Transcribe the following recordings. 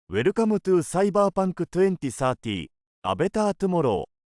Welcome to Cyberpunk 2030 A Better Tomorrow. 「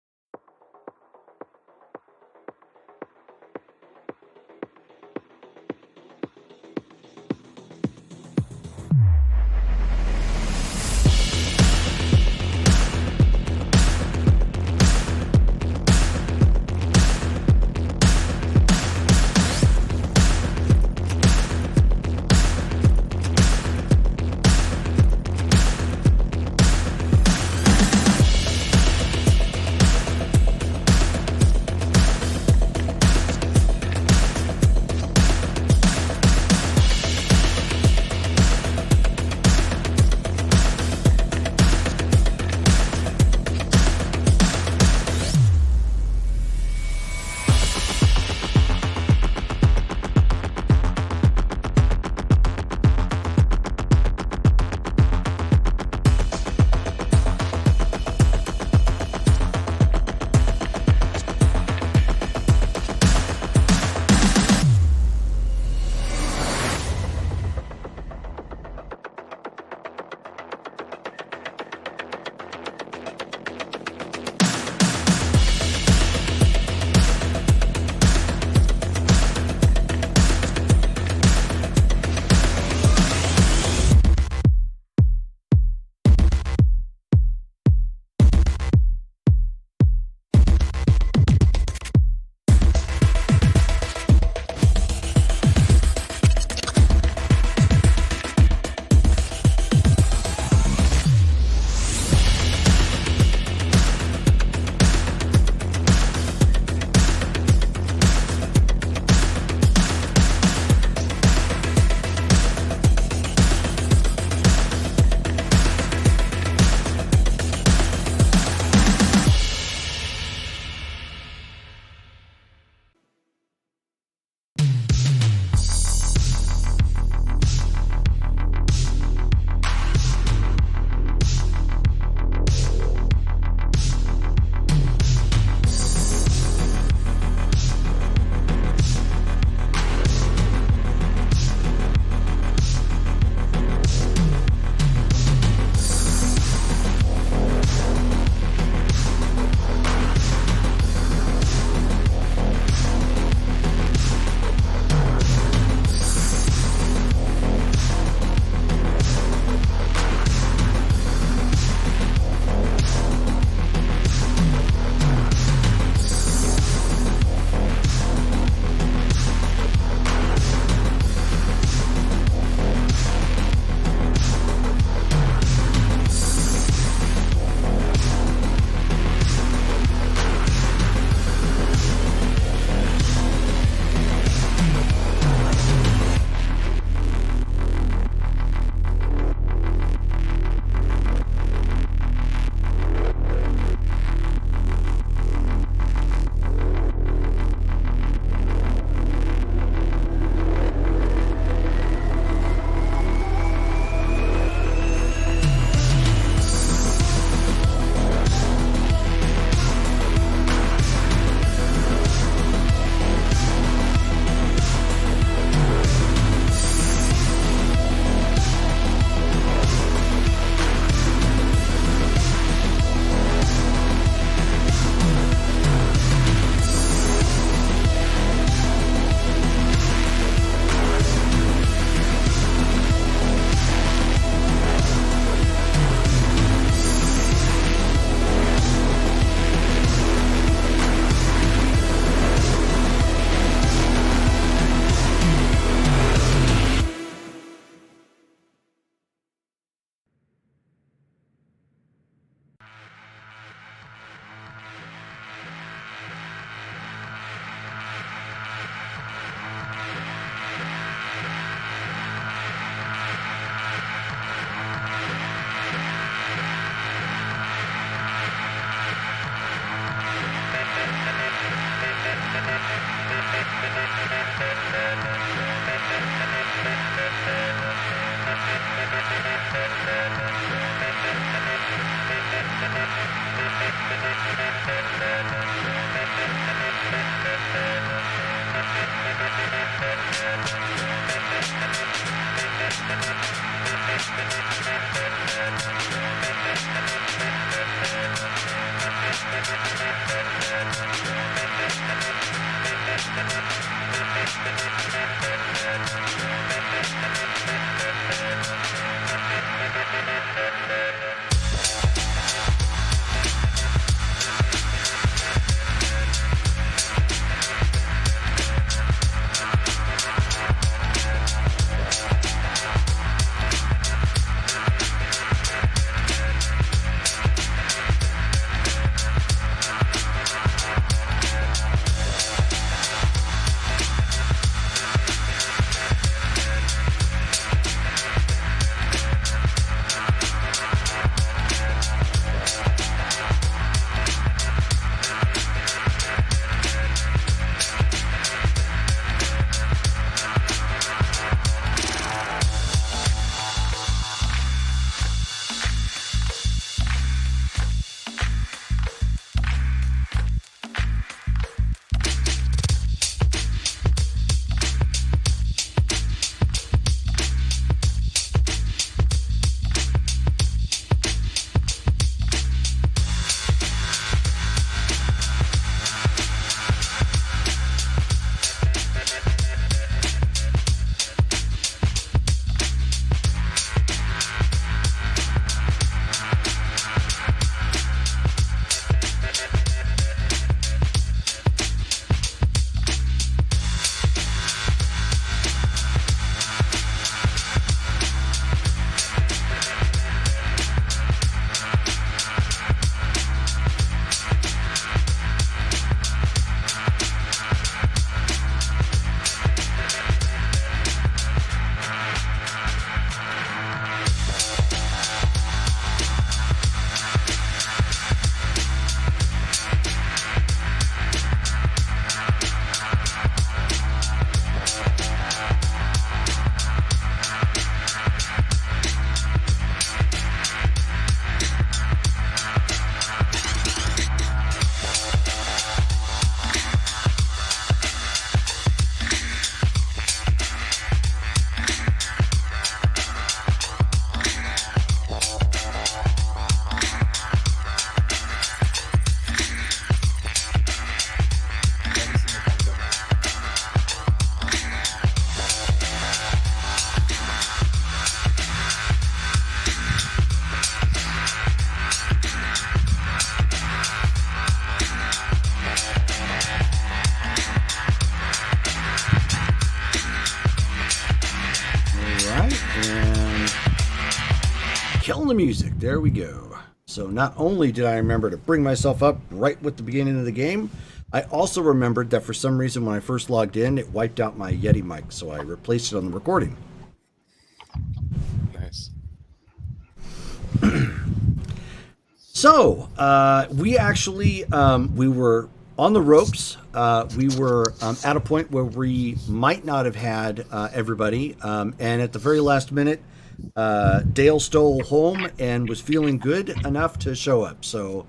Battle the music. There we go. So not only did I remember to bring myself up right with the beginning of the game, I also remembered that for some reason when I first logged in, it wiped out my Yeti mic, so I replaced it on the recording. Nice. So we actually we were on the ropes. We were at a point where we might not have had everybody, and at the very last minute, Dale stole home and was feeling good enough to show up. So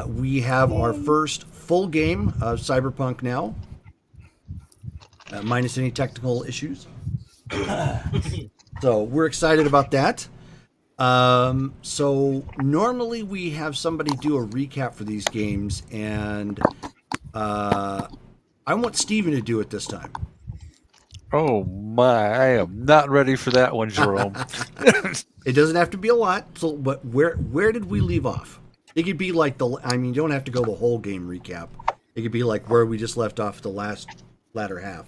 we have our first full game of Cyberpunk now, minus any technical issues. So we're excited about that. So normally we have somebody do a recap for these games, and I want Steven to do it this time. Oh my! I am not ready for that one, Jerome. It doesn't have to be a lot. So, but where did we leave off? It could be like I mean, you don't have to go the whole game recap. It could be like where we just left off the latter half.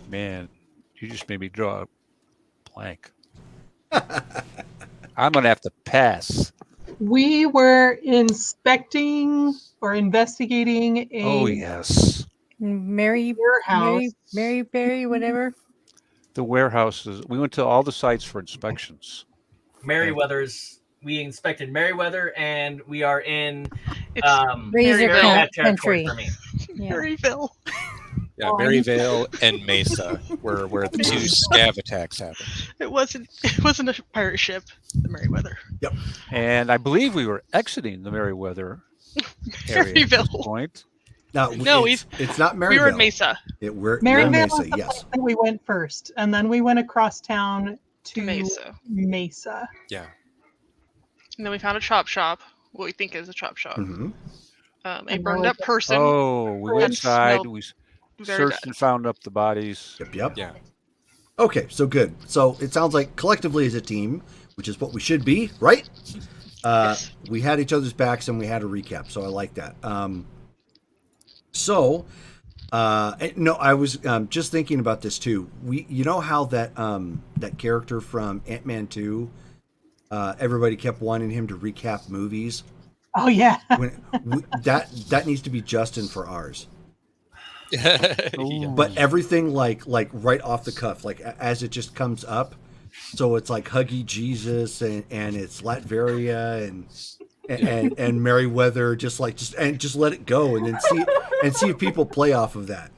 Man, you just made me draw a blank. I'm gonna have to pass. We were inspecting or investigating a Oh yes, warehouse. Maryberry, whatever. the warehouses. We went to all the sites for inspections. Merryweather's. We inspected Merryweather, and we are in Razor bad territory Country. for me. Yeah. Maryville. Yeah, Maryvale and Mesa were where the two scav attacks happened. It wasn't a pirate ship, the Merryweather. And I believe we were exiting the Merryweather area at this Maryville. point. No, it's not Maryville. We were in Mesa. We're Maryville, Mesa, yes. we went first, and then we went across town to Mesa. Yeah. And then we found a chop shop, what we think is a chop shop. Mm-hmm. A burned up person. Oh, we went inside. smelled We very searched bad. and found up the bodies. Yep. Yeah. Okay, so good. So it sounds like collectively as a team, which is what we should be, right? Yes. We had each other's backs and we had a recap, so I like that. I was just thinking about this too. You know how that character from Ant-Man 2, everybody kept wanting him to recap movies. Oh yeah. That needs to be Justin for ours. Yeah. But everything like right off the cuff, like as it just comes up. So it's like Huggy Jesus and it's Latveria and Merryweather, just let it go and then see if people play off of that.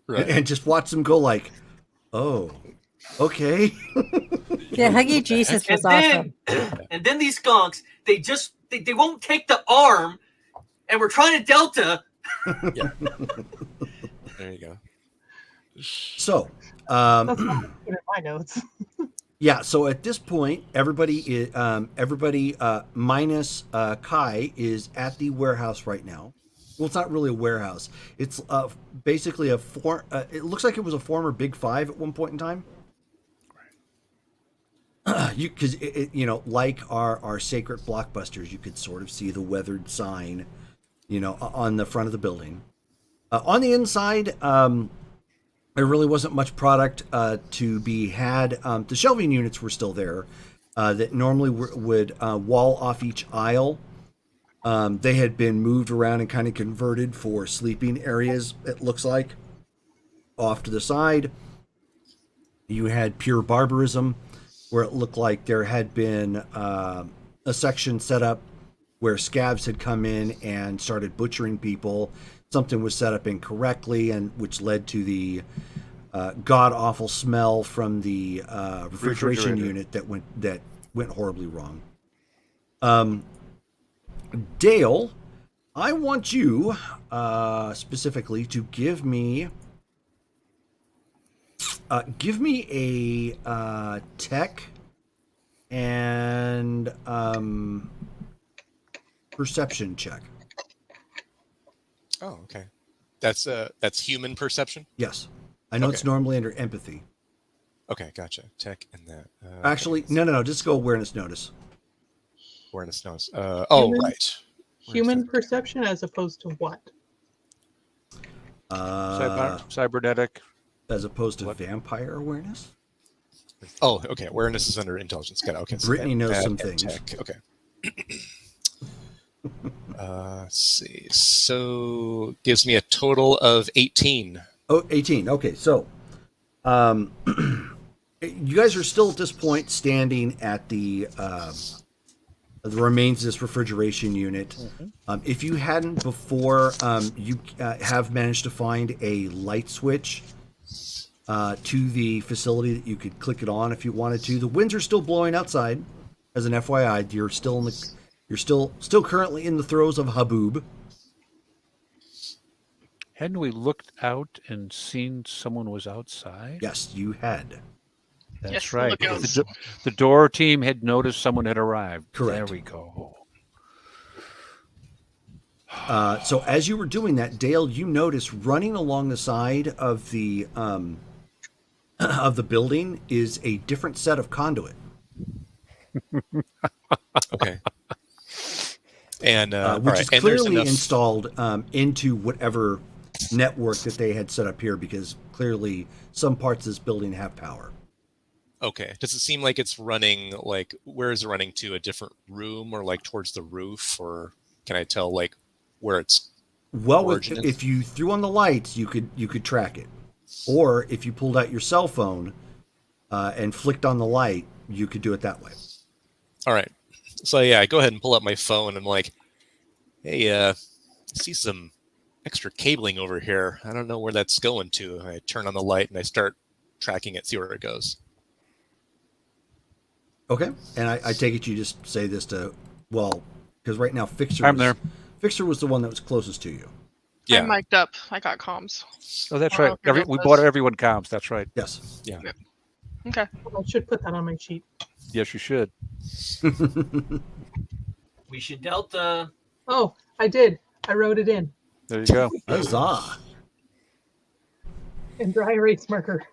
Right. And just watch them go like, oh, okay. Yeah, Huggy Jesus was awesome. And then these skunks, they won't take the arm, and we're trying to Delta. Yeah. There you go. So, That's not in my notes. yeah. So at this point, everybody minus Kai is at the warehouse right now. Well, it's not really a warehouse. It's basically it looks like it was a former Big Five at one point in time. Because like our sacred blockbusters, you could sort of see the weathered sign, on the front of the building. On the inside, there really wasn't much product to be had. The shelving units were still there that normally would wall off each aisle. They had been moved around and kind of converted for sleeping areas, it looks like. Off to the side, you had pure barbarism, where it looked like there had been a section set up where scabs had come in and started butchering people. Something was set up incorrectly, and which led to the god-awful smell from the refrigeration unit that went horribly wrong. Dale, I want you specifically to give me a tech and perception check. Oh, okay. That's human perception? Yes. I know it's normally under empathy. Okay, gotcha. Tech and that. Actually, no. Just go awareness notice. Awareness notice. Human- Right. Human perception as opposed to what? Cybernetic. As opposed to vampire awareness? Oh, okay. Awareness is under intelligence. Got it. Okay. Brittany knows that some and things. tech. Okay. Let's see. So gives me a total of 18. Oh, 18. Okay, so you guys are still at this point standing at the remains of this refrigeration unit. If you hadn't before, you have managed to find a light switch to the facility that you could click it on if you wanted to. The winds are still blowing outside. As an FYI, you're still currently in the throes of haboob. Hadn't we looked out and seen someone was outside? Yes, you had. That's Yes, right. lookouts. The door team had noticed someone had arrived. Correct. There we go. So as you were doing that, Dale, you noticed running along the side of the building is a different set of conduit, Okay. And all which right. is And there's clearly enough. installed into whatever network that they had set up here, because clearly some parts of this building have power. Okay. Does it seem like it's running like where is it running to? A different room or like towards the roof, or can I tell like where it's Well, origin is? if you threw on the lights, you could track it, or if you pulled out your cell phone and flicked on the light, you could do it that way. All right. So yeah, I go ahead and pull up my phone and I'm like, hey, I see some extra cabling over here. I don't know where that's going to. I turn on the light and I start tracking it, see where it goes. Okay, and I take it you just say this to, well, because right now Fixer I'm there. Fixer was the one that was closest to you. Yeah. I'm mic'd up. I got comms. Oh, that's I don't right. know if you We know bought this. everyone comms. That's right. Yes. Yeah. Okay. I should put that on my sheet. Yes, you should. We should Delta. Oh, I did. I wrote it in. There you go. Huzzah! In dry erase marker.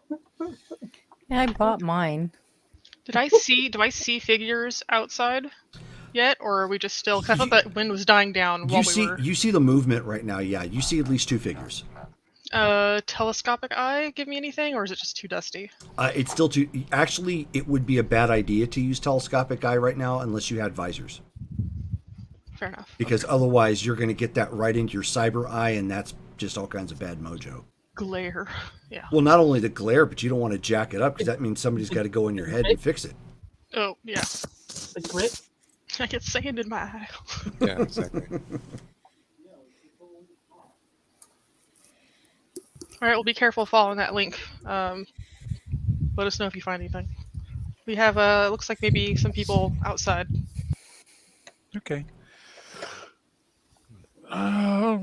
Yeah, I bought mine. Do I see figures outside yet, or are we just still? Because I thought that wind was dying down while You see the movement right now. Yeah, you see at least two figures. Telescopic eye give me anything, or is it just too dusty? It's still too. Actually, it would be a bad idea to use telescopic eye right now unless you had visors, Fair enough. because otherwise you're going to get that right into your cyber eye, and that's just all kinds of bad mojo. Glare. Yeah. Well, not only the glare, but you don't want to jack it up, because that means somebody's got to go in your head and fix it. Oh yeah. The grit. I get sand in my eye. Yeah, exactly. All right, well, be careful following that link. Let us know if you find anything. We have, looks like maybe some people outside. Okay. I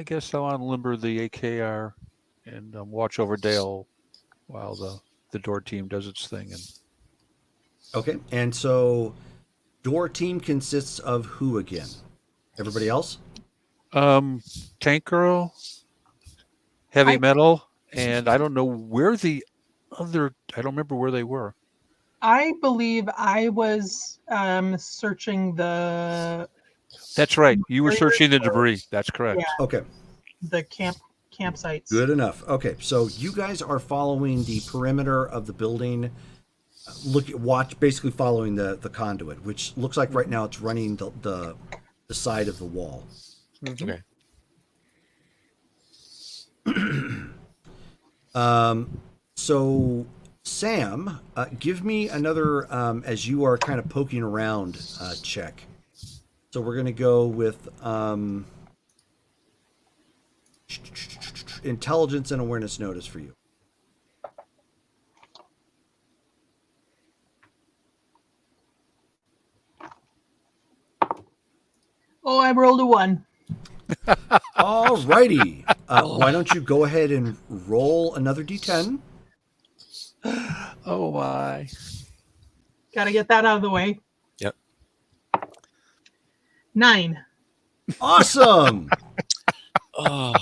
guess I'll unlimber the AKR and watch over Dale while the door team does its thing. And Okay, and so door team consists of who again? Everybody else? Tank Girl, Heavy I- Metal, and I don't know where the other. I don't remember where they were. I believe I was searching the That's right. You were searching the debris. That's correct. Yeah. Okay, campsites. good enough. Okay, so you guys are following the perimeter of the building. Basically following the conduit, which looks like right now it's running the side of the wall. Okay. So Sam, give me another as you are kind of poking around check. So we're gonna go with intelligence and awareness notice for you. Oh, I rolled a 1. All righty. Why don't you go ahead and roll another d10? Oh my! Got to get that out of the way. Yep. 9. Awesome. Oh,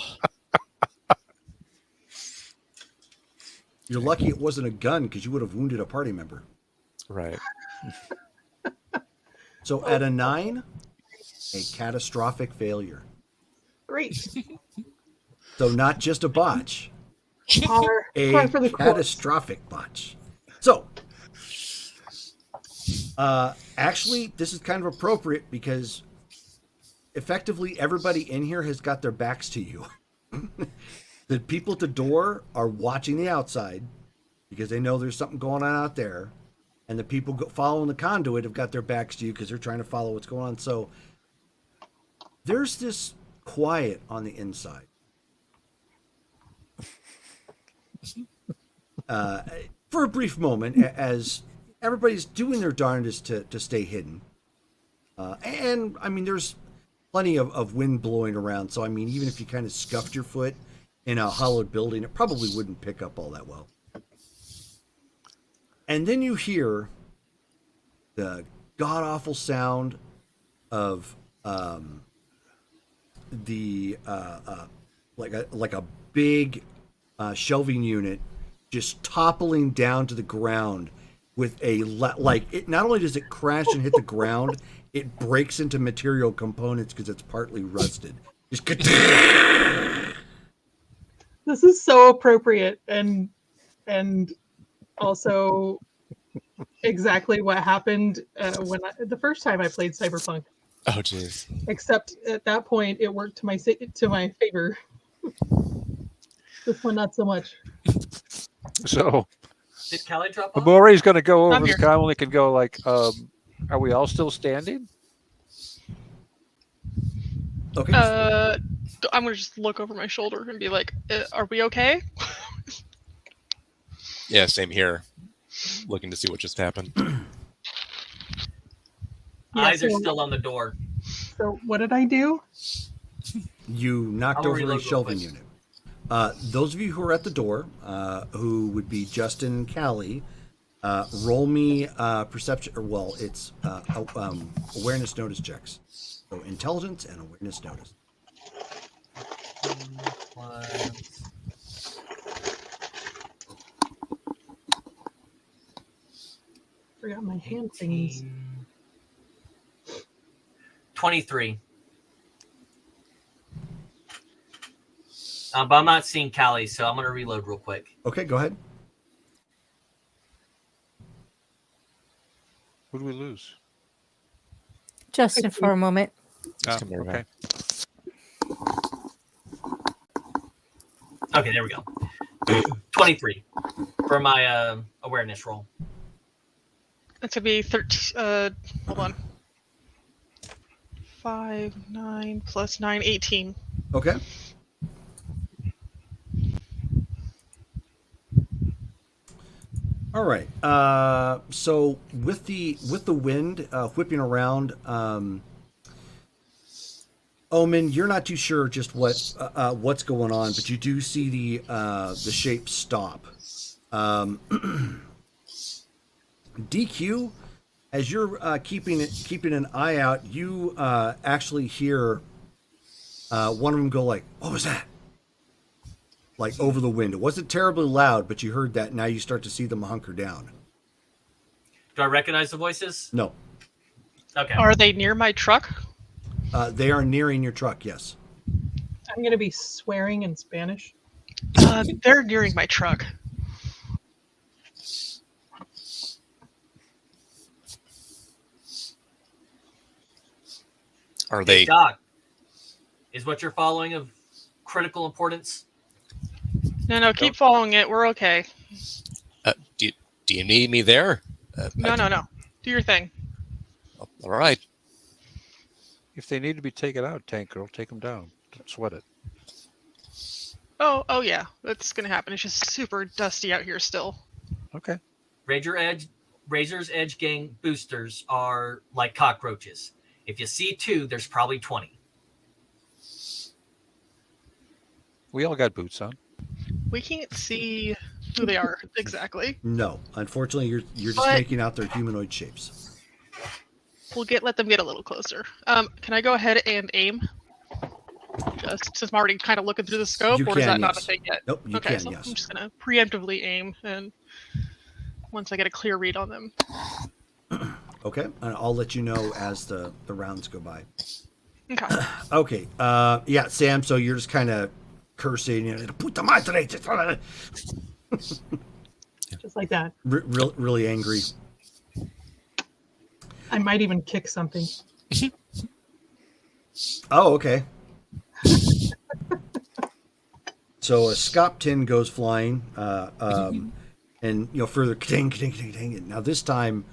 You're lucky it wasn't a gun, because you would have wounded a party member. right. So at a 9, a catastrophic failure. Great. So not just a botch, A for the quote. catastrophic botch. So, actually, this is kind of appropriate because effectively everybody in here has got their backs to you. The people at the door are watching the outside because they know there's something going on out there. And the people following the conduit have got their backs to you because they're trying to follow what's going on. So there's this quiet on the inside. For a brief moment, as everybody's doing their darndest to stay hidden. And, I mean, there's plenty of wind blowing around. So, I mean, even if you kind of scuffed your foot in a hollowed building, it probably wouldn't pick up all that well. And then you hear the god-awful sound of like a big shelving unit just toppling down to the ground with it. Not only does it crash and hit the ground, it breaks into material components because it's partly rusted. Just This is so appropriate and also exactly what happened the first time I played Cyberpunk. Oh, jeez. Except at that point, it worked to my favor. This one, not so much. So Did Callie drop off? Amori's going to go I'm over the here. comlink and go like, "Are we all still standing?" Okay. I'm gonna just look over my shoulder and be like, "Are we okay?" Yeah, same here. Looking to see what just happened. Yeah, Eyes are so- still on the door. So what did I do? You knocked I'll over reload a real shelving quick. unit. Those of you who are at the door, who would be Justin and Callie, roll me perception. Well, it's awareness notice checks. So intelligence and awareness notice. Forgot my hand thingies. 23. But I'm not seeing Callie, so I'm going to reload real quick. Okay, go ahead. Who do we lose? Justin for a moment. Ah, come here, okay. Okay, there we go. 23 for my awareness roll. It's gonna be 13. Hold on. 5, 9 plus 9, 18. Okay. All right. So with the wind whipping around, Omen, you're not too sure just what's going on, but you do see the shape stop. DQ, as you're keeping an eye out, you actually hear one of them go like, "What was that?" Like over the wind. It wasn't terribly loud, but you heard that. Now you start to see them hunker down. Do I recognize the voices? No, Okay. Are they near my truck? they are nearing your truck. Yes. I'm going to be swearing in Spanish. They're nearing my truck. Are Hey, they? Doc, is what you're following of critical importance? No, keep following it. We're okay. Do you need me there? No. Do your thing. All right. If they need to be taken out, Tank Girl, take them down. Don't sweat it. Oh yeah, that's gonna happen. It's just super dusty out here still. Okay. Razor's Edge gang boosters are like cockroaches. If you see 2, there's probably 20. We all got boots on. We can't see who they are exactly. No, unfortunately, you're just But- making out their humanoid shapes. We'll let them get a little closer. Can I go ahead and aim? Just since I'm already kind of looking through the scope, You or is can, that not a yes. thing yet? Nope, you Okay, can. so Yes. I'm just gonna preemptively aim, and once I get a clear read on them. Okay, and I'll let you know as the rounds go by. Okay. Okay. Yeah, Sam. So you're just kind of cursing, puta madre, Just like that. really angry. I might even kick something. Oh, okay. So a scop tin goes flying, and further ding, ding, ding, ding. And now this time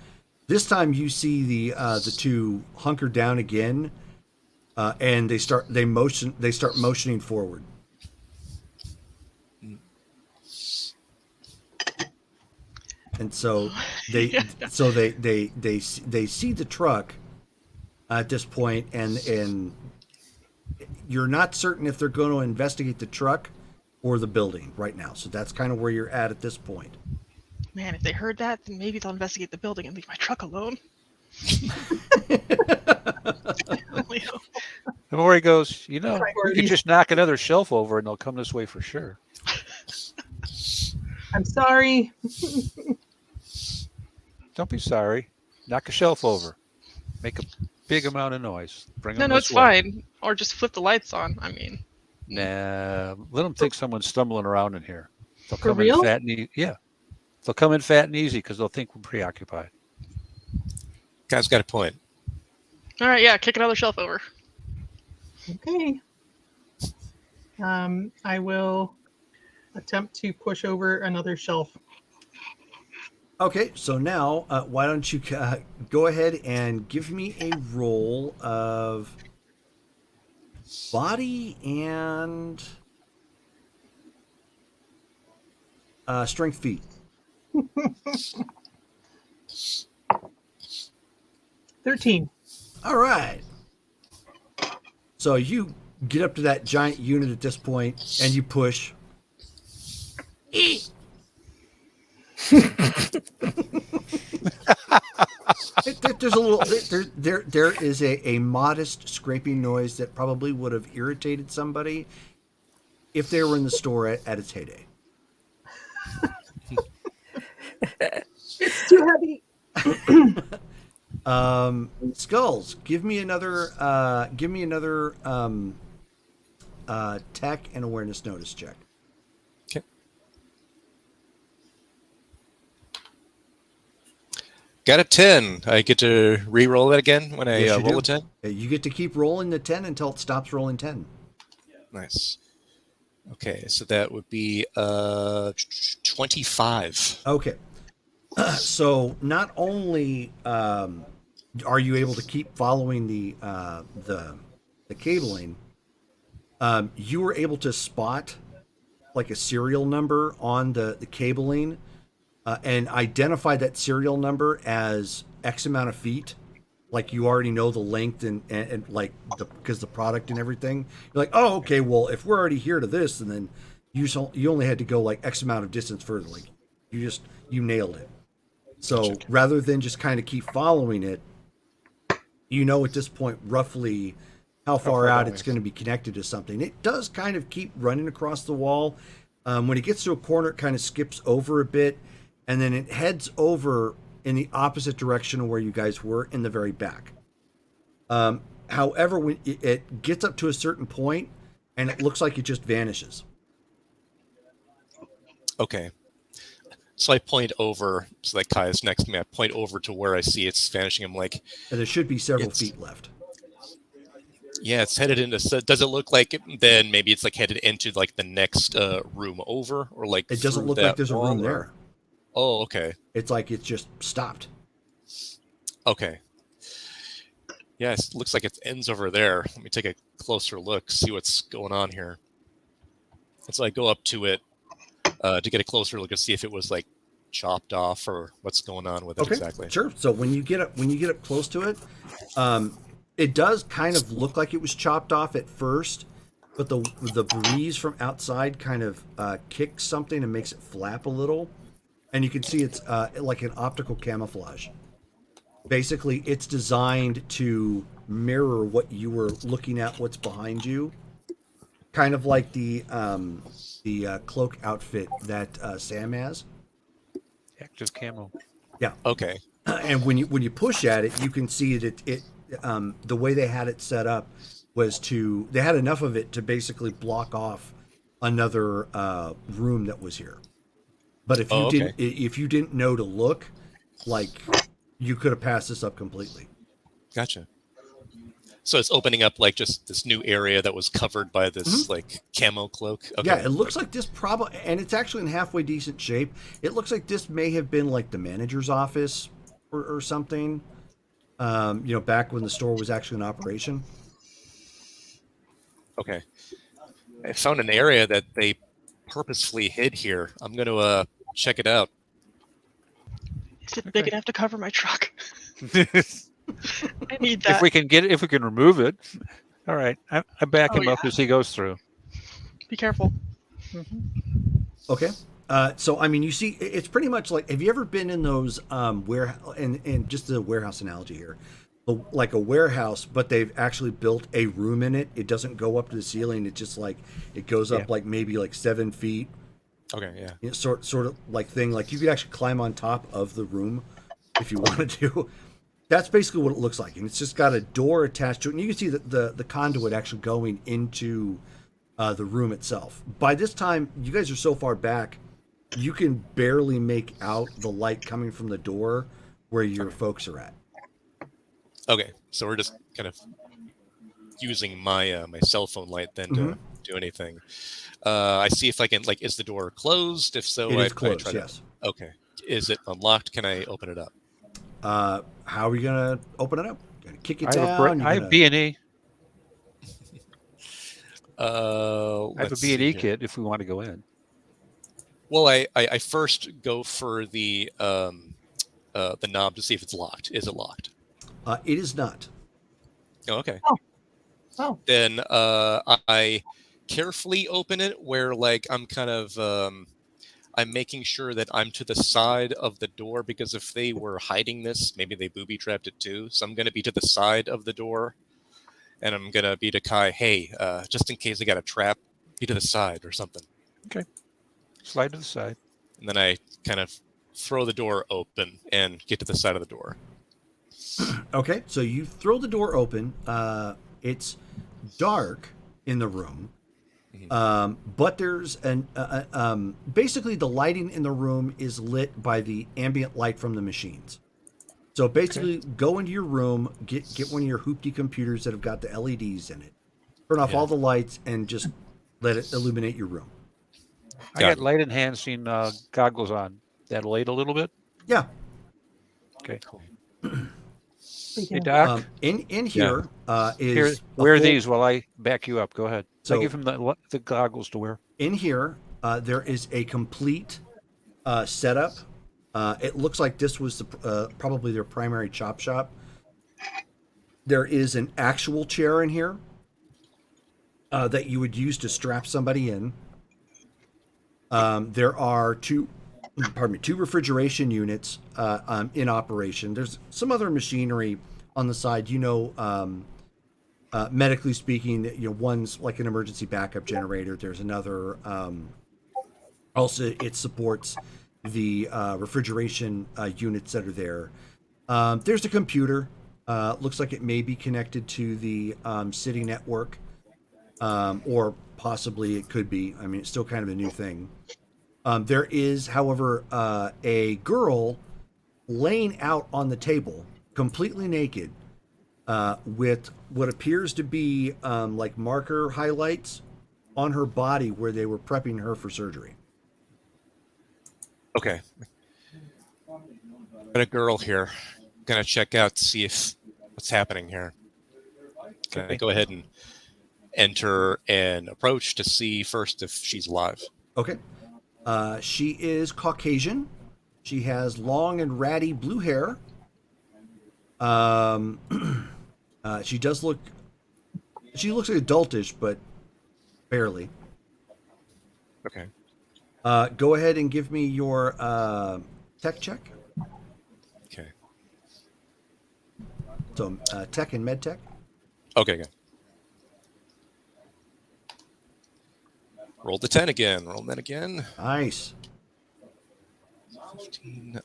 you see the two hunker down again, and they start motioning forward. And so they see the truck at this point, and you're not certain if they're going to investigate the truck or the building right now. So that's kind of where you're at this point. Man, if they heard that, then maybe they'll investigate the building and leave my truck alone. The more he goes, we could Priorities. just knock another shelf over and they'll come this way for sure. I'm sorry. Don't be sorry. Knock a shelf over. Make a big amount of noise. Bring them No, this it's way. fine. Or just flip the lights on. I mean, Nah, let them think someone's stumbling around in here. They'll For come real? in fat and easy. Yeah. They'll come in fat and easy because they'll think we're preoccupied. Guy's got a point. all right, yeah, kick another shelf over. Okay. I will attempt to push over another shelf. Okay, so now why don't you go ahead and give me a roll of body and strength feet. 13. All right. So you get up to that giant unit at this point, and you push. There's a little there is a modest scraping noise that probably would have irritated somebody if they were in the store at its heyday. It's too heavy. Skulls, give me another tech and awareness notice check. Okay. Got a 10. I get to re-roll that again when I Yes, you roll do. a 10? You get to keep rolling the 10 until it stops rolling 10. Nice. Okay, so that would be 25. Okay. So not only are you able to keep following the cabling, you were able to spot like a serial number on the cabling and identify that serial number as X amount of feet. Like you already know the length and like because the product and everything. You're like, oh, okay, well, if we're already here to this, and then you only had to go like X amount of distance further. Like you nailed it. So Gotcha. rather than just kind of keep following it, you know at this point roughly how far out it's going to be connected to something. It does kind of keep running across the wall. When it gets to a corner, it kind of skips over a bit, and then it heads over in the opposite direction of where you guys were in the very back. However, when it gets up to a certain point, and it looks like it just vanishes. Okay. So I point over, so that Kai is next to me. I point over to where I see it's vanishing. I'm like, And there should be several feet left. yeah, it's headed into. So does it look like then maybe it's like headed into like the next room over, or like It doesn't through look that like there's a room wall, there. or- Oh, okay. It's like it's just stopped. Okay. Yeah, it looks like it ends over there. Let me take a closer look, see what's going on here. And so I go up to it to get a closer look and see if it was like chopped off or what's going on with it exactly. Sure. So when you get up close to it, it does kind of look like it was chopped off at first, but the breeze from outside kind of kicks something and makes it flap a little, and you can see it's like an optical camouflage. Basically, it's designed to mirror what you were looking at, what's behind you, kind of like the cloak outfit that Sam has. Active camo. Yeah. Okay. And when you push at it, you can see that it the way they had it set up was they had enough of it to basically block off another room that was here. But if you Oh, okay. if you didn't know to look, like you could have passed this up completely. Gotcha. So it's opening up like just this new area that was covered by this like camo cloak. Okay. Yeah, it looks like this probably, and it's actually in halfway decent shape. It looks like this may have been like the manager's office or something. Back when the store was actually in operation. Okay. I found an area that they purposefully hid here. I'm going to check it out. Is it big enough to cover my truck? I need that. If we can remove it. All right. I back Oh, him up as he goes through. Be careful. Okay. So I mean, you see, it's pretty much like. Have you ever been in those warehouse and just the warehouse analogy here, like a warehouse, but they've actually built a room in it. It doesn't go up to the ceiling. It just like it goes up like maybe like 7 feet. Okay, yeah. Sort of like thing. Like you could actually climb on top of the room if you wanted to. That's basically what it looks like, and it's just got a door attached to it, and you can see the conduit actually going into the room itself. By this time, you guys are so far back, you can barely make out the light coming from the door where your folks are at. Okay, so we're just kind of using my my cell phone light then to do anything. I see if I can, like, is the door closed? If so, It I is closed, try yes. to. Okay, is it unlocked? Can I open it up? How are you gonna open it up? Gonna kick it I down? have B&E. I have a Let's see B&E here. kit if we want to go in. Well, I first go for the knob to see if it's locked. Is it locked? It is not. Oh, okay. Oh. Then I carefully open it where, like, I'm kind of I'm making sure that I'm to the side of the door, because if they were hiding this, maybe they booby trapped it too. So I'm going to be to the side of the door, and I'm going to be to Kai, hey, just in case they got a trap, be to the side or something. Okay. Slide to the side. And then I kind of throw the door open and get to the side of the door. Okay, so you throw the door open. It's dark in the room, but there's basically the lighting in the room is lit by the ambient light from the machines. So basically, go into your room, get one of your hoopty computers that have got the LEDs in it, turn off all the lights, and just let it illuminate your room. I got light enhancing goggles on. That'll light a little bit. Yeah. Okay. We Hey, can- Doc. In here is Here, a wear full- these while I back you up. Go ahead. So I So- give him the goggles to wear. In here, there is a complete setup. It looks like this was probably their primary chop shop. There is an actual chair in here that you would use to strap somebody in. There are two refrigeration units in operation. There's some other machinery on the side. Medically speaking, one's like an emergency backup generator. There's another. Also, it supports the refrigeration units that are there. There's a computer. Looks like it may be connected to the city network, or possibly it could be. I mean, it's still kind of a new thing. There is, however, a girl laying out on the table, completely naked, with what appears to be like marker highlights on her body where they were prepping her for surgery. Okay. Got a girl here. Gonna check out to see if what's happening here. Can I go ahead and enter and approach to see first if she's alive? Okay. She is Caucasian. She has long and ratty blue hair. She looks like adultish, but barely. Okay. Go ahead and give me your tech check. Okay. So tech and med tech. Okay, good. Roll the 10 again. Roll that again. Nice. 15.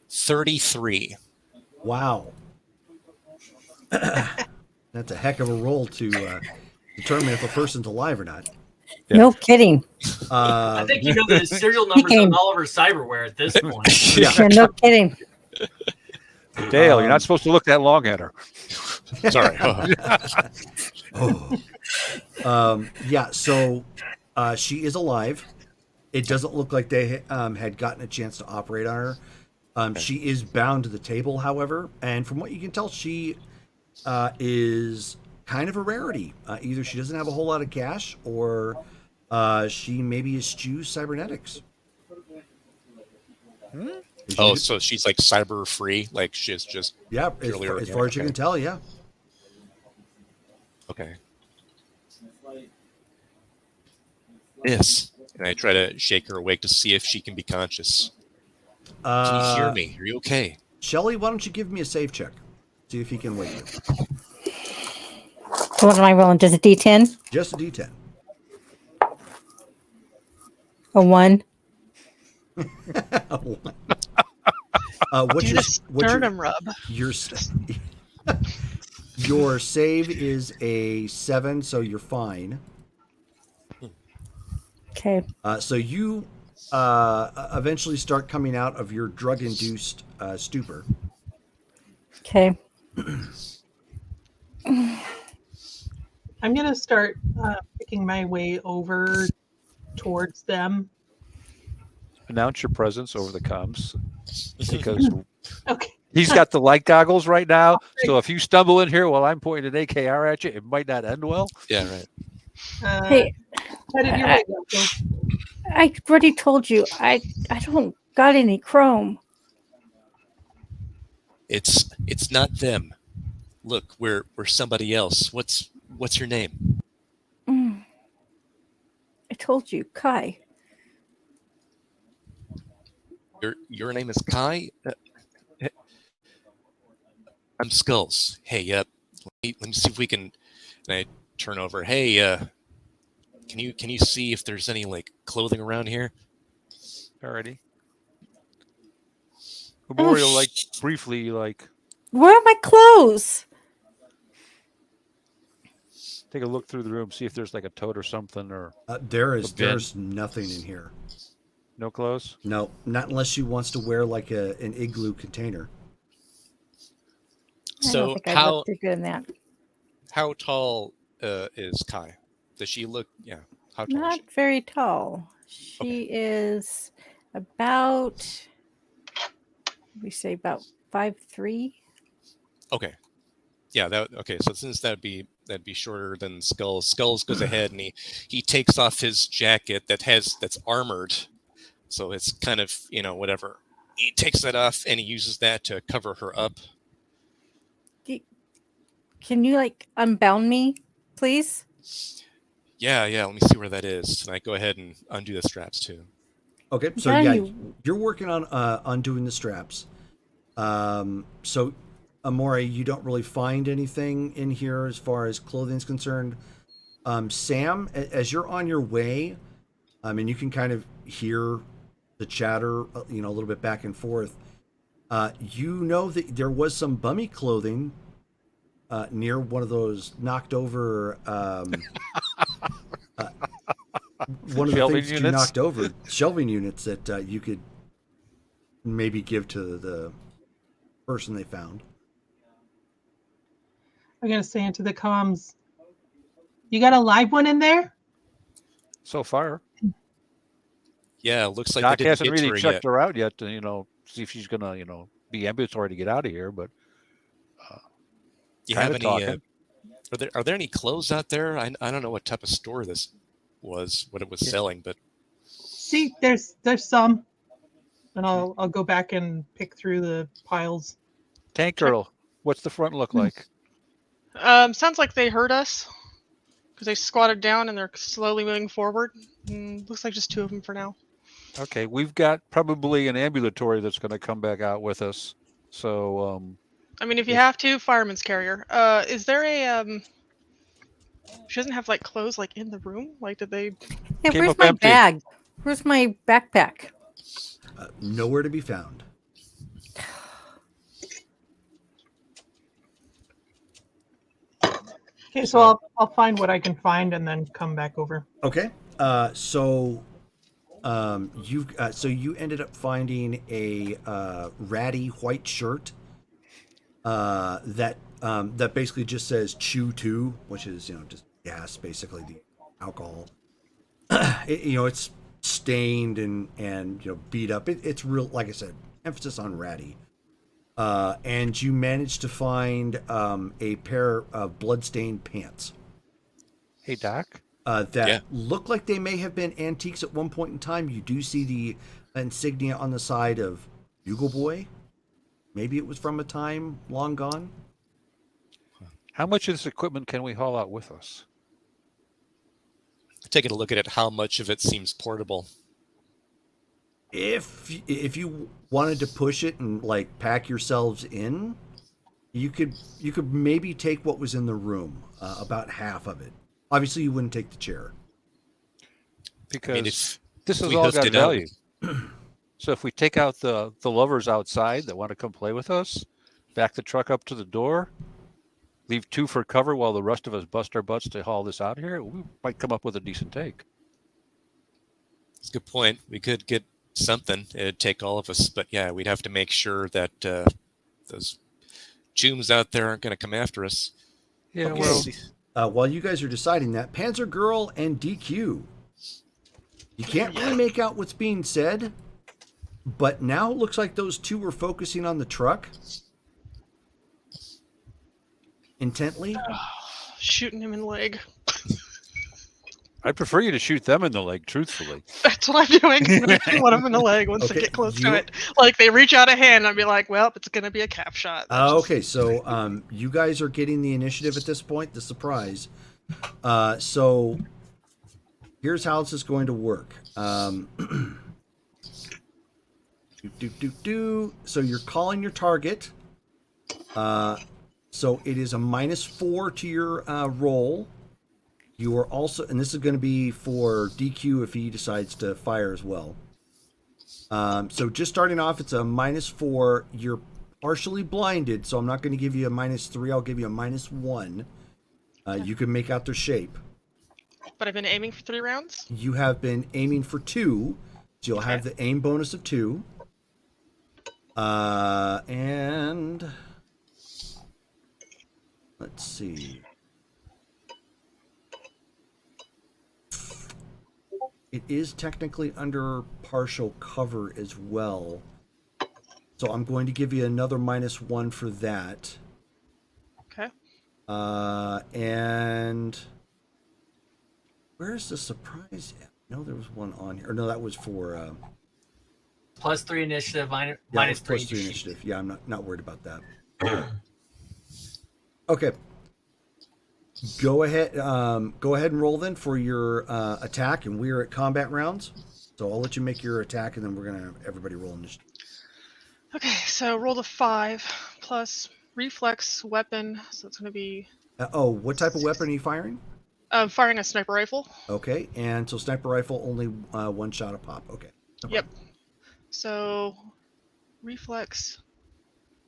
33. Wow. That's a heck of a roll to determine if a person's alive or not. Yeah. No kidding. I think you know the serial numbers on all of her cyberware at this point. Yeah, no kidding. Dale, you're not supposed to look that long at her. Sorry. Yeah, so she is alive. It doesn't look like they had gotten a chance to operate on her. She is bound to the table, however, and from what you can tell, she is kind of a rarity. Either she doesn't have a whole lot of cash, or she maybe eschews cybernetics. Oh, so she's like cyber free, like she's just Yeah, purely as far as you can tell, yeah. Okay. Yes, and I try to shake her awake to see if she can be conscious. Can you hear me? Are you okay? Shelly, why don't you give me a save check? See if he can wake you. What am I rolling? Just a D10? Just a D10. A 1? What's Do your, the sternum rub. your your save is a 7, so you're fine. Okay. So you eventually start coming out of your drug-induced stupor. Okay. I'm gonna start picking my way over towards them. Announce your presence over the comms because Okay. he's got the light goggles right now. So if you stumble in here while I'm pointing an AKR at you, it might not end well. Yeah, right. Hey, Headed your way, Delco. I already told you I don't got any chrome. It's not them. Look, we're somebody else. What's your name? I told you, Kai. Your name is Kai. I'm Skulls. Hey, let me see if we can. And I turn over. Hey, can you see if there's any like clothing around here? Alrighty. Memorial, like briefly, like Where are my clothes? take a look through the room, see if there's like a tote or something, or There's nothing in here. no clothes. No, not unless she wants to wear like an igloo container. I don't So think I how look too good in that. how tall is Kai? Does she look? Yeah. How tall is Not she? very tall. She is about, we say about 5'3". Okay. Yeah. Okay. So since that'd be shorter than Skulls. Skulls goes ahead and he takes off his jacket that's armored, so it's kind of whatever. He takes that off and he uses that to cover her up. Can you like unbound me, please? Yeah. Let me see where that is. And I go ahead and undo the straps too. Okay, so you're working on undoing the straps. So, Amore, you don't really find anything in here as far as clothing's concerned. Sam, as you're on your way, and you can kind of hear the chatter, a little bit back and forth. You know that there was some bummy clothing near one of those knocked over. One of the Shelving things that you units? knocked over, shelving units that you could maybe give to the person they found. I'm gonna say into the comms. You got a live one in there? So far, Yeah. Looks like Doc they didn't hasn't get to really her checked yet. her out yet to see if she's gonna be ambulatory to get out of here. But Do you kinda have any? talking. Are there any clothes out there? I don't know what type of store this was, what it was selling, but See, there's some, and I'll go back and pick through the piles. Tank Girl, what's the front look like? Sounds like they heard us because they squatted down and they're slowly moving forward. Looks like just two of them for now. Okay, we've got probably an ambulatory that's going to come back out with us. So, I mean, if you have to, fireman's carrier. Is there a She doesn't have like clothes like in the room. Like, did they? Yeah, Came where's up my empty. bag? Where's my backpack? Nowhere to be found. Okay, so I'll find what I can find and then come back over. Okay. You ended up finding a ratty white shirt that basically just says "chew 2," which is just gas, basically the alcohol. It's stained and beat up. It's real, like I said, emphasis on ratty. And you managed to find a pair of bloodstained pants. Hey, Doc. That look like they may have been antiques at one point in time. You do see the insignia on the side of Bugle Boy. Maybe it was from a time long gone. How much of this equipment can we haul out with us? Taking a look at it, how much of it seems portable? If you wanted to push it and like pack yourselves in, you could maybe take what was in the room, about half of it. Obviously, you wouldn't take the chair. Because this has all got value. So if we take out the lovers outside that want to come play with us, back the truck up to the door, leave 2 for cover while the rest of us bust our butts to haul this out of here, we might come up with a decent take. That's a good point. We could get something. It'd take all of us, but yeah, we'd have to make sure that those Jooms out there aren't going to come after us. Yeah, okay. While you guys are deciding that, Panzer Girl and DQ, you can't really make out what's being said, but now it looks like those 2 are focusing on the truck intently. Shooting him in the leg. I prefer you to shoot them in the leg, truthfully. That's what I'm doing. I'm gonna shoot one of them in the leg once they get close to it. Like they reach out a hand, I'd be like, well, it's gonna be a cap shot. Okay, so you guys are getting the initiative at this point, the surprise. So here's how this is going to work. So you're calling your target. So it is a -4 to your roll. You are also, and this is going to be for DQ if he decides to fire as well. So just starting off, it's a -4. You're partially blinded, so I'm not going to give you a -3. I'll give you a -1. You can make out their shape. But I've been aiming for 3 rounds? You have been aiming for 2, so you'll have the aim bonus of 2. And let's see. It is technically under partial cover as well. So I'm going to give you another -1 for that. Okay. And where's the surprise at? No, there was one on here. Or no, that was for +3 initiative, minus +3 3 initiative. Yeah, I'm not worried about that. Okay. Go ahead and roll then for your attack, and we're at combat rounds. So I'll let you make your attack, and then we're gonna have everybody roll initiative. Okay, so roll a 5 plus reflex weapon, so it's gonna be. What type of weapon are you firing? Firing a sniper rifle. Okay, and so sniper rifle only 1 shot a pop. Okay. No Yep. So reflex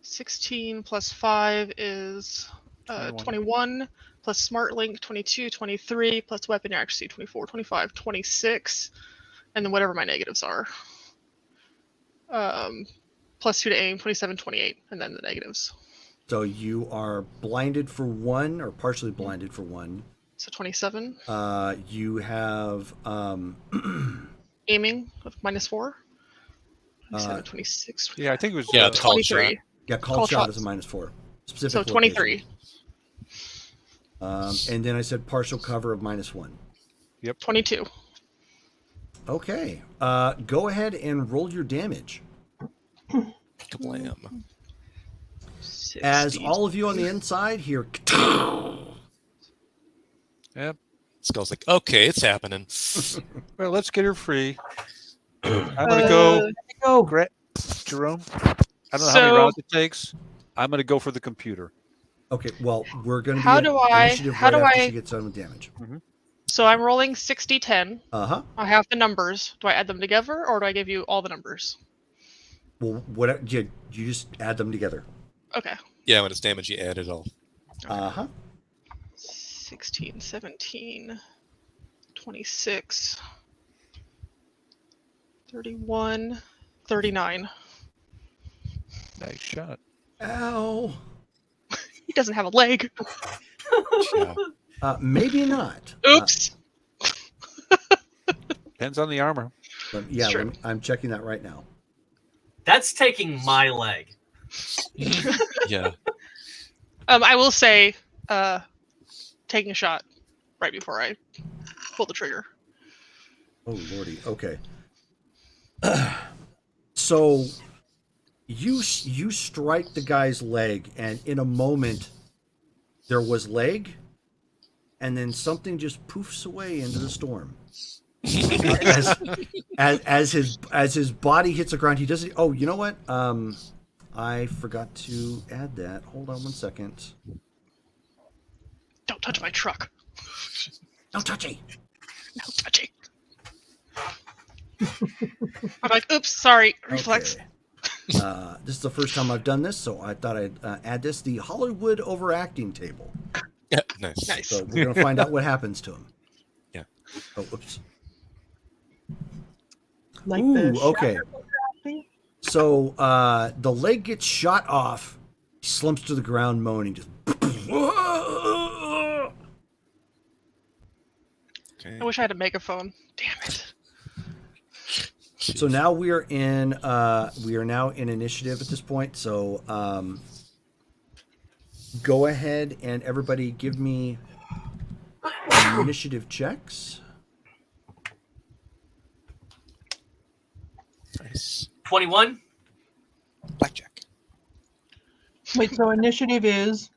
16 plus 5 is 21 plus smart link 22, 23 plus weapon accuracy 24, 25, 26, and then whatever my negatives are. Plus 2 to aim 27, 28, and then the negatives. So you are blinded for 1 or partially blinded for 1. So 27. You have aiming of -4. 27, 26. Yeah, I think it was 23. Yeah, called shot is a -4. Specific so 23. And then I said partial cover of -1. Yep. 22. Okay. Go ahead and roll your damage. Kablam. As all of you on the inside hear. Yep. Skull's like, okay, it's happening. Well, let's get her free. I'm gonna go. Jerome. I don't know how many rounds it takes. I'm gonna go for the computer. Okay. Well, we're gonna. How do I? How do I? She gets done with damage. Mm-hmm. So I'm rolling 60-10. Uh-huh. I have the numbers. Do I add them together, or do I give you all the numbers? Well, what you just add them together. Okay. Yeah, when it's damage, you add it all. Uh-huh. 16, 17, 26, 31, 39. Nice shot. Ow. He doesn't have a leg. Yeah. Maybe not. Oops. Depends on the armor. True. I'm checking that right now. That's taking my leg. Yeah. I will say, taking a shot right before I pull the trigger. Oh lordy. Okay. So you strike the guy's leg, and in a moment there was leg, and then something just poofs away into the storm. as his body hits the ground, he doesn't. Oh, you know what? I forgot to add that. Hold on 1 second. Don't touch my truck. No touchy. No touching. I'm like, oops, sorry, reflex. Okay. This is the first time I've done this, so I thought I'd add this. The Hollywood overacting table. Yeah. Nice. Nice. So we're gonna find out what happens to him. Yeah. Oh, whoops. Like Ooh, the okay. thing? So the leg gets shot off. He slumps to the ground, moaning. Just. Okay. I wish I had a megaphone. Damn it. So now we are now in initiative at this point. So go ahead and everybody give me initiative checks. Nice. 21. Blackjack. Wait, so initiative is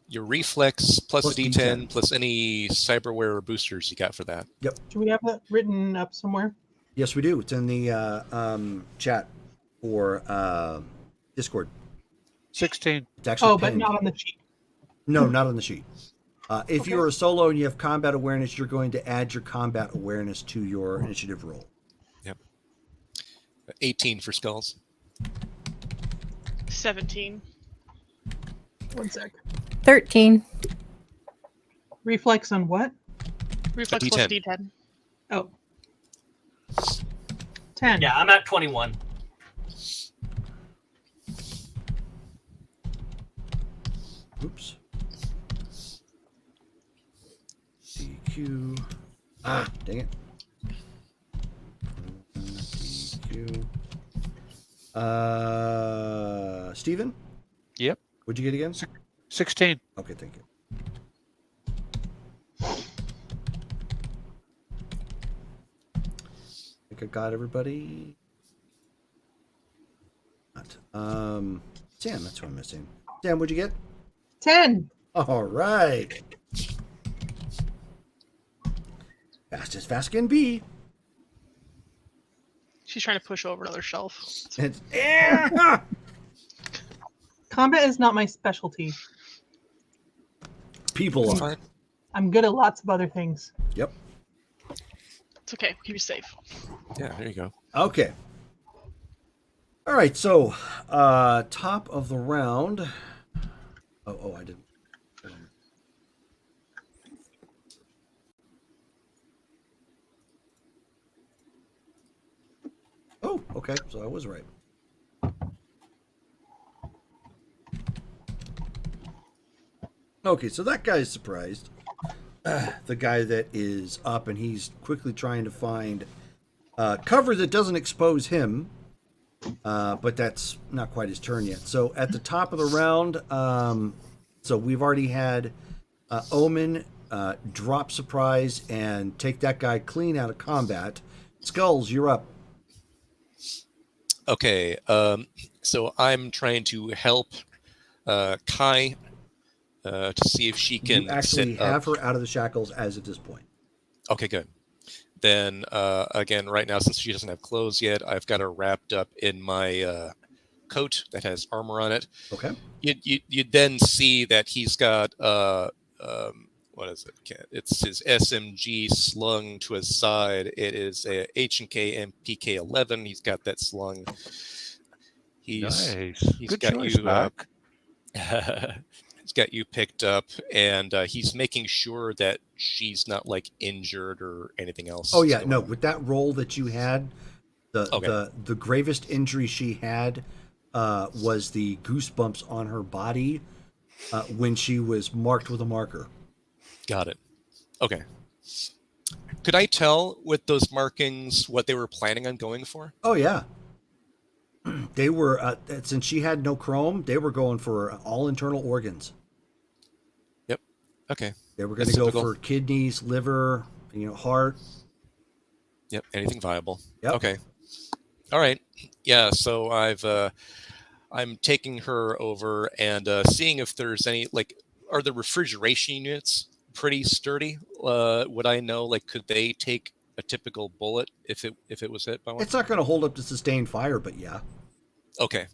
Your reflex plus Plus a D10 D10. plus any cyberware boosters you got for that. do we have that written up somewhere? Yes, we do. It's in the chat for Discord. 16. It's actually But pinned. not on the sheet. No, not on the sheet. If Okay. you're a solo and you have combat awareness, you're going to add your combat awareness to your initiative roll. 18 for skulls. 17. 1 sec. 13. Reflex on what? Reflex A plus D10. D10. Oh. 10. Yeah, I'm at 21. Oops. DQ. Ah, dang it. DQ. Steven? Yep. What'd you get again? 16. Okay, thank you. I think I got everybody. Sam, that's who I'm missing. Sam, what'd you get? 10. All right. Fast as fast can be. She's trying to push over another shelf. It's, Combat is not my specialty. people are. Fine. I'm good at lots of other things. Yep. It's okay. We'll keep you safe. Yeah, there you go. Okay. All right. So, top of the round. Oh, I didn't. Oh, okay. So I was right. Okay, so that guy's surprised. The guy that is up, and he's quickly trying to find cover that doesn't expose him, but that's not quite his turn yet. So at the top of the round, so we've already had Omen drop surprise and take that guy clean out of combat. Skulls, you're up. Okay. So I'm trying to help Kai to see if she can You actually sit up. have her out of the shackles as of this point. Okay, good. Then again, right now, since she doesn't have clothes yet, I've got her wrapped up in my coat that has armor on it. Okay. You then see that he's got what is it? It's his SMG slung to his side. It is a H&K MPK-11. He's got that slung. He's Nice. he's Good got choice, you. Mac. got you picked up, and he's making sure that she's not like injured or anything else. Oh yeah, going no. on. With that roll that you had, Okay. the gravest injury she had was the goosebumps on her body when she was marked with a marker. Got it. Okay. Could I tell with those markings what they were planning on going for? Oh yeah, they were since she had no chrome, they were going for all internal organs. Yep. Okay. They were going That's to go typical. for kidneys, liver, heart. Yep. Anything viable. Yep. Okay. All right. Yeah. So I'm taking her over and seeing if there's any are the refrigeration units pretty sturdy? Would I know could they take a typical bullet if it was hit by one? It's not going to hold up to sustained fire, but yeah. Okay.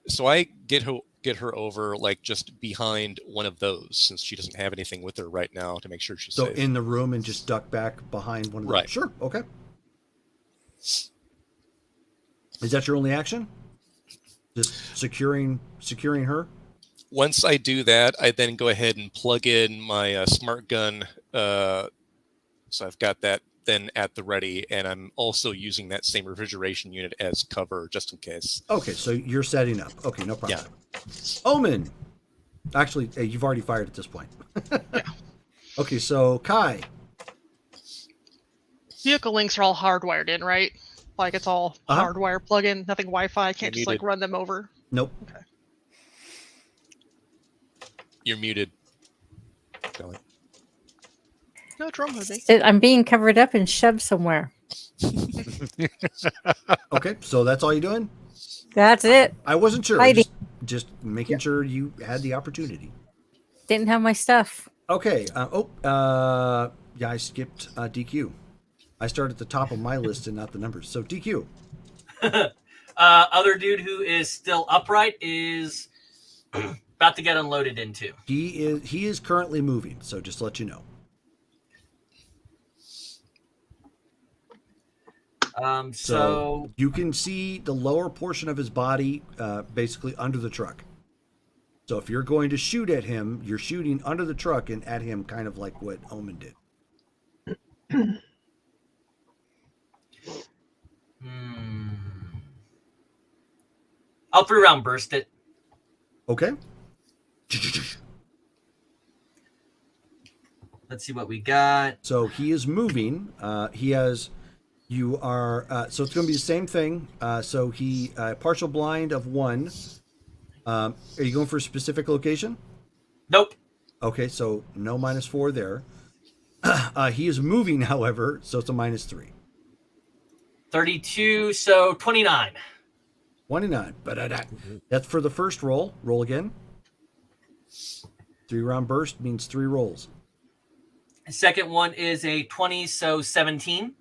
So I get her over just behind one of those since she doesn't have anything with her right now to make sure she's So safe. in the room and just duck back behind one of them. Right. Sure. Okay. Is that your only action? Just securing her? Once I do that, I then go ahead and plug in my smart gun. So I've got that then at the ready, and I'm also using that same refrigeration unit as cover just in case. Okay, so you're setting up. Okay, no problem. Yeah. Omen. Actually, you've already fired at this point. Yeah. Okay, so Kai. Vehicle links are all hardwired in, right? Like it's all hardwire plug-in, nothing Wi-Fi. I can't just muted. run them over. Nope. Okay. You're muted. Kelly. No, it's wrong with me. I'm being covered up and shoved somewhere. Okay, so that's all you're doing? That's it. I wasn't sure. Hiding. Just making sure you had the opportunity. Didn't have my stuff. Okay. Yeah, I skipped DQ. I started at the top of my list and not the numbers. So DQ. Other dude who is still upright is about to get unloaded into. He is currently moving, so just to let you know. So you can see the lower portion of his body basically under the truck. So if you're going to shoot at him, you're shooting under the truck and at him, kind of like what Omen did. I'll 3-round burst it. Okay. Let's see what we got. So he is moving. He has. You are. So it's going to be the same thing. So he partial blind of 1. Are you going for a specific location? Nope. Okay, so no -4 there. He is moving, however, so it's a -3. 32, so 29. 29. That's for the first roll. Roll again. 3-round burst means 3 rolls. The second one is a 20, so 17.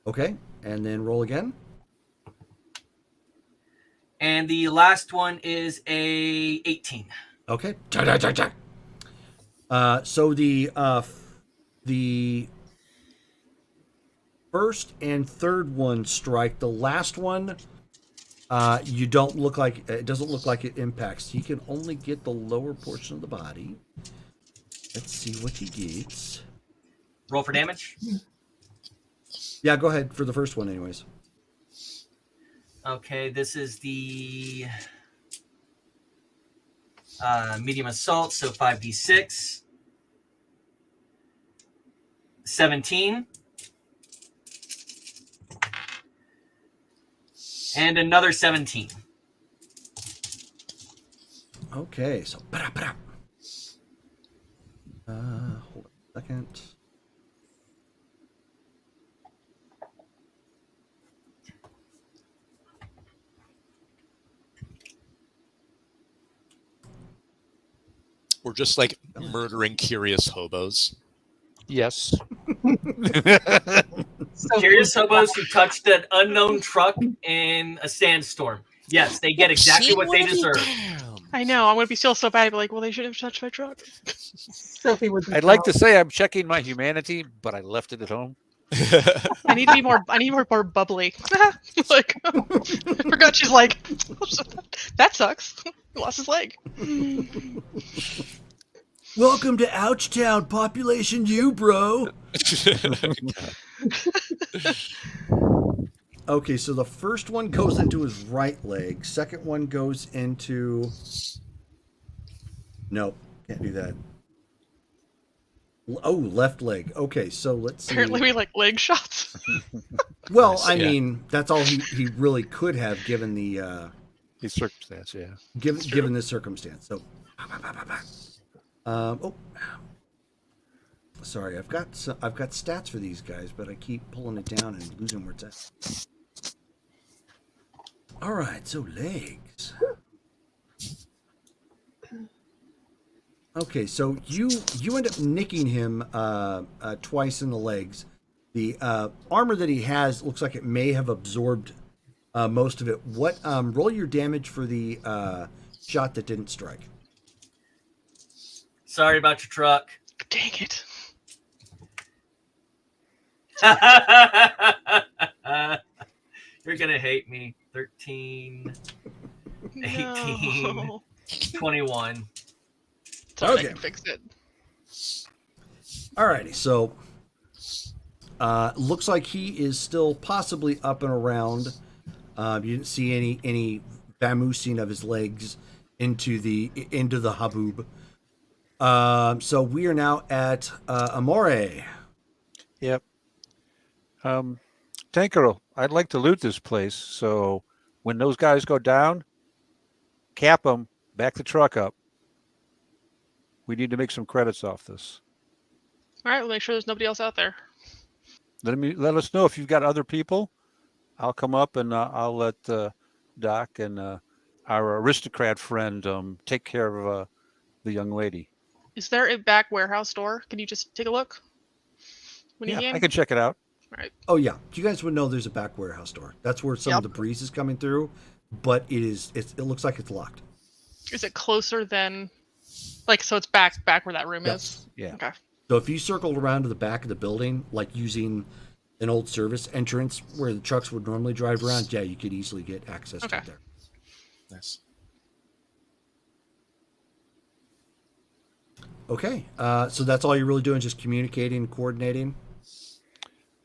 Okay, and then roll again. And the last one is a 18. Okay. So the first and third one strike. The last one, you don't look like it doesn't look like it impacts. He can only get the lower portion of the body. Let's see what he gets. Roll for damage. Yeah, go ahead for the first one, anyways. Okay, this is the medium assault, so 5d6. 17. And another 17. Okay, so hold on a second. We're just murdering curious hobos. Yes. So Curious hobos who touched an unknown truck in a sandstorm. Yes, they get exactly what they deserve. I know. I'm gonna be still so bad. Like, well, they should have touched my truck. Sophie would be I'd like to proud. say I'm checking my humanity, but I left it at home. I need to be more. I need more bubbly. Like, I forgot she's like, that sucks. He lost his leg. Welcome to Ouchtown, population you, bro. Okay, so the first one goes into his right leg. Second one goes into. Nope, can't do that. Oh, left leg. Okay, so let's see. Apparently, we like leg shots. Well, Nice, I yeah. mean, that's all he really could have given the These circumstance, yeah. given this circumstance. So, oh, sorry, I've got stats for these guys, but I keep pulling it down and losing where it's at. All right, so legs. Okay, so you end up nicking him twice in the legs. The armor that he has looks like it may have absorbed most of it. What roll your damage for the shot that didn't strike? Sorry about your truck. Dang it. You're going to hate me. 13, 18, No. 21. Sorry, Okay. I can fix it. Alrighty, so looks like he is still possibly up and around. You didn't see any vamoosing of his legs into the haboob. So we are now at Amore. Yep. Tankero, I'd like to loot this place. So when those guys go down, cap them, back the truck up. We need to make some credits off this. All right, we'll make sure there's nobody else out there. Let us know if you've got other people. I'll come up and I'll let Doc and our aristocrat friend take care of the young lady. Is there a back warehouse door? Can you just take a look? When you Yeah, can? I can check it out. All right. Oh yeah, you guys would know there's a back warehouse door. That's where some of the breeze is coming through, but it looks like it's locked. Is it closer than, like, so it's back where that room Yep. is? Yeah. Okay. So if you circled around to the back of the building, like using an old service entrance where the trucks would normally drive around, yeah, you could easily get access to Okay. it there. Nice. Okay, so that's all you're really doing, just communicating, coordinating.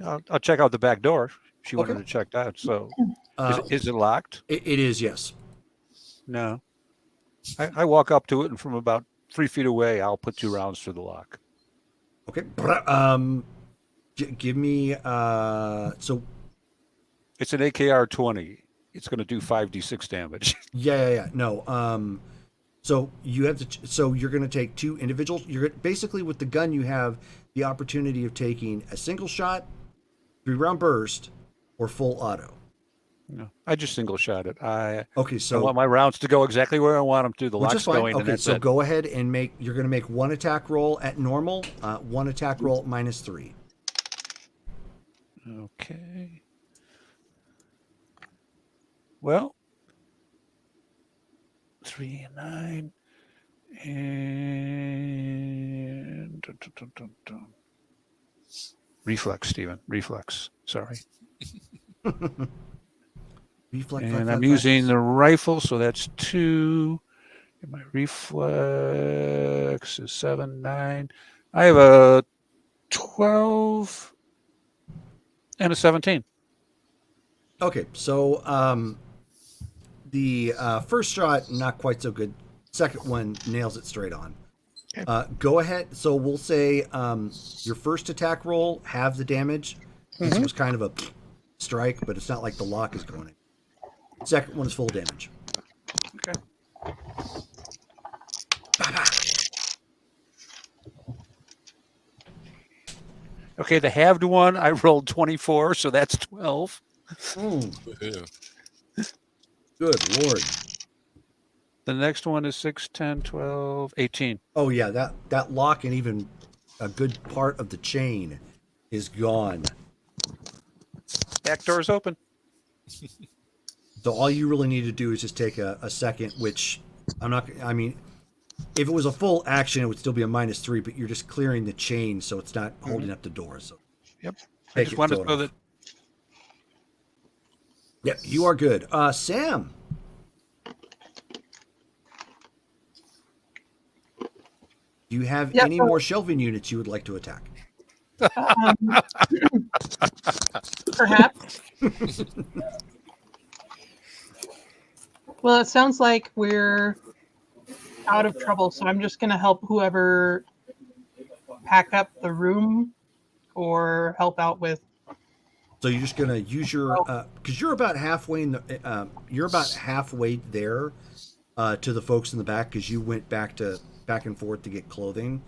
I'll check out the back door. She Okay. wanted to check that. So Uh, is it locked? it is, yes. No. I walk up to it, and from about 3 feet away, I'll put 2 rounds through the lock. Okay. Give me so It's an AKR-20. It's going to do 5d6 damage. yeah. No. So you have to. So you're going to take 2 individuals. Basically with the gun you have the opportunity of taking a single shot, 3-round burst, or full auto. No, I just single shot it. Okay, I so want my rounds to go exactly where I want them to. The which lock's is fine. going, and Okay, that's so it. go ahead and make. You're going to make 1 attack roll at normal, 1 attack roll at -3. Okay. Well, 3 and 9, and reflex, Stephen. Reflex. Sorry. Reflect. And I'm using the rifle, so that's 2. And my reflex is 7, 9. I have a 12 and a 17. Okay, so the first shot not quite so good. Second one nails it straight on. Okay. Go ahead. So we'll say your first attack roll halve the damage. This was kind of a strike, but it's not like the lock is going in. Second one is full damage. Okay. Okay, the halved one, I rolled 24, so that's 12. Woohoo. Good Lord. The next one is 6, 10, 12, 18. Oh yeah, that lock and even a good part of the chain is gone. Back door's open. So all you really need to do is just take a second, which I mean, if it was a full action, it would still be a -3, but you're just clearing the chain so it's not holding up the door. So Yep. I take just it, wanted throw to it know off. that. Yep, you are good. Sam. Do you have Yeah, any more shelving units you would like to attack? Um, perhaps. Well, it sounds like we're out of trouble, so I'm just going to help whoever pack up the room or help out with. So you're just gonna use your because you're about halfway in the you're about halfway there to the folks in the back because you went back and forth to get clothing.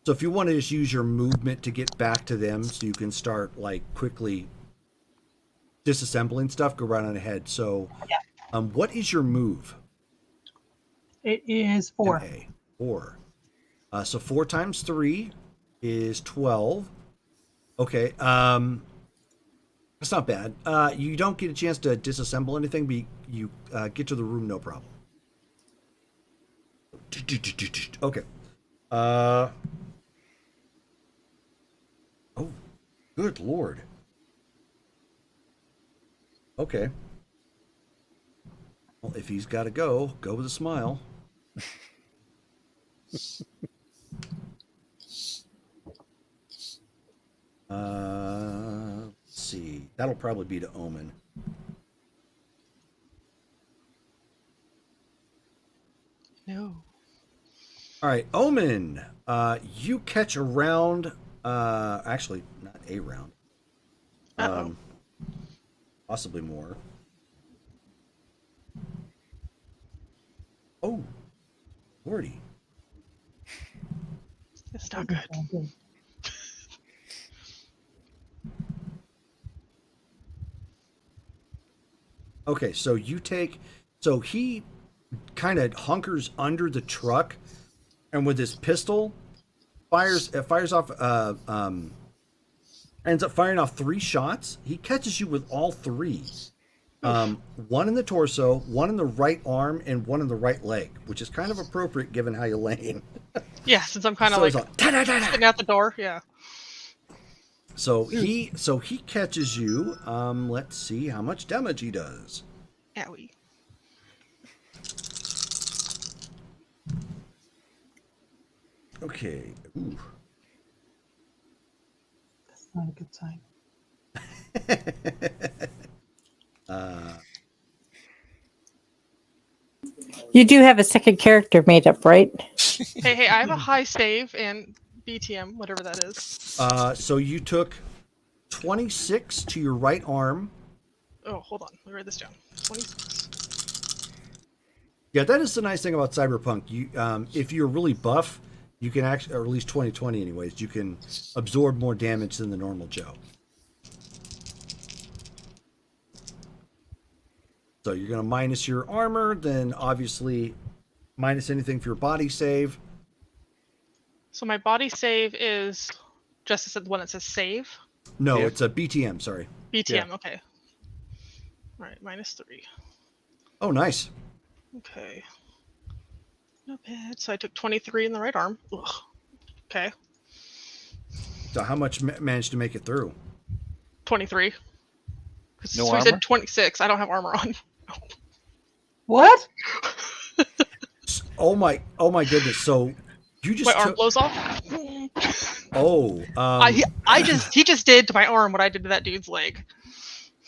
So if you want to just use your movement to get back to them, so you can start like quickly disassembling stuff, go right on ahead. So, what is your move? It is 4. MA. 4. So 4 times 3 is 12. Okay. That's not bad. You don't get a chance to disassemble anything, but you get to the room no problem. Okay. Oh, good lord. Okay. Well, if he's got to go with a smile. Let's see. That'll probably be to Omen. No. All right, Omen. You catch a round. Actually, not a round. Uh-oh. Possibly more. Oh, lordy. It's not good. Okay, so you take. So he kind of hunkers under the truck, and with his pistol, fires off. Ends up firing off 3 shots. He catches you with all 3. One in the torso, one in the right arm, and one in the right leg, which is kind of appropriate given how you're laying. Yeah, since I'm kind of So like it's like, "Ta-da-da-da." sitting out the door. Yeah. So he catches you. Let's see how much damage he does. Owie. Okay. Ooh. That's not a good sign. You do have a second character made up, right? Hey, I have a high save and BTM, whatever that is. So you took 26 to your right arm. Oh, hold on. Let me write this down. 26. Yeah, that is the nice thing about Cyberpunk. You, if you're really buff, you can actually, or at least 2020 anyways, you can absorb more damage than the normal Joe. So you're going to minus your armor, then obviously minus anything for your body save. So my body save is just the one that says save. No, Yeah. it's a BTM, sorry. BTM, okay. Alright, -3. Oh, nice. Okay. Not bad. So I took 23 in the right arm. Ugh. Okay. So how much managed to make it through? 23. No So we armor? said 26. I don't have armor on. What? Oh my goodness. So you just My arm took, blows off. oh, He just did to my arm what I did to that dude's leg.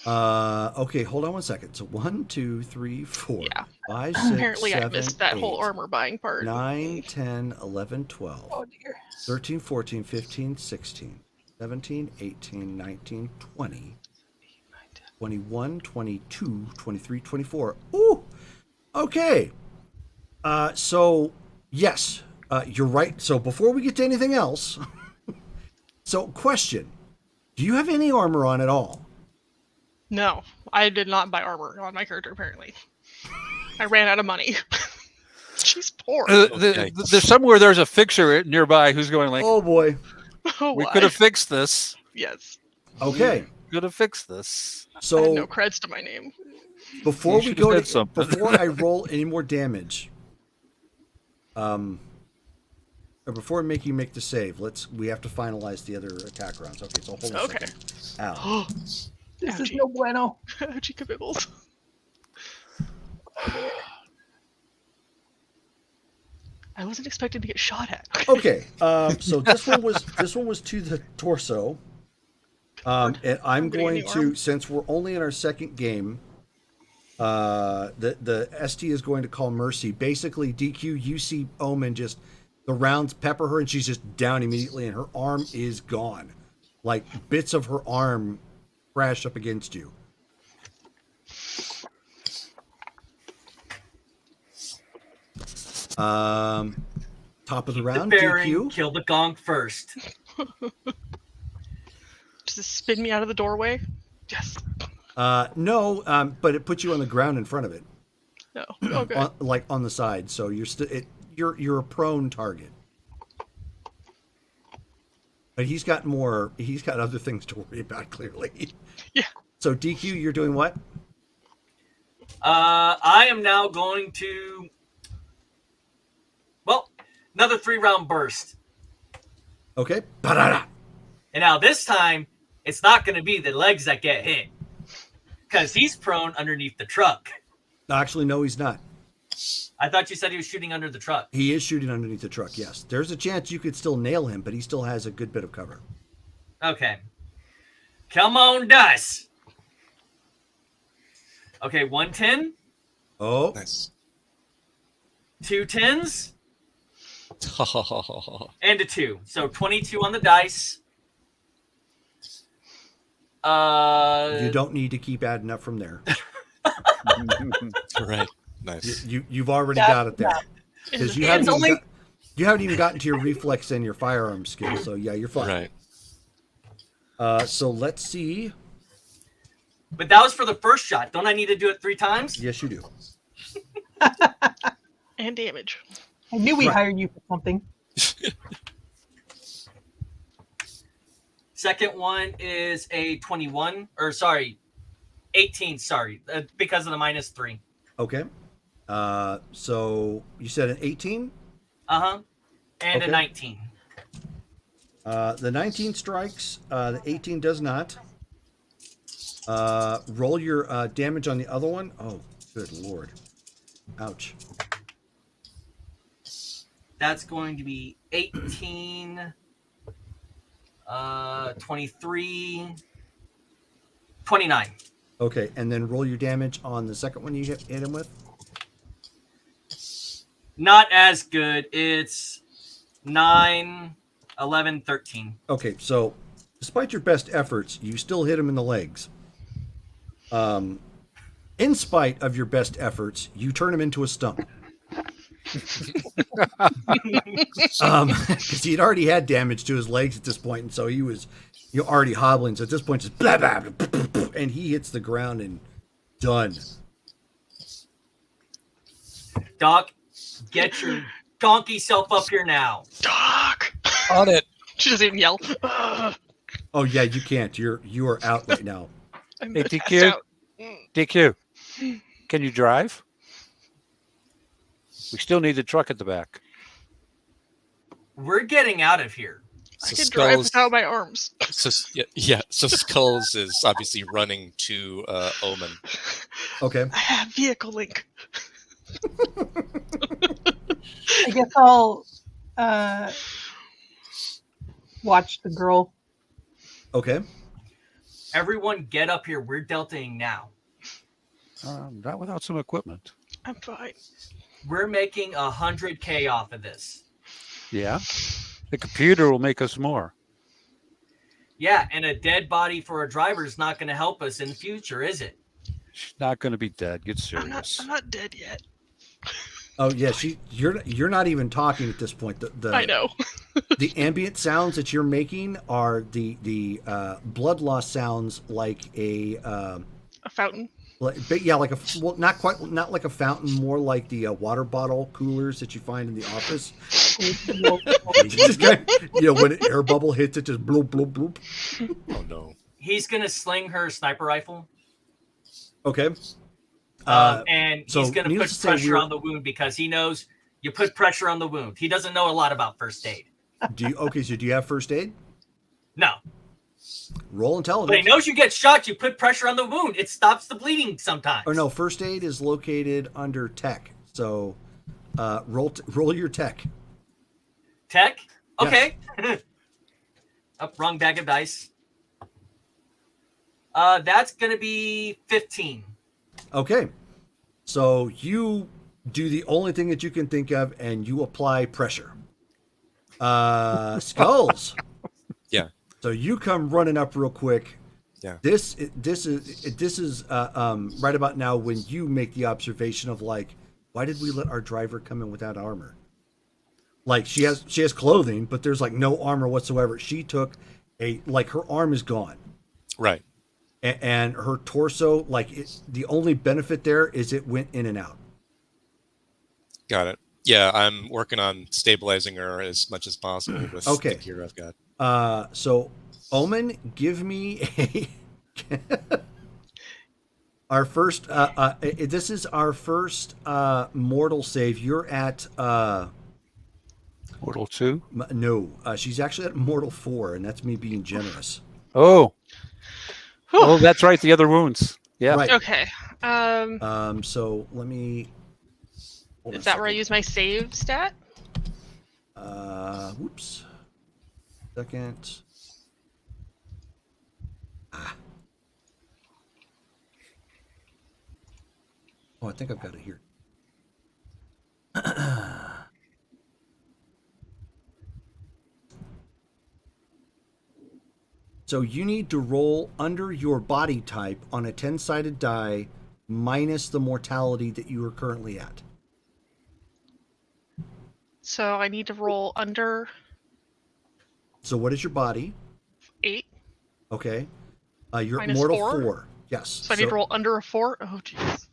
okay, hold on one second. So 1, 2, 3, 4, Yeah. 5, 6, Apparently 7, I missed that 8, whole armor buying part. 9, 10, 11, 12, Oh dear. 13, 14, 15, 16, 17, 18, 19, 20, 21, 22, 23, 24. Ooh! Okay. So, yes, you're right. So before we get to anything else, so question, do you have any armor on at all? No, I did not buy armor on my character, apparently. I ran out of money. She's poor. There's somewhere there's a fixer nearby who's going like, Oh boy. Oh, we why? could have fixed this. Yes. Okay. Could have fixed this. I had So no creds to my name. before You we should go have to said something. before I roll any more damage, or before you make the save, we have to finalize the other attack rounds. Okay, so hold on Okay. a second. Ow. This is Ouchie. no bueno. Ouchie kabibbles. I wasn't expecting to get shot at. Okay, so this one was to the torso. And I'm going to, since we're only in our second game, the ST is going to call mercy. Basically, DQ, you see Omen just, the rounds pepper her and she's just down immediately and her arm is gone. Like bits of her arm crash up against you. Top of the round, DQ. Kill the gong first. Does this spin me out of the doorway? Yes. No, but it puts you on the ground in front of it. No. Okay. Like on the side, so you're a prone target. But he's got other things to worry about, clearly. Yeah. So DQ, you're doing what? I am now going to, another 3-round burst. Okay. Ba-da-da. And now this time, it's not going to be the legs that get hit. Because he's prone underneath the truck. Actually, no, he's not. I thought you said he was shooting under the truck. He is shooting underneath the truck, yes. There's a chance you could still nail him, but he still has a good bit of cover. Okay. Come on, dice. Okay, 110. Oh. Nice. 2 10s. And a 2. So 22 on the dice. You don't need to keep adding up from there. Right. Nice. You've already got it there. Because you haven't even gotten to your reflex and your firearm skill, so yeah, you're fine. Right. So let's see. But that was for the first shot. Don't I need to do it 3 times? Yes, you do. And damage. I knew we hired you for something. Second one is a 21, 18, because of the -3. Okay. So you said an 18? Uh-huh. And Okay. a 19. The 19 strikes. The 18 does not. Roll your damage on the other one. Oh, good lord. Ouch. That's going to be 18, 23, 29. Okay, and then roll your damage on the second one you hit him with. Not as good. It's 9, 11, 13. Okay, so despite your best efforts, you still hit him in the legs. In spite of your best efforts, you turn him into a stump. Because he had already had damage to his legs at this point, and so he was already hobbling. So at this point, just blah, blah, blah, blah, blah, blah, and he hits the ground and done. Doc, get your donkey self up here now. Doc! On it. She doesn't even yell. Oh yeah, you can't. You are out right now. I'm Hey, passed DQ? out. DQ, can you drive? We still need the truck at the back. We're getting out of here. I So can drive Skulls, without my arms. so, yeah. So Skulls is obviously running to Omen. Okay. I have vehicle link. I guess I'll watch the girl. Okay. Everyone get up here. We're deltaing now. Not without some equipment. I'm fine. We're making 100K off of this. Yeah. The computer will make us more. Yeah, and a dead body for a driver is not going to help us in the future, is it? She's not going to be dead. Get I'm serious. not dead yet. Oh yeah, you're not even talking at this point. I know. The ambient sounds that you're making are the blood loss sounds like a A fountain. like not like a fountain, more like the water bottle coolers that you find in the office. Just kind of, when an air bubble hits it, just bloop bloop bloop. Oh no. He's going to sling her sniper rifle, Okay. and so he's going to needless put to say, pressure we're- on the wound because he knows you put pressure on the wound. He doesn't know a lot about first aid. So do you have first aid? No. Roll But he intelligence. knows you get shot, you put pressure on the wound. It stops the bleeding sometimes. Or no, first aid is located under tech. So roll your tech. Tech? Yes. Okay. Wrong bag of dice. That's going to be 15. Okay. So you do the only thing that you can think of, and you apply pressure. Skulls. Yeah. So you come running up real quick. Yeah. This is right about now when you make the observation of like, why did we let our driver come in without armor? Like she has clothing, but there's like no armor whatsoever. She took her arm is gone. Right. And her torso, the only benefit there is it went in and out. Got it. Yeah, I'm working on stabilizing her as much as possible with the gear I've got. So Omen, give me our first. This is our first mortal save. You're at Mortal 2? no. She's actually at mortal 4, and that's me being generous. Oh. Oh, that's right. The other wounds. Yeah. Right. Okay. So let me. Is that where I use my save stat? Whoops. Second. Oh, I think I've got it here. So you need to roll under your body type on a 10-sided die minus the mortality that you are currently at. So I need to roll under So what is your body? 8. Okay. You're Minus mortal 4? 4. Yes. So I need to roll under a 4? Oh, jeez.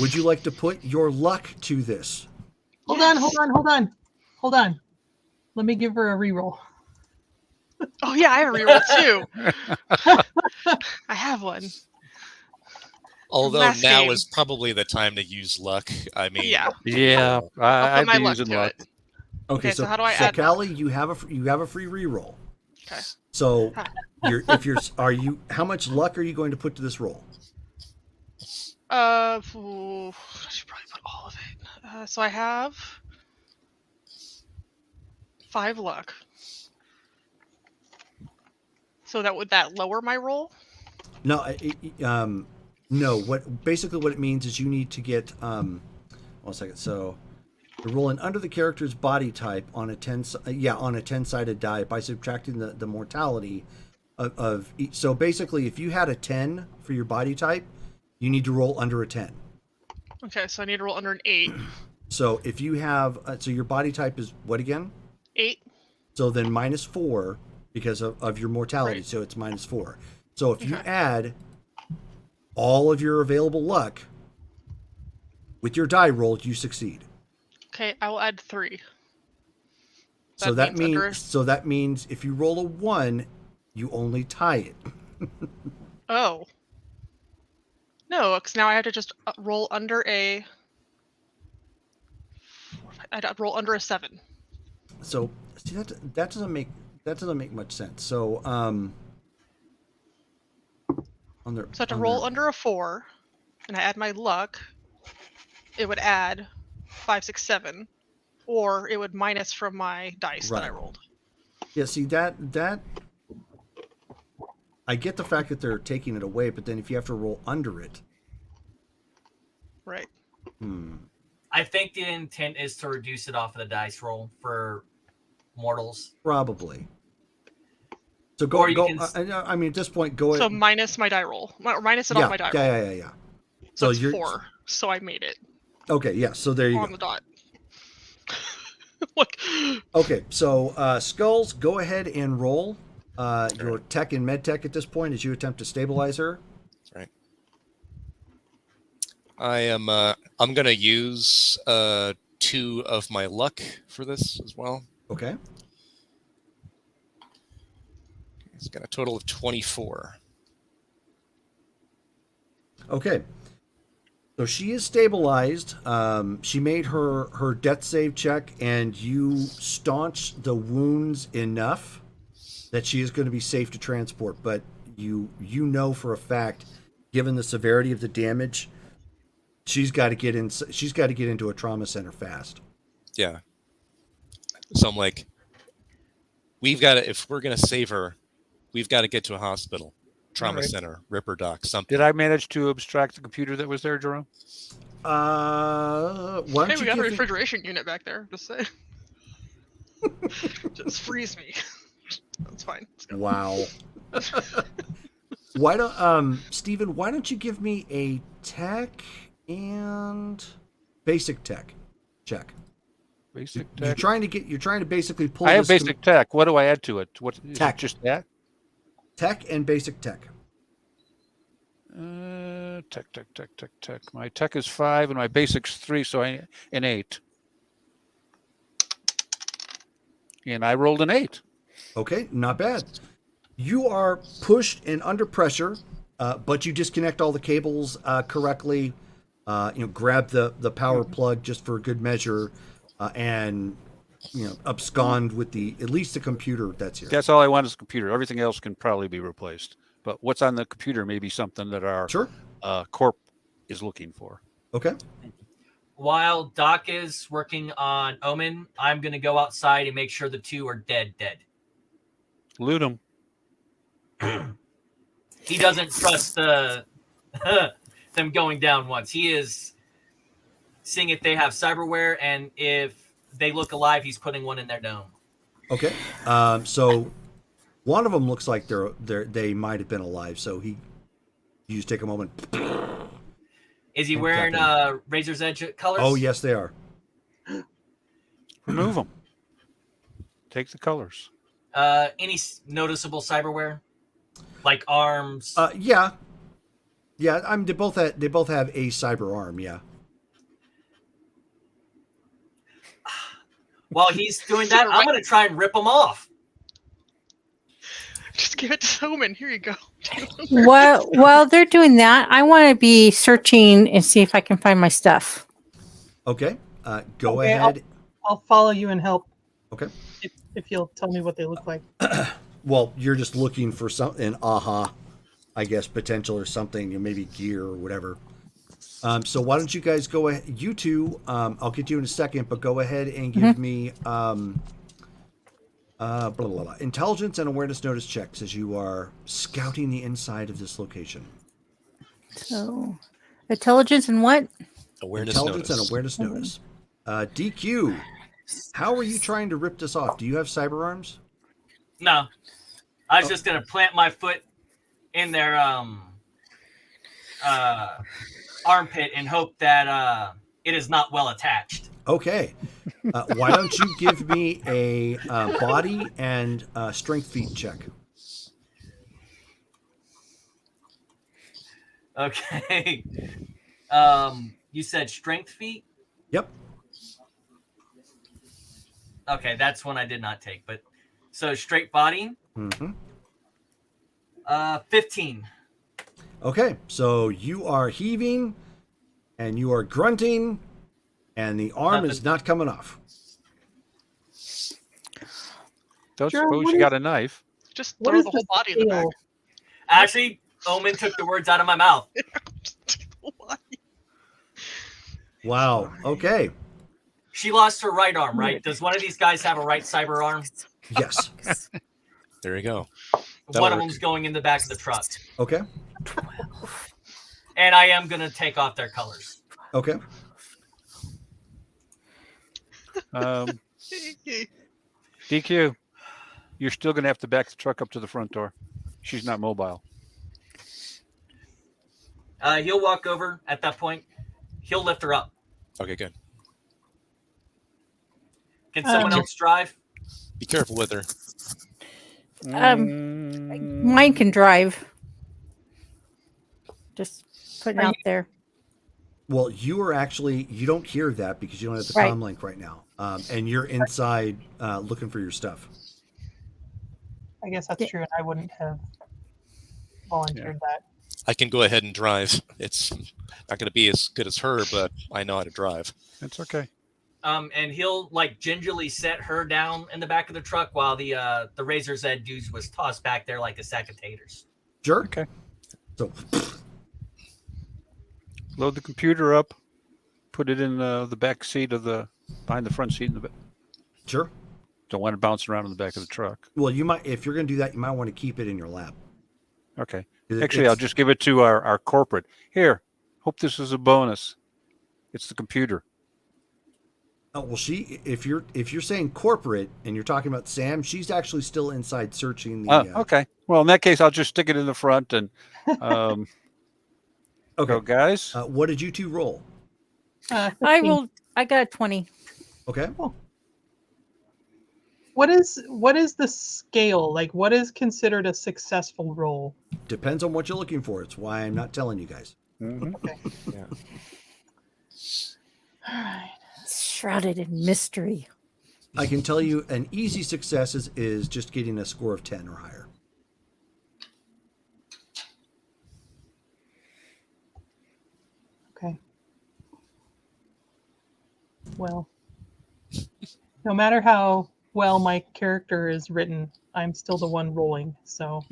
Would you like to put your luck to this? Hold on. Let me give her a reroll. Oh, yeah, I have a reroll too. I have one. Although last now game. is probably the time to use luck. I mean, Yeah. Yeah. I'll I'd put my be luck using to luck. it. Okay, Okay, so how do I add Callie, you have a free reroll. Okay. So how much luck are you going to put to this roll? I should probably put all of it. So I have 5 luck. So would that lower my roll? No, no. What it means is you need to get 1 second. So you're rolling under the character's body type on a 10-sided die by subtracting the mortality of each. So basically, if you had a 10 for your body type, you need to roll under a 10. Okay, so I need to roll under an 8. So if you have so your body type is what again? 8. So then minus 4 because of your mortality. Right. So it's minus 4. So if you add all of your available luck with your die roll, you succeed. Okay, I will add 3. So that means if you roll a 1, you only tie it. Oh. No, because now I have to just roll under a. I'd roll under a 7. So see that doesn't make much sense. So So I have to roll under a 4, and I add my luck. It would add 5, 6, 7, or it would minus from my dice that I rolled. Yeah, see that I get the fact that they're taking it away, but then if you have to roll under it, right? I think the intent is to reduce it off of the dice roll for mortals. Probably. So go. I mean, at this point, go. So minus my die roll, or minus it off my die roll. Yeah. So it's 4. So I made it. Okay. Yeah. So there you go. On the dot. Look. Okay. So Skulls, go ahead and roll your tech and med tech at this point as you attempt to stabilize her. Right. I'm gonna use 2 of my luck for this as well. Okay. It's got a total of 24. Okay. So she is stabilized. She made her death save check, and you staunch the wounds enough that she is going to be safe to transport. But you know for a fact, given the severity of the damage, she's got to get into a trauma center fast. Yeah. So I'm like, we've got to, if we're going to save her, we've got to get to a hospital, trauma Alright. center, Ripper Doc, something. Did I manage to abstract the computer that was there, Jerome? Why don't Hey, you we got a give me... refrigeration unit back there. Just say. Just freeze me. That's fine. Let's go. Wow. Steven, why don't you give me a tech and basic tech check? Basic You're tech. trying to basically pull I have this basic tech. What do I add to it? What is Tech. it just that? tech and basic tech. Tech. My tech is 5 and my basic's 3, so an 8. And I rolled an 8. Okay, not bad. You are pushed and under pressure, but you disconnect all the cables correctly. Grab the power plug just for good measure, and abscond with at least the computer that's here. That's all I want is a computer. Everything else can probably be replaced. But what's on the computer may be something that our Sure. corp is looking for. Okay. While Doc is working on Omen, I'm going to go outside and make sure the two are dead. Loot them. He doesn't trust them going down once. He is seeing if they have cyberware, and if they look alive, he's putting one in their dome. Okay. So one of them looks like they might have been alive. So you just take a moment. Is he And wearing Captain. Razor's Edge colors? Oh yes, they are. Remove them. Take the colors. Any noticeable cyberware, like arms? Yeah. I mean, they both have a cyber arm. Yeah. While he's doing that, I'm going to try and rip them off. Just give it to Omen. Here you go. While they're doing that, I want to be searching and see if I can find my stuff. Okay. Go Okay, ahead. I'll follow you and help Okay. if you'll tell me what they look like. Well, you're just looking for something, I guess, potential or something, maybe gear or whatever. So why don't you guys go ahead? You two, I'll get you in a second, but go ahead and give me intelligence and awareness notice checks as you are scouting the inside of this location. So, intelligence and what? Intelligence and awareness notice. DQ, how are you trying to rip this off? Do you have cyber arms? No. I was just going to plant my foot in their armpit and hope that it is not well attached. Okay. Why don't you give me a body and strength feat check? Okay. You said strength feat? Yep. Okay, that's one I did not take. But so straight body. Mm-hmm. 15. Okay, so you are heaving and you are grunting and the arm is not coming off. Don't Sure, suppose what you is- got a knife. Just What throw is the whole the body in the scale? back. Actually, Omen took the words out of my mouth. Just take the whole body. Wow. Okay. She lost her right arm, right? Does one of these guys have a right cyber arm? Yes. There you go. One of them's going in the back of the truck. Okay. And I am going to take off their colors. Okay. DQ, you're still going to have to back the truck up to the front door. She's not mobile. He'll walk over at that point. He'll lift her up. Okay, good. Can someone else drive? Be careful with her. Mine can drive. Just putting out there. Well, you don't hear that because you don't have the Right. comm link right now. And you're inside looking for your stuff. I guess that's true, and I wouldn't have volunteered that. I can go ahead and drive. It's not going to be as good as her, but I know how to drive. That's okay. And he'll like gingerly set her down in the back of the truck while the Razor's Edge dude was tossed back there like a sack of taters. Sure. Okay. So Load the computer up. Put it in the back seat of the behind the front seat in the back. Sure. Don't want it bouncing around in the back of the truck. Well, you might, if you're going to do that, you might want to keep it in your lap. Okay. 'Cause Actually, I'll it's- just give it to our corporate. Here, hope this is a bonus. It's the computer. Oh, well, if you're saying corporate and you're talking about Sam, she's actually still inside searching the. Okay. Well, in that case, I'll just stick it in the front and Okay, go, guys. what did you two roll? I 15. will. I got a 20. Okay. What is the scale? Like, what is considered a successful roll? Depends on what you're looking for. It's why I'm not telling you guys. Mhm. Yeah. All right. Shrouded in mystery. I can tell you an easy success is just getting a score of 10 or higher. Okay. Well, no matter how well my character is written, I'm still the one rolling. So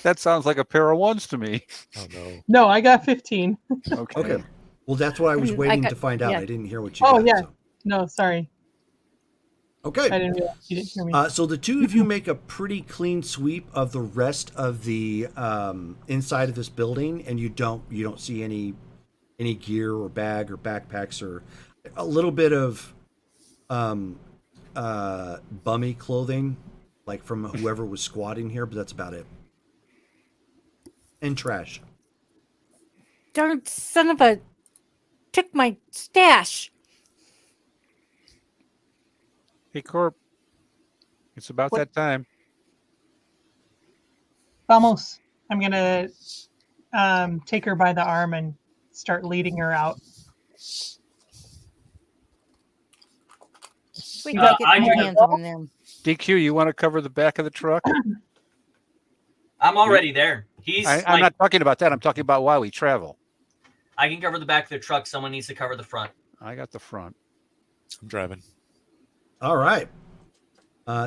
That sounds like a pair of ones to me. Oh no. no, I got 15. Okay. Well, that's what I was I waiting got- to find out. yeah. I didn't hear what you Oh, got. yeah. So. No, sorry. Okay. I didn't realize you didn't hear me. So the two of you make a pretty clean sweep of the rest of the inside of this building, and you don't see any gear or bag or backpacks or a little bit of bummy clothing, like from whoever was squatting here, but that's about it. And trash. Darn son of a. Took my stash. Hey, Corp. It's about What? that time. Vamos. I'm gonna take her by the arm and start leading her out. We got- can get I my drink- hands on them. DQ, you want to cover the back of the truck? I'm already there. He's I'm like, not talking about that. I'm talking about while we travel. I can cover the back of the truck. Someone needs to cover the front. I got the front. I'm driving. All right.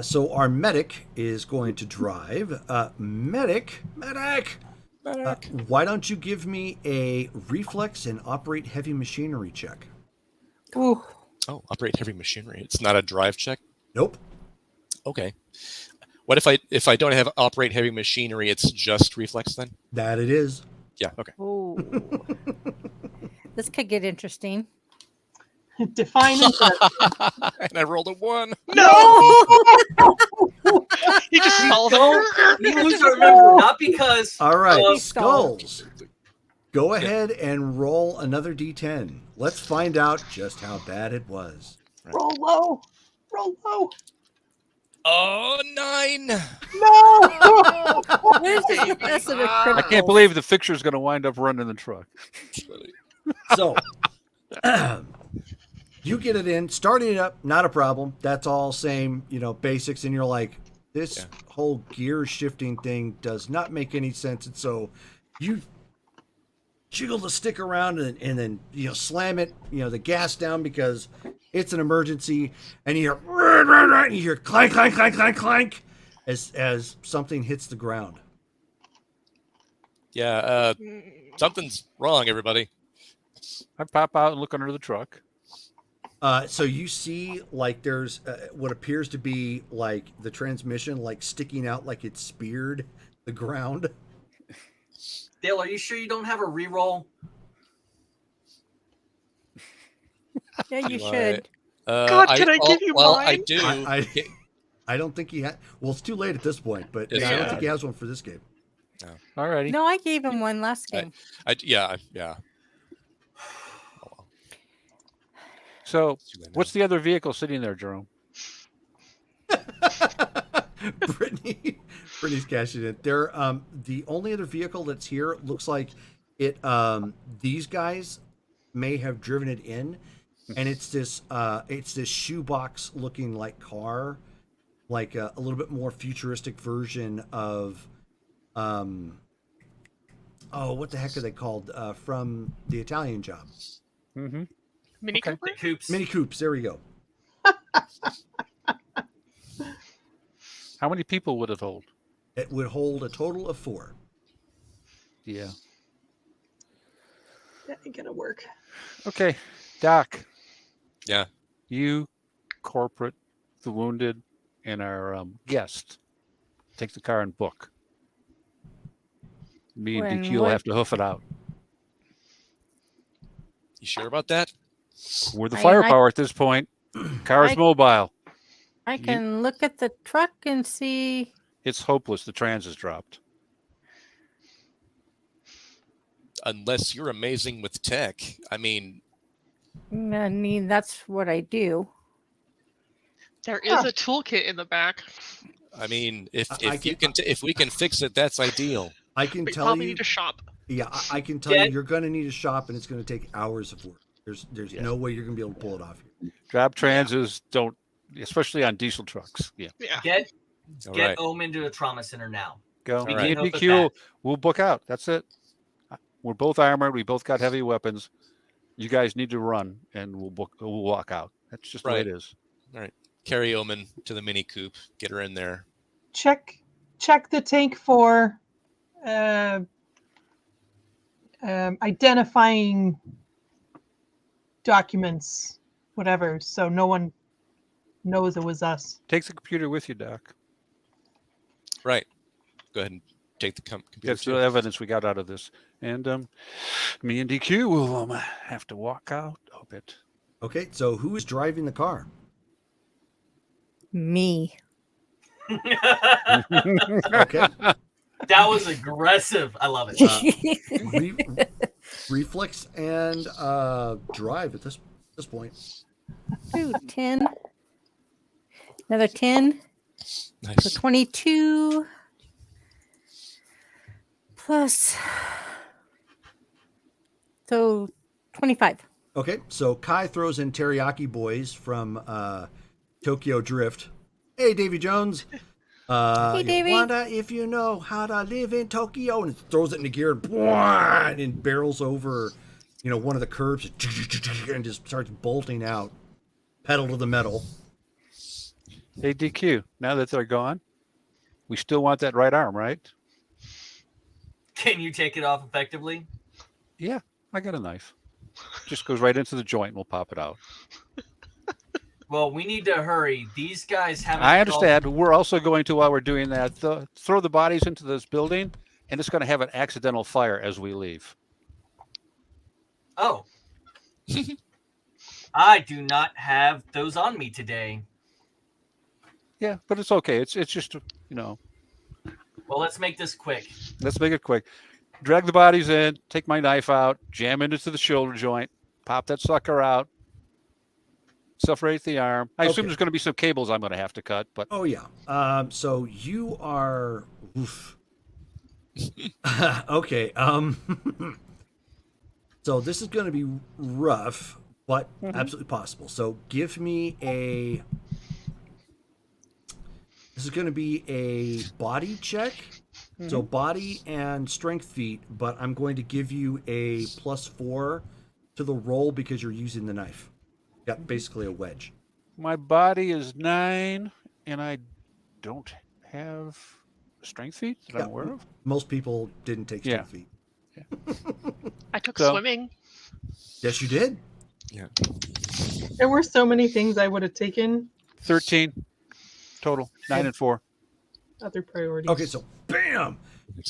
So our medic is going to drive. Medic. Why don't you give me a reflex and operate heavy machinery check? Ooh. Oh, operate heavy machinery. It's not a drive check. Nope. Okay. What if I don't have operate heavy machinery? It's just reflex then. That it is. Yeah. Okay. Oh. This could get interesting. Define interest. And I rolled a 1. He just stalled it. Don't you lose to remember, not because All right, of Skulls. Go ahead and roll another d10. Let's find out just how bad it was. Roll low. Roll low. Oh, 9. No. Where's the best of the I critical? can't believe the fixture's going to wind up running the truck. So, you get it in, starting it up, not a problem. That's all same, basics. And you're like, this whole gear shifting thing does not make any sense. And so you jiggle the stick around and then, slam it, the gas down because it's an emergency. And you hear clank, clank, clank, clank, clank as something hits the ground. Yeah. Something's wrong, everybody. I pop out and look under the truck. So you see, like, there's what appears to be like the transmission, like sticking out, like it's speared the ground. Dale, are you sure you don't have a reroll? Yeah, you should. God, can I give you well, mine? I do. I don't think he had. Well, it's too late at this point, but Yes, I don't yeah. think he has one for this game. Alrighty. No, I gave him one last game. Yeah. So, what's the other vehicle sitting there, Jerome? Brittany's cashing in. They're the only other vehicle that's here looks like it. These guys may have driven it in, and it's this shoebox looking like car, like a little bit more futuristic version of what the heck are they called from the Italian Job? Mm-hmm. Mini Okay. Cooper? Coops. Mini Coupes. There we go. How many people would it hold? It would hold a total of 4. Yeah. That ain't gonna work. Okay. Doc. Yeah. You, corporate, the wounded, and our guest take the car and book. Me and When DQ will what- have to hoof it out. You sure about that? We're the I- firepower at this point. Car's I- mobile. I can look at the truck and see. It's hopeless. The trans is dropped. Unless you're amazing with tech. I mean, That's what I do. There is a toolkit in the back. If we can fix it, that's ideal. I can But you tell probably you. need to shop. Yeah, I can tell you, you're going to need a shop, and it's going to take hours of work. There's no way you're going to be able to pull it off here. Drop transes don't, especially on diesel trucks. Yeah. Yeah. Get All get right. Omen to a trauma center now. Go. All Me right. and Hope with DQ, we'll book out. That's it. We're both armored. We both got heavy weapons. You guys need to run, and we'll walk out. That's just the way Right. it is. All right. Carry Omen to the Mini Coupe. Get her in there. Check the tank for identifying documents, whatever, so no one knows it was us. Take the computer with you, Doc. Right. Go ahead and take the computer. That's the too. evidence we got out of this. And me and DQ will have to walk out a bit. Okay, so who is driving the car? Me. Okay. That was aggressive. I love it. Reflex and drive at this point. Ooh, 10. Another 10. So Nice. 22 plus. So 25. Okay, so Kai throws in Teriyaki Boys from Tokyo Drift. Hey, Davy Jones. Hey, Davy. Wonder if you know how to live in Tokyo, and throws it into gear and barrels over, one of the curbs and just starts bolting out, pedal to the metal. Hey, DQ, now that they're gone, we still want that right arm, right? Can you take it off effectively? Yeah, I got a knife. Just goes right into the joint and we'll pop it out. Well, we need to hurry. These guys haven't. I understand. We're also going to, while we're doing that, throw the bodies into this building, and it's going to have an accidental fire as we leave. Oh. I do not have those on me today. Yeah, but it's okay. It's just, Well, let's make this quick. let's make it quick. Drag the bodies in, take my knife out, jam it into the shoulder joint, pop that sucker out, separate the arm. I assume Okay. there's going to be some cables I'm going to have to cut, but Oh yeah. So you are. Oof. Okay. So this is going to be rough, but absolutely possible. So give me a. This is going to be a body check. So body and strength feat, but I'm going to give you a +4 to the roll because you're using the knife. Got basically a wedge. my body is 9, and I don't have strength feat that Yeah. I'm aware of. Most people didn't take Yeah. strength feat. I took So- swimming. Yes, you did. There were so many things I would have taken. 13 total, 9 and 4. Other priorities. Okay, so bam,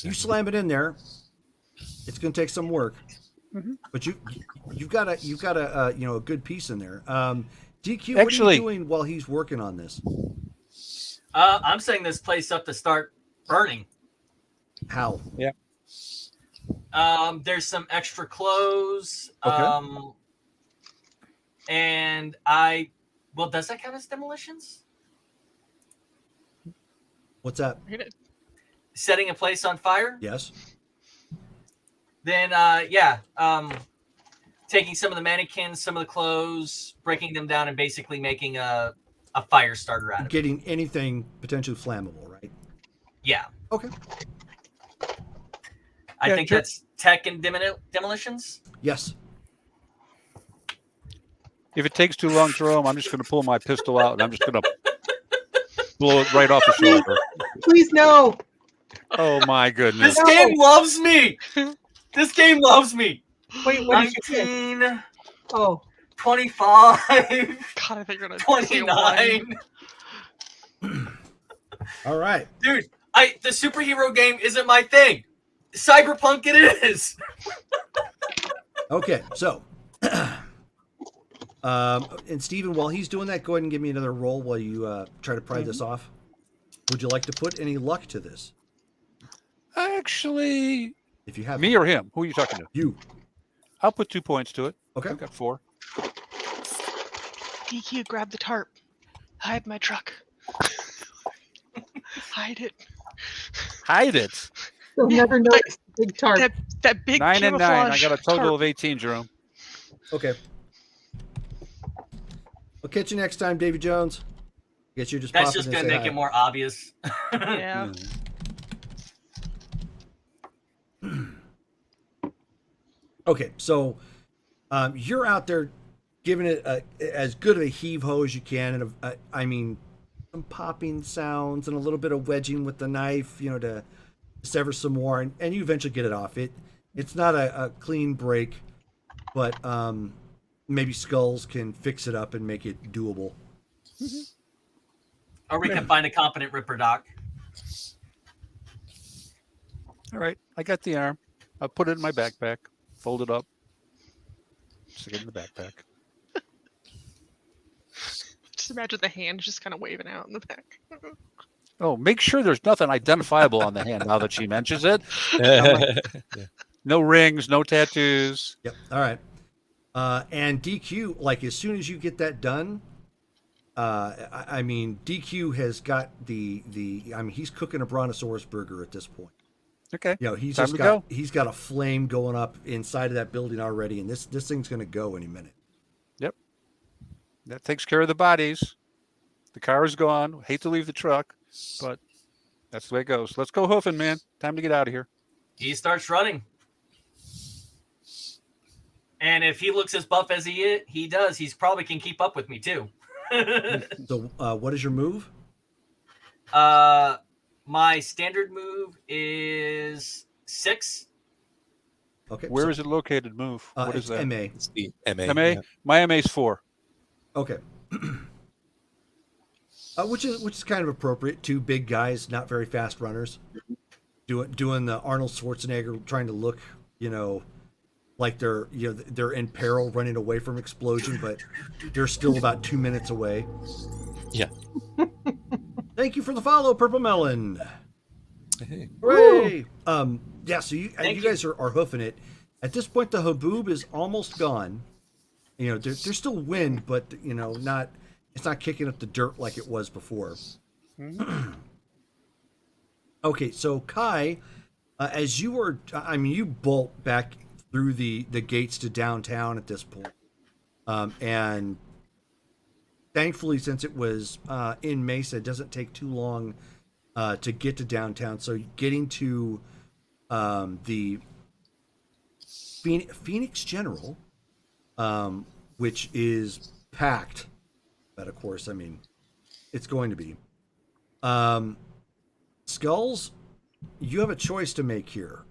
you slam it in there. It's going to take some work, but you've got a a good piece in there. DQ, what are Actually- you doing while he's working on this? I'm setting this place up to start burning. How? There's some extra clothes. Okay. And does that count as demolitions? What's that? Setting a place on fire? Yes. Then, taking some of the mannequins, some of the clothes, breaking them down, and basically making a fire starter out of it. Getting anything potentially flammable, right? Yeah. Okay. I Yeah, think sure. that's tech and demolitions. Yes. If it takes too long to throw them, I'm just going to pull my pistol out and I'm just going to blow it right off the shoulder. Please no. Oh my goodness! This game loves me. This game loves me. Wait, what did you say? 19. Oh, 25. God, I think you're gonna say a 29. All right. Dude, the superhero game isn't my thing. Cyberpunk it is. Okay, so, and Steven, while he's doing that, go ahead and give me another roll while you try to pry this off. Would you like to put any luck to this? Actually, If you have me or him? Who are you talking to? you. I'll put 2 points to it. Okay. I've got 4. DQ, grab the tarp. Hide my truck. Hide it. Hide it. They'll Yeah, never notice the big tarp. That big 9 and 9. I camouflage got a total tarp. of 18, Jerome. Okay. I'll catch you next time, Davy Jones. Guess you're just That's popping just in gonna to say make hi. it more obvious. Yeah. Okay, so you're out there giving it as good of a heave ho as you can, and I mean, some popping sounds and a little bit of wedging with the knife, you know, to sever some more, and you eventually get it off. It's not a clean break, but maybe Skulls can fix it up and make it doable. Or we can find a competent Ripper Doc. All right. I got the arm. I'll put it in my backpack. Fold it up. Stick it in the backpack. Just imagine the hand just kind of waving out in the back. Oh, make sure there's nothing identifiable on the hand now that she mentions it. No rings, no tattoos. Yep. All right. And DQ, like as soon as you get that done, I mean, DQ has got the. I mean, he's cooking a brontosaurus burger at this point. Okay. You know, he's Time just to got go. he's got a flame going up inside of that building already, and this thing's going to go any minute. Yep. That takes care of the bodies. The car is gone. Hate to leave the truck, but that's the way it goes. Let's go hoofing, man. Time to get out of here. He starts running. And if he looks as buff as he does, he's probably can keep up with me too. So, what is your move? My standard move is 6. Okay. Where is it located? Move. What is it's that? MA. It's the MA. MA? Yeah. My MA's 4. Okay. Which is kind of appropriate. 2 big guys, not very fast runners, doing the Arnold Schwarzenegger, trying to look, you know, like they're in peril, running away from explosion, but they're still about 2 minutes away. Yeah. Thank you for the follow, Purple Melon. Hey. Hooray! Yeah. So you Thank guys are hoofing it. At this point, the haboob is almost gone. You know, there's still wind, but you know, it's not kicking up the dirt like it was before. Okay, so Kai, as you were, I mean, you bolt back through the gates to downtown at this point, and thankfully, since it was in Mesa, it doesn't take too long to get to downtown. So getting to the Phoenix General, which is packed, but of course, I mean, it's going to be. Skulls, you have a choice to make here.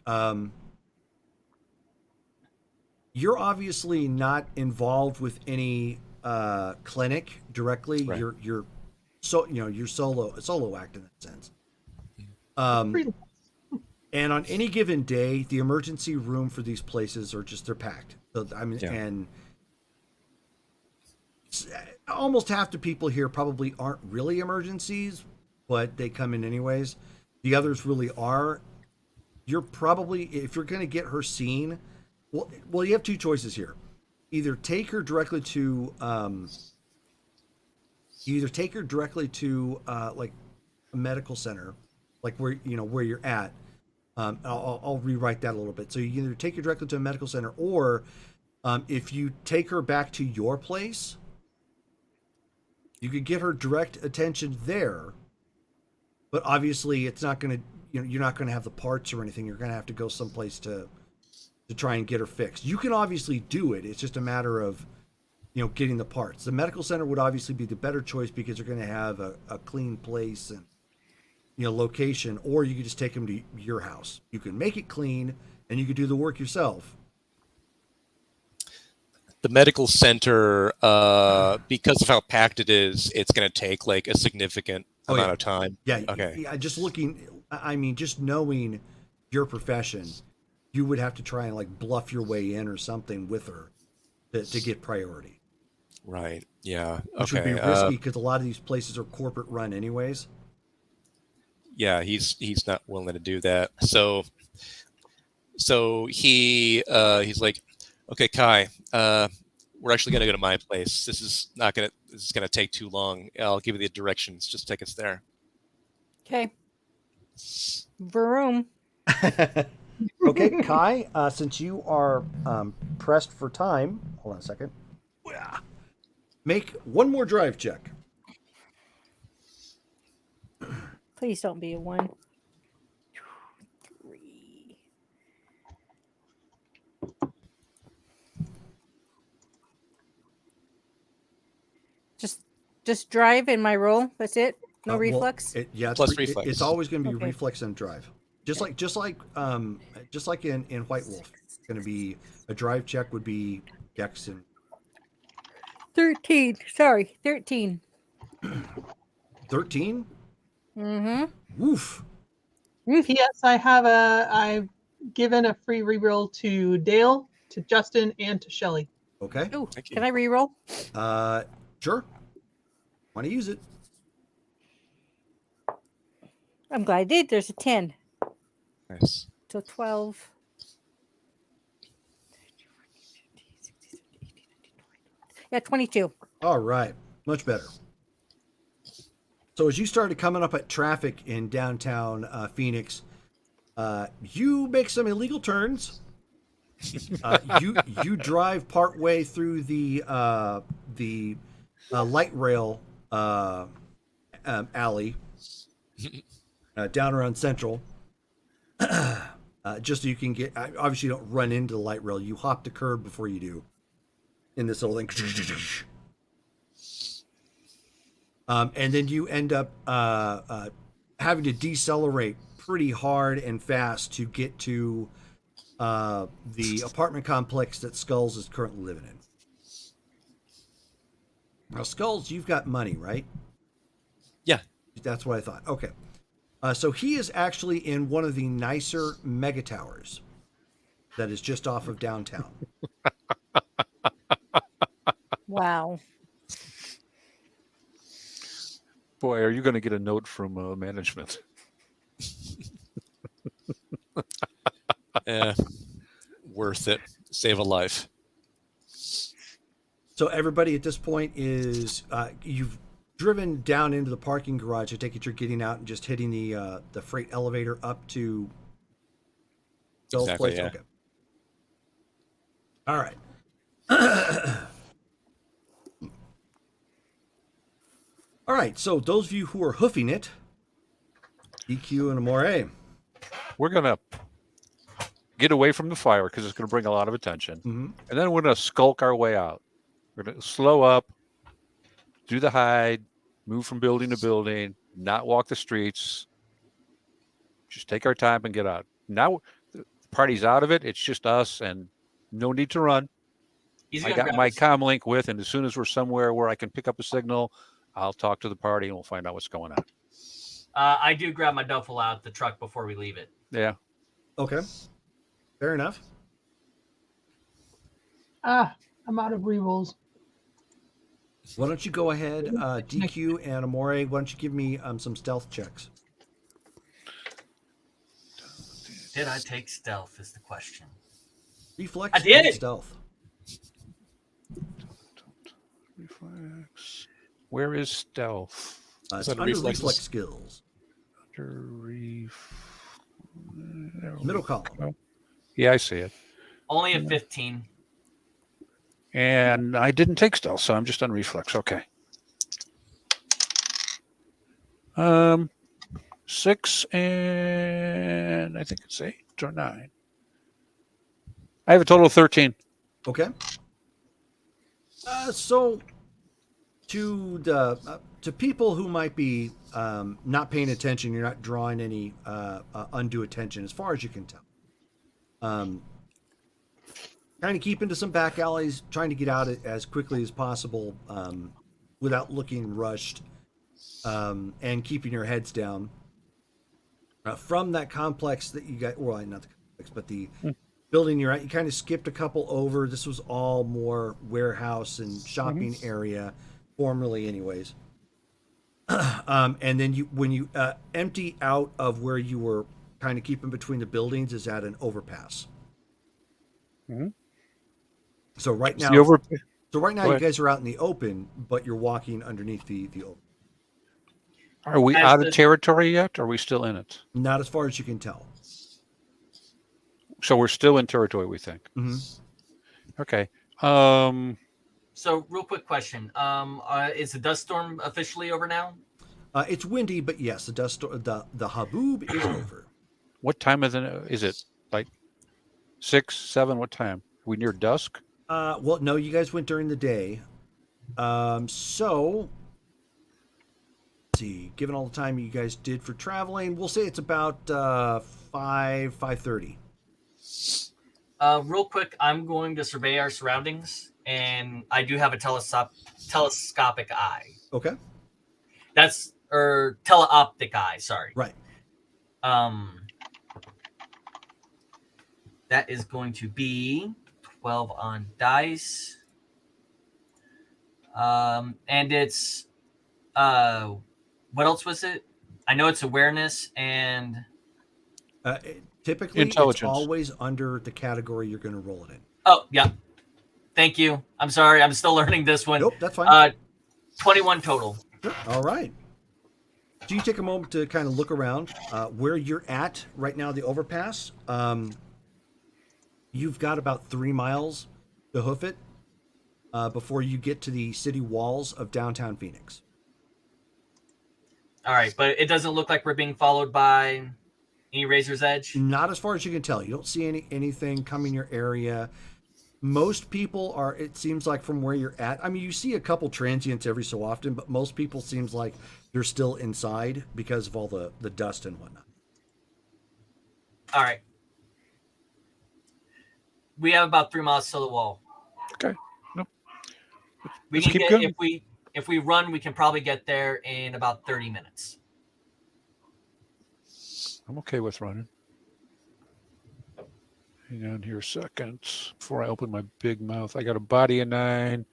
You're obviously not involved with any clinic directly. Right. You're solo act in that sense. And on any given day, the emergency room for these places they're packed. So I mean, Yeah. and almost half the people here probably aren't really emergencies, but they come in anyways. The others really are. You're probably, if you're going to get her seen, well, you have 2 choices here. Either take her directly to, like a medical center, like where you're at. I'll rewrite that a little bit. So you either take her directly to a medical center, or if you take her back to your place, you could get her direct attention there. But obviously, it's not going to, you're not going to have the parts or anything. You're going to have to go someplace to try and get her fixed. You can obviously do it. It's just a matter of, getting the parts. The medical center would obviously be the better choice because you're going to have a clean place and, location, or you could just take them to your house. You can make it clean and you could do the work yourself. the medical center, because of how packed it is, it's going to take like a significant amount of time. Yeah. Okay. Yeah. Just looking, I mean, just knowing your profession, you would have to try and like bluff your way in or something with her to get priority. Right. Yeah. Which would be risky because a lot of these places are corporate run anyways. Yeah, he's not willing to do that. So he's like, okay, Kai, we're actually gonna go to my place. This is gonna take too long. I'll give you the directions. Just take us there. Okay. Vroom. Okay, Kai, since you are pressed for time, hold on a second. Make one more drive check. Please don't be a 1, 2, 3. Just drive in my roll. That's it. No reflex. Plus reflex. It's always going to be Okay. reflex and drive. Just like in White Wolf, it's going to be a drive check would be Dex and 13. Sorry, 13. 13. Mm-hmm. Woof. P.S. I've given a free reroll to Dale, to Justin, and to Shelly. Okay. Oh, Thank you. can I reroll? Sure. Want to use it? I'm glad I did. There's a 10. Nice. So 12. Yeah, 22. All right. Much better. So as you started coming up at traffic in downtown Phoenix, you make some illegal turns. You drive partway through the light rail alley down around Central, just so you can get. Obviously, you don't run into the light rail. You hop the curb before you do. In this little thing. And then you end up having to decelerate pretty hard and fast to get to the apartment complex that Skulls is currently living in. Now, Skulls, you've got money, right? Yeah. That's what I thought. Okay. So he is actually in one of the nicer mega towers that is just off of downtown. Wow. Boy, are you going to get a note from management? Worth it. Save a life. So everybody at this point is you've driven down into the parking garage. I take it you're getting out and just hitting the freight elevator up to Bill's Exactly, place. yeah. Okay. All right. All right. So those of you who are hoofing it, EQ and Amore. We're going to get away from the fire because it's going to bring a lot of attention. Mm-hmm. And then we're going to skulk our way out. We're going to slow up, do the hide, move from building to building, not walk the streets. Just take our time and get out. Now the party's out of it. It's just us and no need to run. I got my comm link with, and as soon as we're somewhere where I can pick up a signal, I'll talk to the party and we'll find out what's going on. I do grab my duffel out the truck before we leave it. Yeah. Okay. Fair enough. I'm out of rerolls. Why don't you go ahead, DQ and Amore? Why don't you give me some stealth checks? Did I take stealth is the question. Reflex I did and it! stealth. Reflex. Where is stealth? It's under under reflexes. reflex skills. Middle column. Yeah, I see it. Only a 15. And I didn't take stealth, so I'm just on reflex. Okay. 6 and I think it's 8 or 9. I have a total of 13. Okay. So to people who might be not paying attention, you're not drawing any undue attention, as far as you can tell. kind of keep into some back alleys, trying to get out as quickly as possible without looking rushed, and keeping your heads down. From that complex that you got, well, not the complex, but the building you're at, you kind of skipped a couple over. This was all more warehouse and shopping area, formerly, anyways. And then when you empty out of where you were kind of keeping between the buildings, is at an overpass. So right now, Go you ahead. guys are out in the open, but you're walking underneath the open. Are we out of territory yet? Or are we still in it? Not as far as you can tell. So we're still in territory, we think. Okay. So, real quick question: is the dust storm officially over now? It's windy, but yes, the haboob is over. What time is it? Like 6, 7? What time? Are we near dusk? Well, no, you guys went during the day. So, let's see. Given all the time you guys did for traveling, we'll say it's about 5:30. Real quick, I'm going to survey our surroundings, and I do have a telescopic eye. Okay. That's or teleoptic eye. Sorry. Right. That is going to be 12 on dice. And it's what else was it? I know it's awareness and typically intelligence. It's always under the category you're going to roll it in. Oh, yeah. Thank you. I'm sorry. I'm still learning this one. Nope, that's fine. 21 total. All right. So you take a moment to kind of look around where you're at right now, the overpass. You've got about 3 miles to hoof it before you get to the city walls of downtown Phoenix. All right, but it doesn't look like we're being followed by any Razor's Edge? Not as far as you can tell. You don't see anything coming your area. Most people are, it seems like, from where you're at. I mean, you see a couple transients every so often, but most people seems like they're still inside because of all the dust and whatnot. All right. We have about 3 miles to the wall. Okay. No. We Let's can keep get going. if we run, we can probably get there in about 30 minutes. I'm okay with running. Hang on here a second before I open my big mouth. I got a body of 9.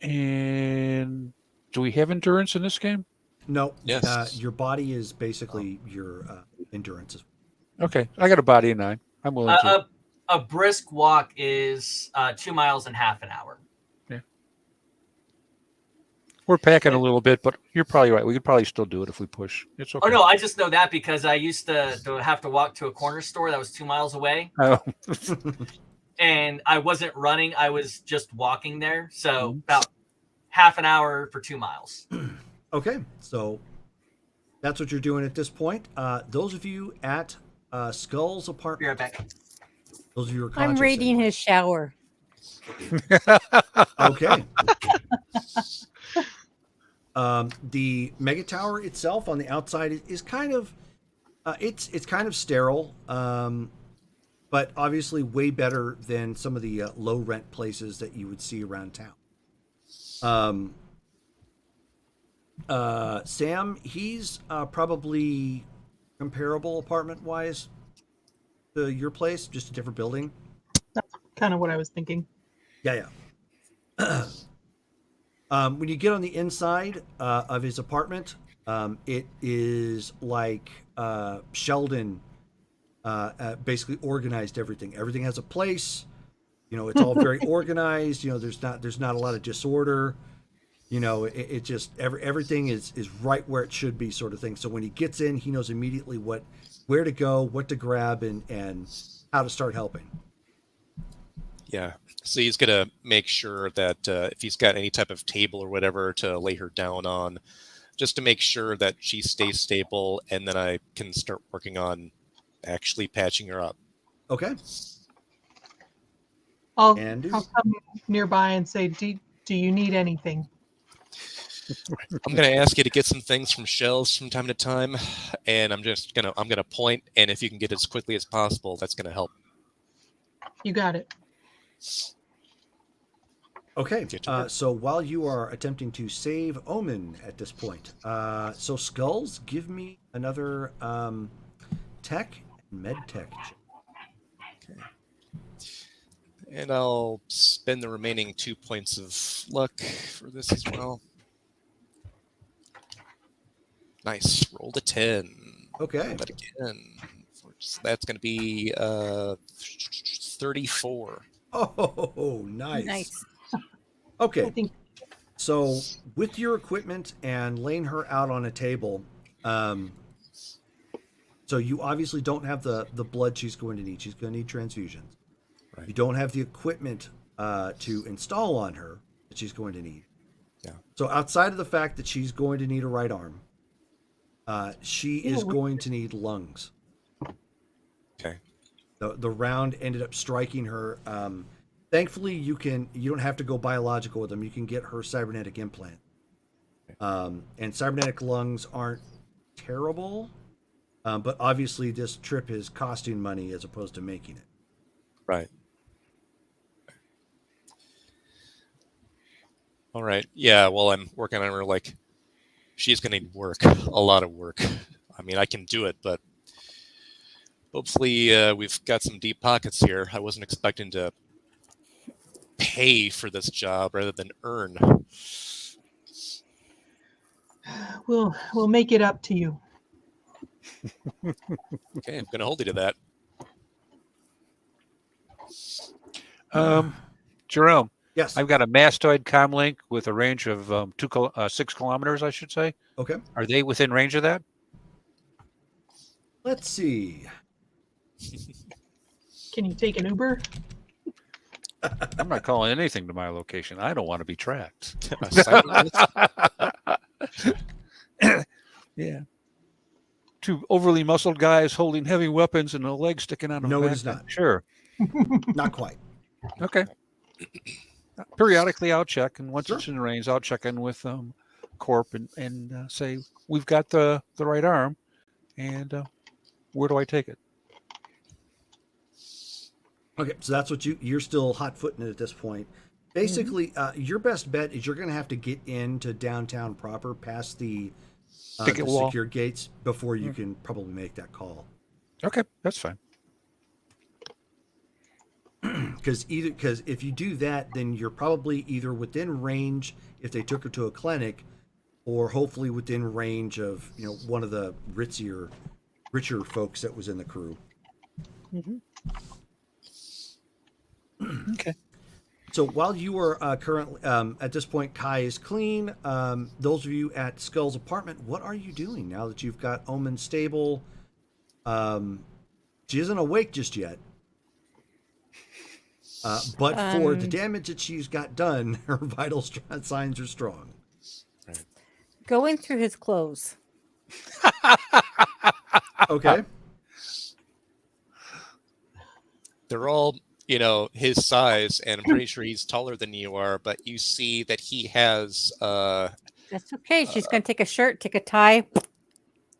And do we have endurance in this game? No. Yes. Your body is basically your endurance. Okay. I got a body of 9. I'm willing to. A brisk walk is 2 miles in half an hour. Yeah. We're packing a little bit, but you're probably right. We could probably still do it if we push. It's okay. Oh, no, I just know that because I used to have to walk to a corner store that was 2 miles away. Oh. And I wasn't running. I was just walking there. So about half an hour for 2 miles. Okay, so that's what you're doing at this point. Those of you at Skull's Be apartment. right back. Those of you who are I'm conscious raiding anyway. his shower. Okay. The mega tower itself on the outside is kind of it's kind of sterile, but obviously way better than some of the low rent places that you would see around town. Sam, he's probably comparable apartment wise to your place, just a different building. That's kind of what I was thinking. Yeah. When you get on the inside of his apartment, it is like Sheldon basically organized everything. Everything has a place. It's all very organized. There's not a lot of disorder. It just everything is right where it should be, sort of thing. So when he gets in, he knows immediately where to go, what to grab, and how to start helping. Yeah. So he's going to make sure that if he's got any type of table or whatever to lay her down on, just to make sure that she stays stable, and then I can start working on actually patching her up. Okay. I'll Andy? come nearby and say, do you need anything? I'm going to ask you to get some things from shelves from time to time, and I'm going to point, and if you can get it as quickly as possible, that's going to help. You got it. Okay, Get to work. so while you are attempting to save Omen at this point, so Skulls, give me another tech and med tech check. Okay. And I'll spend the remaining 2 points of luck for this as well. Nice. Rolled a 10. Okay. Roll that again. So that's going to be 34. Oh, nice. Nice. I Okay, think so with your equipment and laying her out on a table, so you obviously don't have the blood she's going to need. She's going to need transfusions. Right. You don't have the equipment to install on her that she's going to need. Yeah. So outside of the fact that she's going to need a right arm, she is going to need lungs. Okay. The round ended up striking her. Thankfully, you don't have to go biological with them. You can get her cybernetic implant. And cybernetic lungs aren't terrible, but obviously this trip is costing money as opposed to making it. Right. All right. Yeah, well, I'm working on her, like, she's going to need work, a lot of work. I mean, I can do it, but hopefully we've got some deep pockets here. I wasn't expecting to pay for this job rather than earn. we'll make it up to you. Okay, I'm going to hold you to that. Jerome, Yes. I've got a mastoid comlink with a range of 6 kilometers, I should say. Okay. Are they within range of that? Let's see. Can you take an Uber? I'm not calling anything to my location. I don't want to be tracked. Yeah. 2 overly muscled guys holding heavy weapons and a leg sticking out of No, a it is backpack. not. Sure. Not quite. Okay. Periodically, I'll check, and once Sure. it's in range, I'll check in with Corp and say we've got the right arm, and where do I take it? Okay, so that's what you're still hot-footing it at this point. Basically, your best bet is you're going to have to get into downtown proper, past the Picket wall. secure gates before you can probably make that call. Okay, that's fine. Because if you do that, then you're probably either within range if they took her to a clinic, or hopefully within range of one of the richer folks that was in the crew. Okay. So while you are currently at this point, Kai is clean. Those of you at Skull's apartment, what are you doing now that you've got Omen stable? She isn't awake just yet. But for the damage that she's got done, her vital signs are strong. Right. Going through his clothes. Okay. They're all, his size, and I'm pretty sure he's taller than you are, but you see that he has That's okay. She's going to take a shirt, take a tie,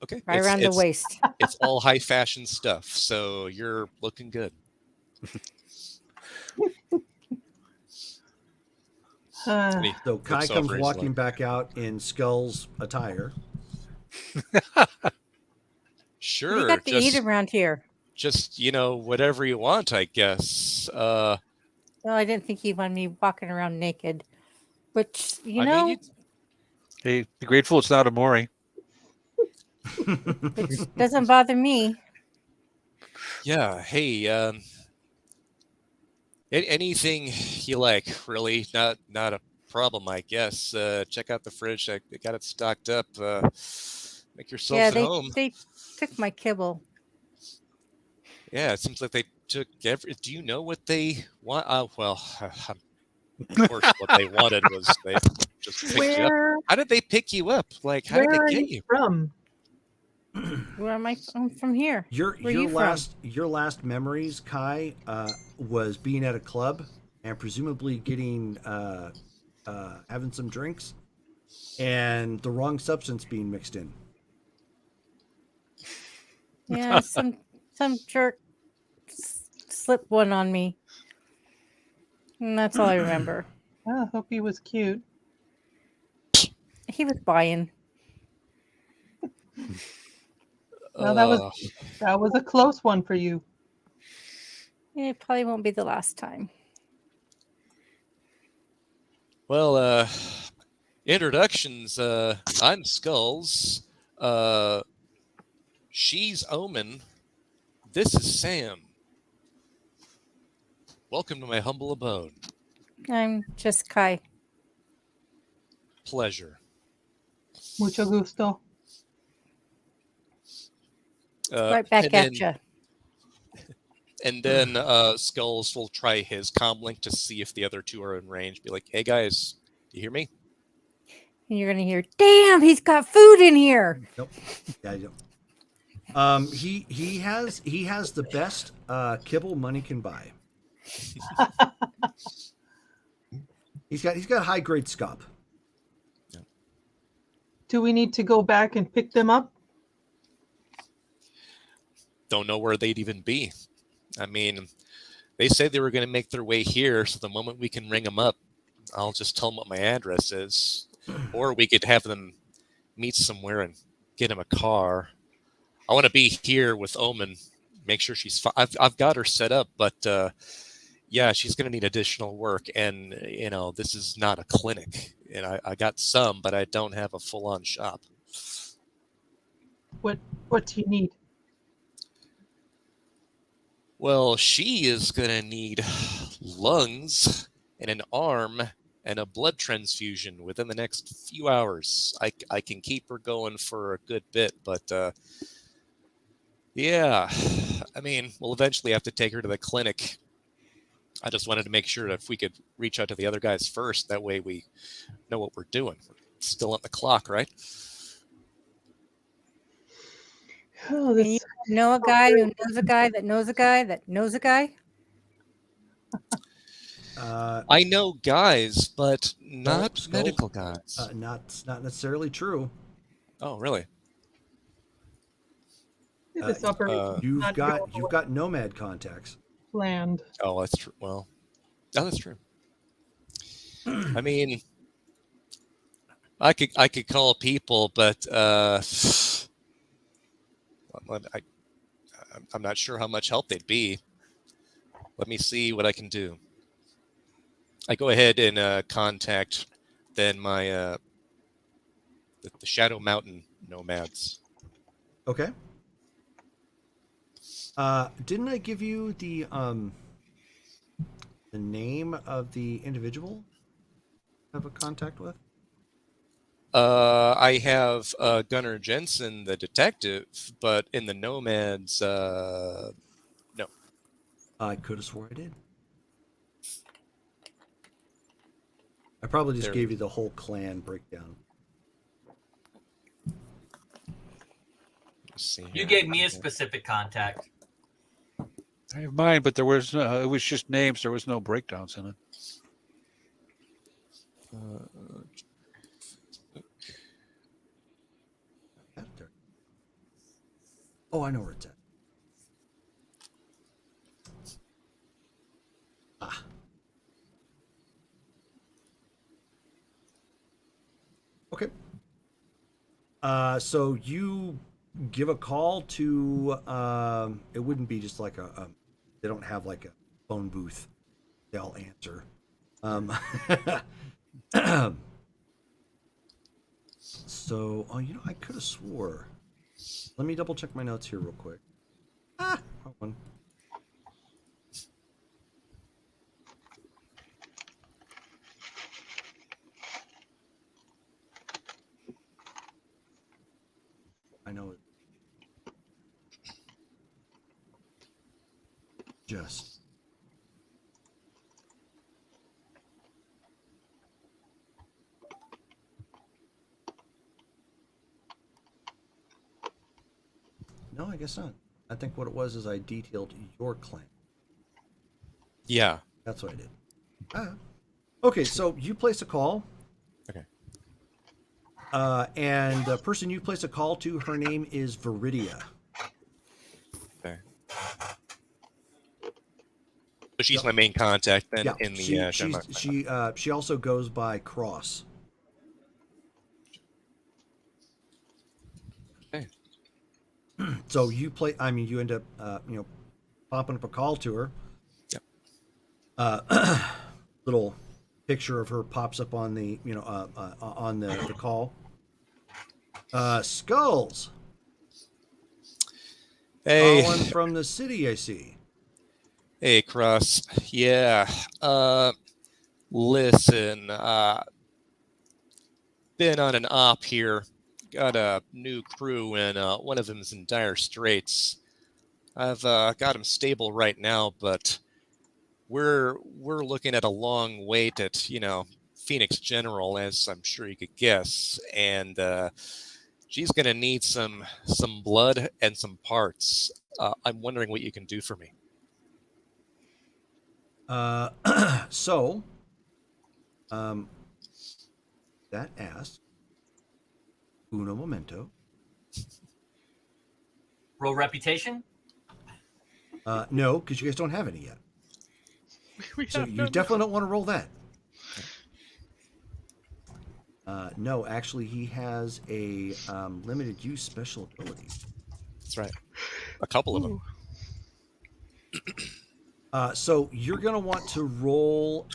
okay, right around the waist. It's all high fashion stuff, so you're looking good. And he So Kai looks comes over, he's walking like, back out in Skull's attire. Sure. What do you got to eat around here? Just, whatever you want, I guess. Well, I didn't think he'd want me walking around naked. Which, I mean, Hey, be grateful it's not a Maury. which doesn't bother me. yeah, hey, anything you like, really. Not a problem, I guess. Check out the fridge. I got it stocked up. Make yourselves Yeah, at home. they took my kibble. Yeah, it seems like they took every. Do you know what they want? Well, of course, what they wanted was they just picked you up. Where How did they pick you up? Like, how where did are they get you you? from? Where am I? I'm from here. Where are you Your last memories, Kai, was being at a club and presumably getting having some drinks and the wrong substance being mixed in. Yeah, some jerk slipped one on me. And that's all I remember. I hope he was cute. He was buying. Well, that was a close one for you. It probably won't be the last time. Well, introductions. I'm Skulls. She's Omen. This is Sam. Welcome to my humble abode. I'm just Kai. Pleasure. Mucho gusto. Right back and at then- you. And then Skulls will try his comm link to see if the other two are in range. Be like, hey guys, you hear me? And you're going to hear, damn, he's got food in here. Nope. Yeah, I don't. He has the best kibble money can buy. He's got high grade scup. Do we need to go back and pick them up? Don't know where they'd even be. I mean, they say they were going to make their way here, so the moment we can ring them up, I'll just tell them what my address is. Or we could have them meet somewhere and get him a car. I want to be here with Omen, make sure she's fine. I've got her set up, but yeah, she's going to need additional work. And, you know, this is not a clinic. And I got some, but I don't have a full-on shop. What do you need? Well, she is going to need lungs and an arm and a blood transfusion within the next few hours. I can keep her going for a good bit, but yeah, I mean, we'll eventually have to take her to the clinic. I just wanted to make sure that if we could reach out to the other guys first, that way we know what we're doing. We're still on the clock, right? Oh, And you know a guy who knows a guy that knows a guy that knows a guy? I know guys, but not Skull. medical guys. Not necessarily true. Oh, really? this operation You've got nomad contacts. planned. Oh, that's true. Well, oh, that's true. I mean, I could call people, but I'm not sure how much help they'd be. Let me see what I can do. I go ahead and contact then my the Shadow Mountain nomads. Okay. Didn't I give you the name of the individual I have a contact with? I have Gunnar Jensen, the detective, but in the nomads, no. I could have swore I did. I probably just There. gave you the whole clan breakdown. Let's see You here. gave me a specific contact. I have mine, but there was it was just names. There was no breakdowns in it. Oh, I know where it's at. Ah. Okay. So you give a call to it wouldn't be just like a they don't have like a phone booth. They'll answer. So, oh, you know, I could have swore. Let me double check my notes here real quick. Wrong one. I know it. Just. No, I guess not. I think what it was is I detailed your clan. Yeah. That's what I did. Okay, so you place a call. Okay. And the person you place a call to, her name is Viridia. Okay. So she's Yep. my main contact then Yeah, in the she also goes by Cross. Okay. So you end up popping up a call to her. Yep. Little picture of her pops up on the on the call. Skulls. Hey, Calling from the city, I see. hey, Cross. Yeah. Listen. Been on an op here. Got a new crew, and one of them's in dire straits. I've got him stable right now, but we're looking at a long wait at Phoenix General, as I'm sure you could guess, and she's gonna need some blood and some parts. I'm wondering what you can do for me. So, that asks uno momento. Roll reputation. No, because you guys don't have any yet. So have you none. definitely don't want to roll that. No, actually, he has a limited use special ability. That's right. A couple of them. So you're going to want to roll.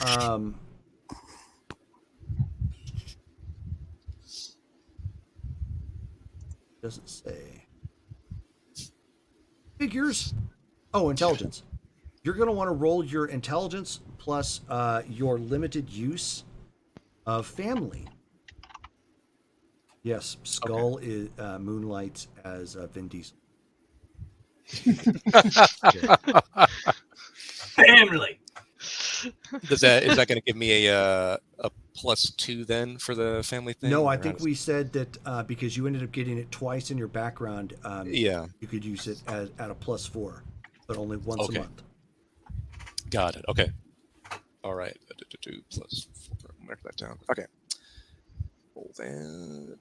Doesn't say. Figures. Oh, intelligence. You're going to want to roll your intelligence plus your limited use of family. Yes, Skull is moonlights as Vin Diesel. Family. Is that going to give me a +2 then for the family thing? No, I or think how we said that because you ended up getting it twice in your background. Yeah. You could use it at a +4, but only once Okay. a month. Got it. Okay. All right. 2 + 4. Mark that down. Okay. Roll that.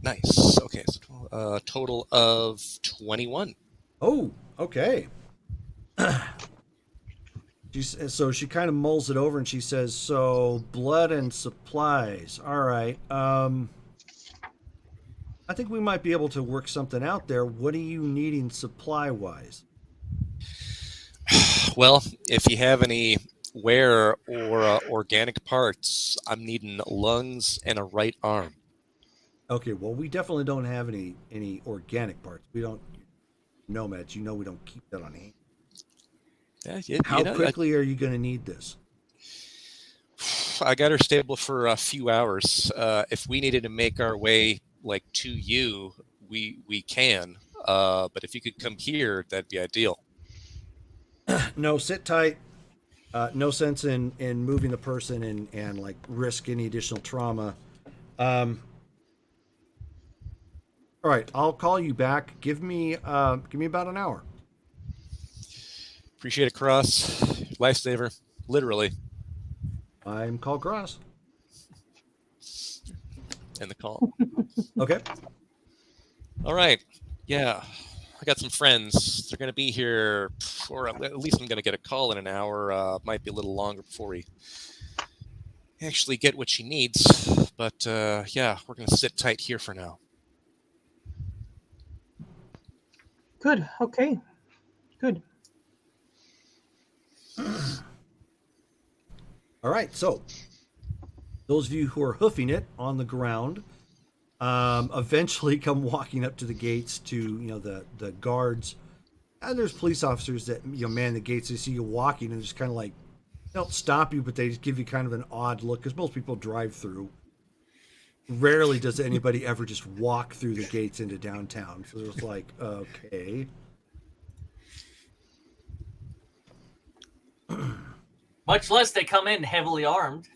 Nice. Okay. So total of 21. Oh, okay. So she kind of mulls it over and she says, "So blood and supplies. All right. I think we might be able to work something out there. What are you needing supply wise?" Well, if you have any wear or organic parts, I'm needing lungs and a right arm. Okay, well, we definitely don't have any organic parts. We don't nomads. We don't keep that on hand. Yeah, How quickly are you going to need this? I got her stable for a few hours. If we needed to make our way to you, we can. But if you could come here, that'd be ideal. No, sit tight. No sense in moving the person and risk any additional trauma. All right, I'll call you back. Give me about an hour. Appreciate it, Cross. Lifesaver, literally. I'm called Cross. And the call. Okay. All right. Yeah. I got some friends. They're going to be here, or at least I'm going to get a call in an hour. Might be a little longer before we actually get what she needs. But yeah, we're going to sit tight here for now. Good. Okay. Good. All right. So, those of you who are hoofing it on the ground, eventually come walking up to the gates to the guards, and there's police officers that man the gates. They see you walking and just kind of don't stop you, but they just give you kind of an odd look because most people drive through. Rarely does anybody ever just walk through the gates into downtown. So it's like, okay. Much less they come in heavily armed.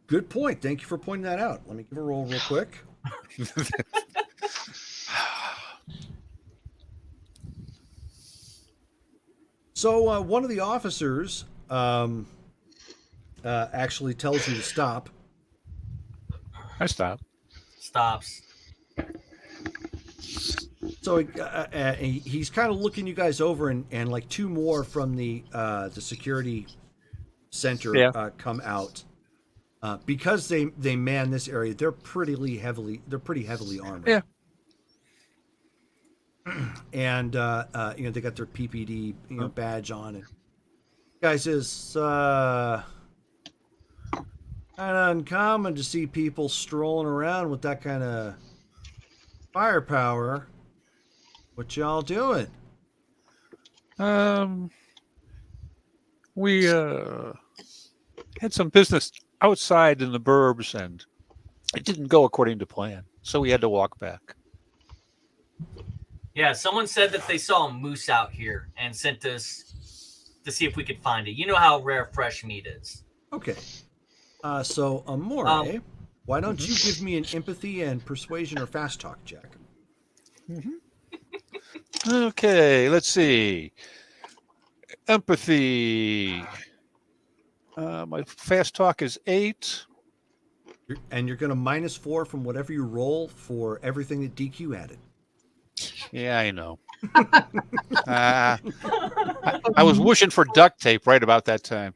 Good point. Thank you for pointing that out. Let me give a roll real quick. So one of the officers actually tells you to stop. I stop. Stops. So he's kind of looking you guys over, and like two more from the security center come out. Because they man this area, they're pretty heavily armored. Yeah. And they got their PPD badge on, and guy says, kind of uncommon to see people strolling around with that kind of firepower. What y'all doing? We had some business outside in the burbs, and it didn't go according to plan, so we had to walk back. Yeah, someone said that they saw a moose out here and sent us to see if we could find it. You know how rare fresh meat is. Okay. So, Amore, why don't you give me an empathy and persuasion or fast talk check? Okay, let's see. Empathy. My fast talk is 8. And you're going to -4 from whatever you roll for everything that DQ added. Yeah, I know. I was wishing for duct tape right about that time.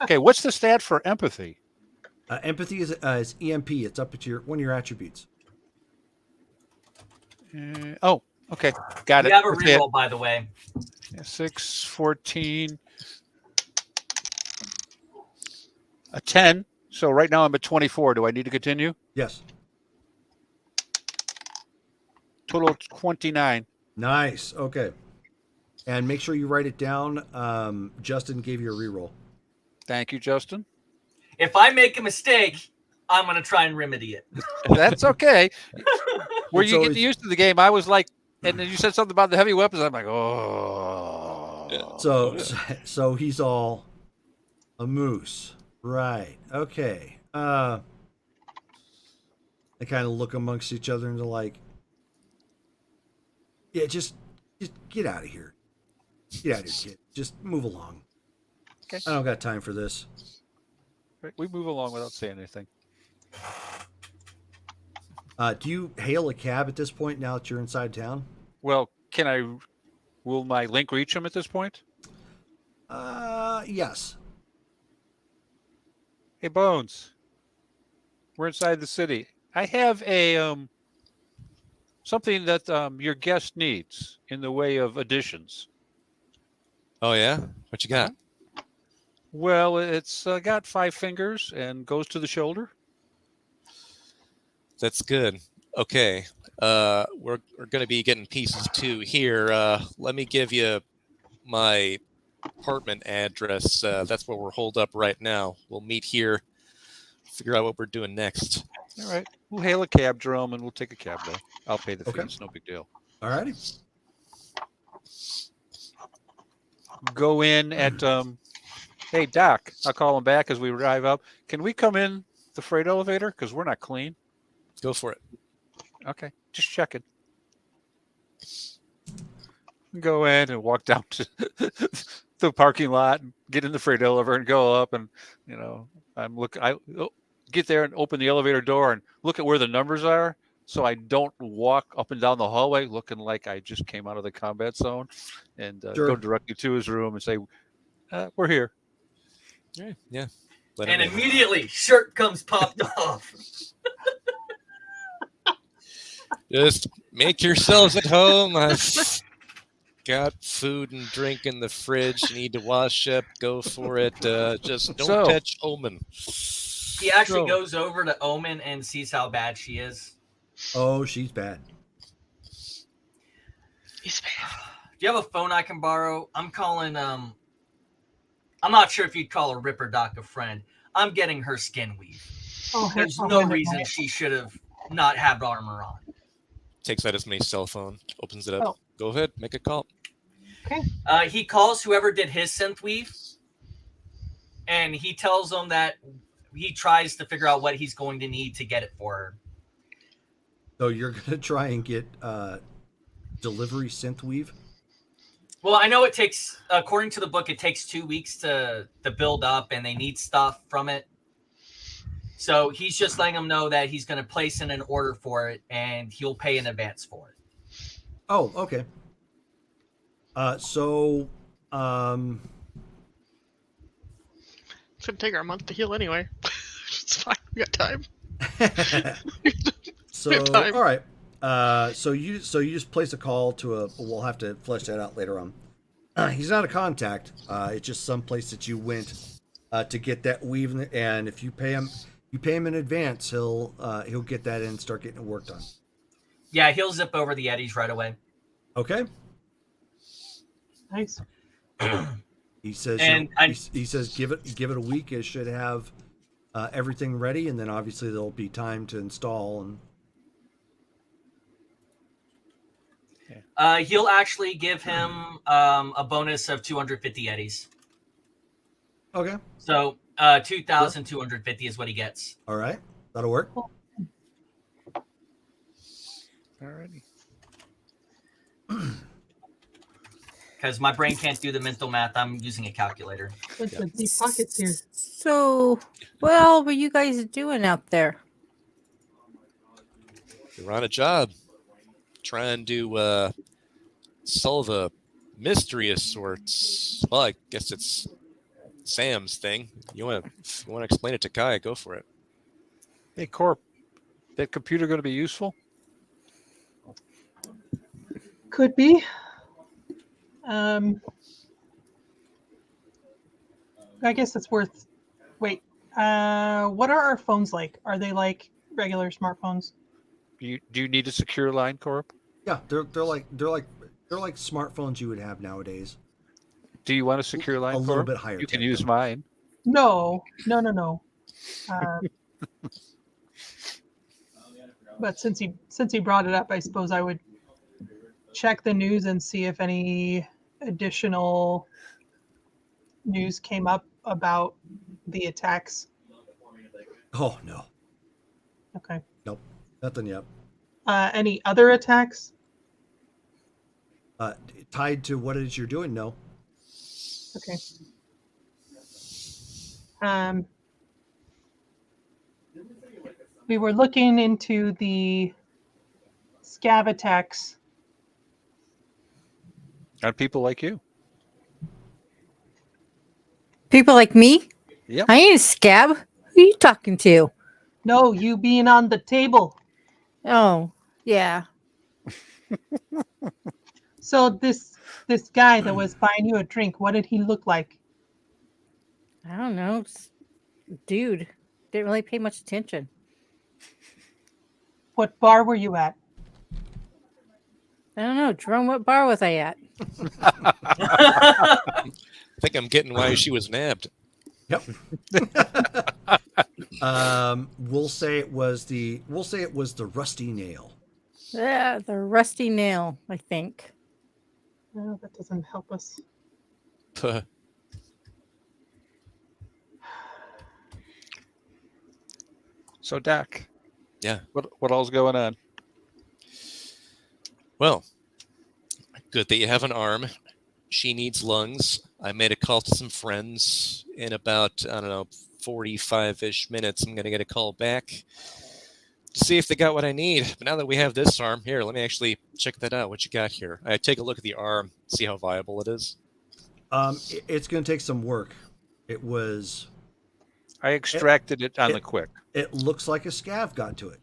Okay, what's the stat for empathy? Empathy is EMP. It's up to one of your attributes. Okay. Got it. You have a reroll, by the way. 6, 14, a 10. So right now I'm at 24. Do I need to continue? Yes. Total 29. Nice. Okay. And make sure you write it down. Justin gave you a reroll. Thank you, Justin. If I make a mistake, I'm going to try and remedy it. That's okay. Where It's you always- get used to the game, I was like, and then you said something about the heavy weapons. I'm like, oh. So he's all a moose. Right. Okay. They kind of look amongst each other and they're like, yeah, just get out of here. Get out of here, kid. Just move along. Okay. I don't got time for this. We move along without saying anything. Do you hail a cab at this point now that you're inside town? Well, will my link reach him at this point? Yes. Hey, Bones. We're inside the city. I have a something that your guest needs in the way of additions. Oh yeah, what you got? Well, it's got 5 fingers and goes to the shoulder. That's good. Okay, we're going to be getting pieces too here. Let me give you my apartment address. That's where we're holed up right now. We'll meet here, figure out what we're doing next. All right. We'll hail a cab drum and we'll take a cab there. I'll pay the Okay. fees. No big deal. All righty. Go in at, hey, Doc, I'll call him back as we drive up. Can we come in the freight elevator? Because we're not clean. Go for it. Okay. Just checking. Go in and walk down to the parking lot and get in the freight elevator and go up. And, I get there and open the elevator door and look at where the numbers are. So I don't walk up and down the hallway looking like I just came out of the combat zone, and Sure. go directly to his room and say, we're here. Yeah. Let And him in. immediately, shirt comes popped off. Just make yourselves at home. I've got food and drink in the fridge. You need to wash up. Go for it. Just don't touch Omen. He actually goes over to Omen and sees how bad she is. Oh, she's bad. He's bad. Do you have a phone I can borrow? I'm calling, I'm not sure if you'd call a Ripper Doc a friend. I'm getting her skin weave. Oh, There's oh, no oh, reason she should have not had armor on. Takes out his main cell phone. Opens it up. Oh. Go ahead. Make a call. He calls whoever did his synth weave, and he tells them that he tries to figure out what he's going to need to get it for her. So you're going to try and get delivery synthweave? Well, I know it takes, according to the book, it takes 2 weeks to build up, and they need stuff from it. So he's just letting them know that he's going to place in an order for it, and he'll pay in advance for it. Oh, okay. So, um, It's gonna take her a month to heal anyway. It's fine. We got time. so Time. all right. So you just place a call to a. We'll have to flesh that out later on. He's not a contact. It's just some place that you went to get that weave, and if you pay him in advance, he'll get that in and start getting it worked on. Yeah, he'll zip over the eddies right away. Okay. Nice. He says, And he says, give it a week. It should have everything ready, and then obviously there'll be time to install. And he'll actually give him a bonus of 250 eddies. okay, So 2,250 is what he gets. all right, that'll work. Alrighty. Because my brain can't do the mental math. I'm using a calculator. What's the deep pockets here? So, what all were you guys doing out there? You're on a job, trying to solve a mystery of sorts. Well, I guess it's Sam's thing. You want to explain it to Kai? Go for it. Hey, Corp, that computer going to be useful? Could be. I guess it's worth. Wait. What are our phones like? Are they like regular smartphones? Do you need a secure line, Corp? Yeah, they're like smartphones you would have nowadays. Do you want a secure line, A little Corp? bit higher. You can tech, use though. mine. No. But since he brought it up, I suppose I would check the news and see if any additional news came up about the attacks. Oh no, Okay. nope, nothing yet. Any other attacks? Tied to what it is you're doing? No. Okay. We were looking into the scav attacks. On people like you. People like me? Yep. I ain't a scab. Who are you talking to? No, you being on the table. Oh, yeah. So this guy that was buying you a drink, what did he look like? I don't know. Dude, didn't really pay much attention. What bar were you at? I don't know. Jerome, what bar was I at? I think I'm getting why she was nabbed. Yep. We'll say it was the Rusty Nail. Yeah, the Rusty Nail, I think. No, that doesn't help us. So, Doc. Yeah. What all's going on? Well, good that you have an arm. She needs lungs. I made a call to some friends. In about, 45-ish minutes, I'm going to get a call back to see if they got what I need. But now that we have this arm, here, let me actually check that out. What you got here? I take a look at the arm, see how viable it is. It's going to take some work. It was. I extracted it on the quick. It looks like a scav got to it.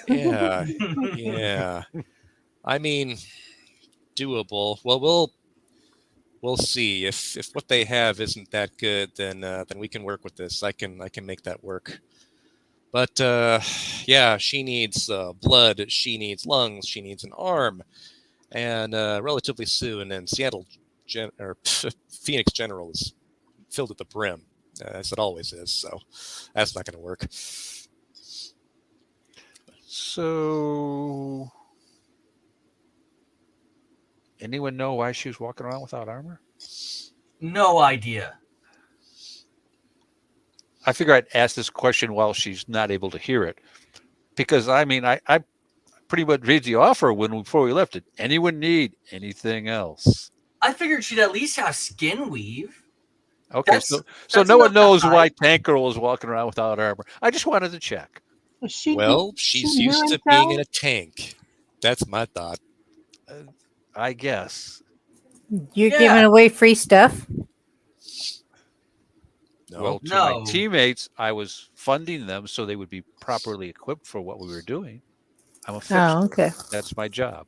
Yeah. Yeah. I mean, doable. Well, we'll see. If what they have isn't that good, then we can work with this. I can make that work. But yeah, she needs blood. She needs lungs. She needs an arm, and relatively soon. And Phoenix General is filled at the brim, as it always is. So that's not going to work. So, anyone know why she was walking around without armor? No idea. I figure I'd ask this question while she's not able to hear it, because I mean, I pretty much read the offer before we left. Did anyone need anything else? I figured she'd at least have skin weave. Okay, so no one knows why Tank Girl is walking around without armor. I just wanted to check. Well, she's used to being in a tank. That's my thought. I guess. You're Yeah. giving away free stuff? No. Well, to No. my teammates, I was funding them so they would be properly equipped for what we were doing. I'm a fixer. Oh, okay. That's my job.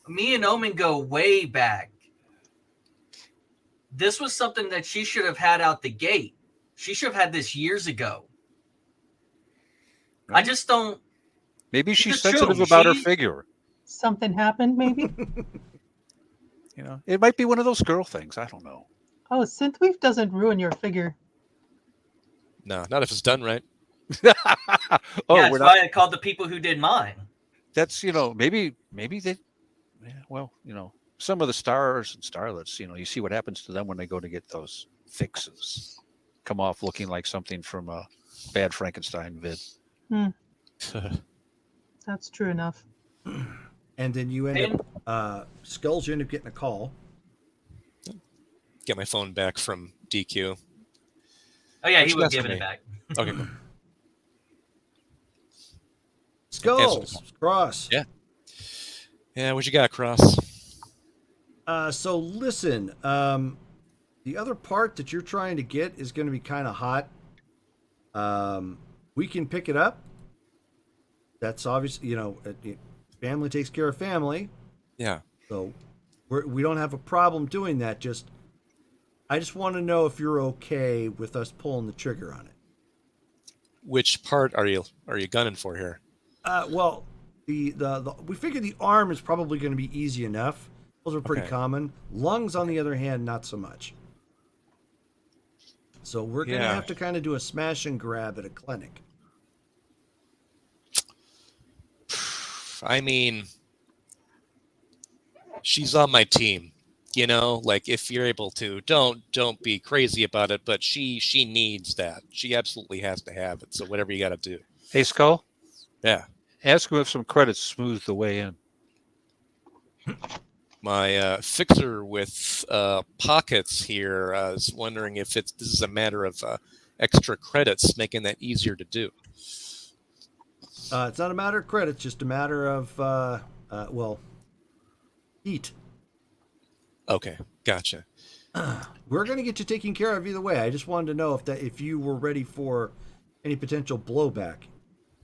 Me and Omen go way back. This was something that she should have had out the gate. She should have had this years ago. I Right. just don't. Maybe she's It's true. sensitive about her She- figure. Something happened, maybe? You know, it might be one of those girl things. I don't know. Oh, synthwave doesn't ruin your figure. No, not if it's done right. Oh, yeah, we're that's not. why I called the people who did mine. That's maybe they. Yeah, well, some of the stars and starlets. You see what happens to them when they go to get those fixes. Come off looking like something from a bad Frankenstein vid. That's true enough. And then you end up, Skulls, you end up getting a call. Get my phone back from DQ. Oh yeah, What he you was got for giving me? it back. Okay, cool. Skulls, Cross. Yeah. Yeah, what you got, Cross? So listen, the other part that you're trying to get is going to be kind of hot. We can pick it up. That's obvious. Family takes care of family. Yeah. So we don't have a problem doing that. I just want to know if you're okay with us pulling the trigger on it. Which part are you gunning for here? Well, we figure the arm is probably going to be easy enough. Those are pretty Okay. common. Lungs, on the other hand, not so much. So we're going to Yeah. have to kind of do a smash and grab at a clinic. I mean, she's on my team. Like if you're able to, don't be crazy about it. But she needs that. She absolutely has to have it. So whatever you got to do. Hey, Skull. Yeah. Ask him if some credits smooth the way in. My fixer with pockets here is wondering if this is a matter of extra credits, making that easier to do. It's not a matter of credit, it's just a matter of, heat. Okay, gotcha. We're going to get you taken care of either way. I just wanted to know if you were ready for any potential blowback.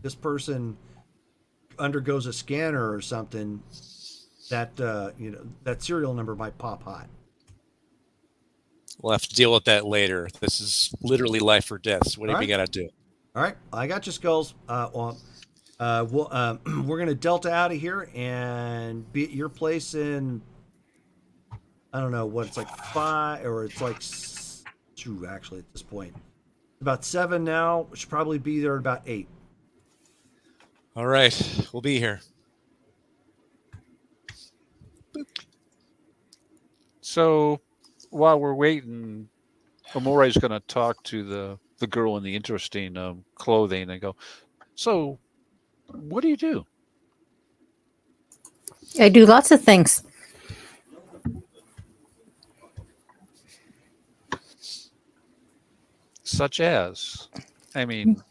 This person undergoes a scanner or something, that serial number might pop hot. We'll have to deal with that later. This is literally life or death. So whatever you got to do. All right, I got you, Skulls. We're going to Delta out of here and be at your place in, I don't know what it's like 5, or it's like 2 actually at this point. About 7 now. We should probably be there at about 8. All right, we'll be here. So while we're waiting, Amore's going to talk to the girl in the interesting clothing and go, so what do you do? I do lots of things. Such as, I mean,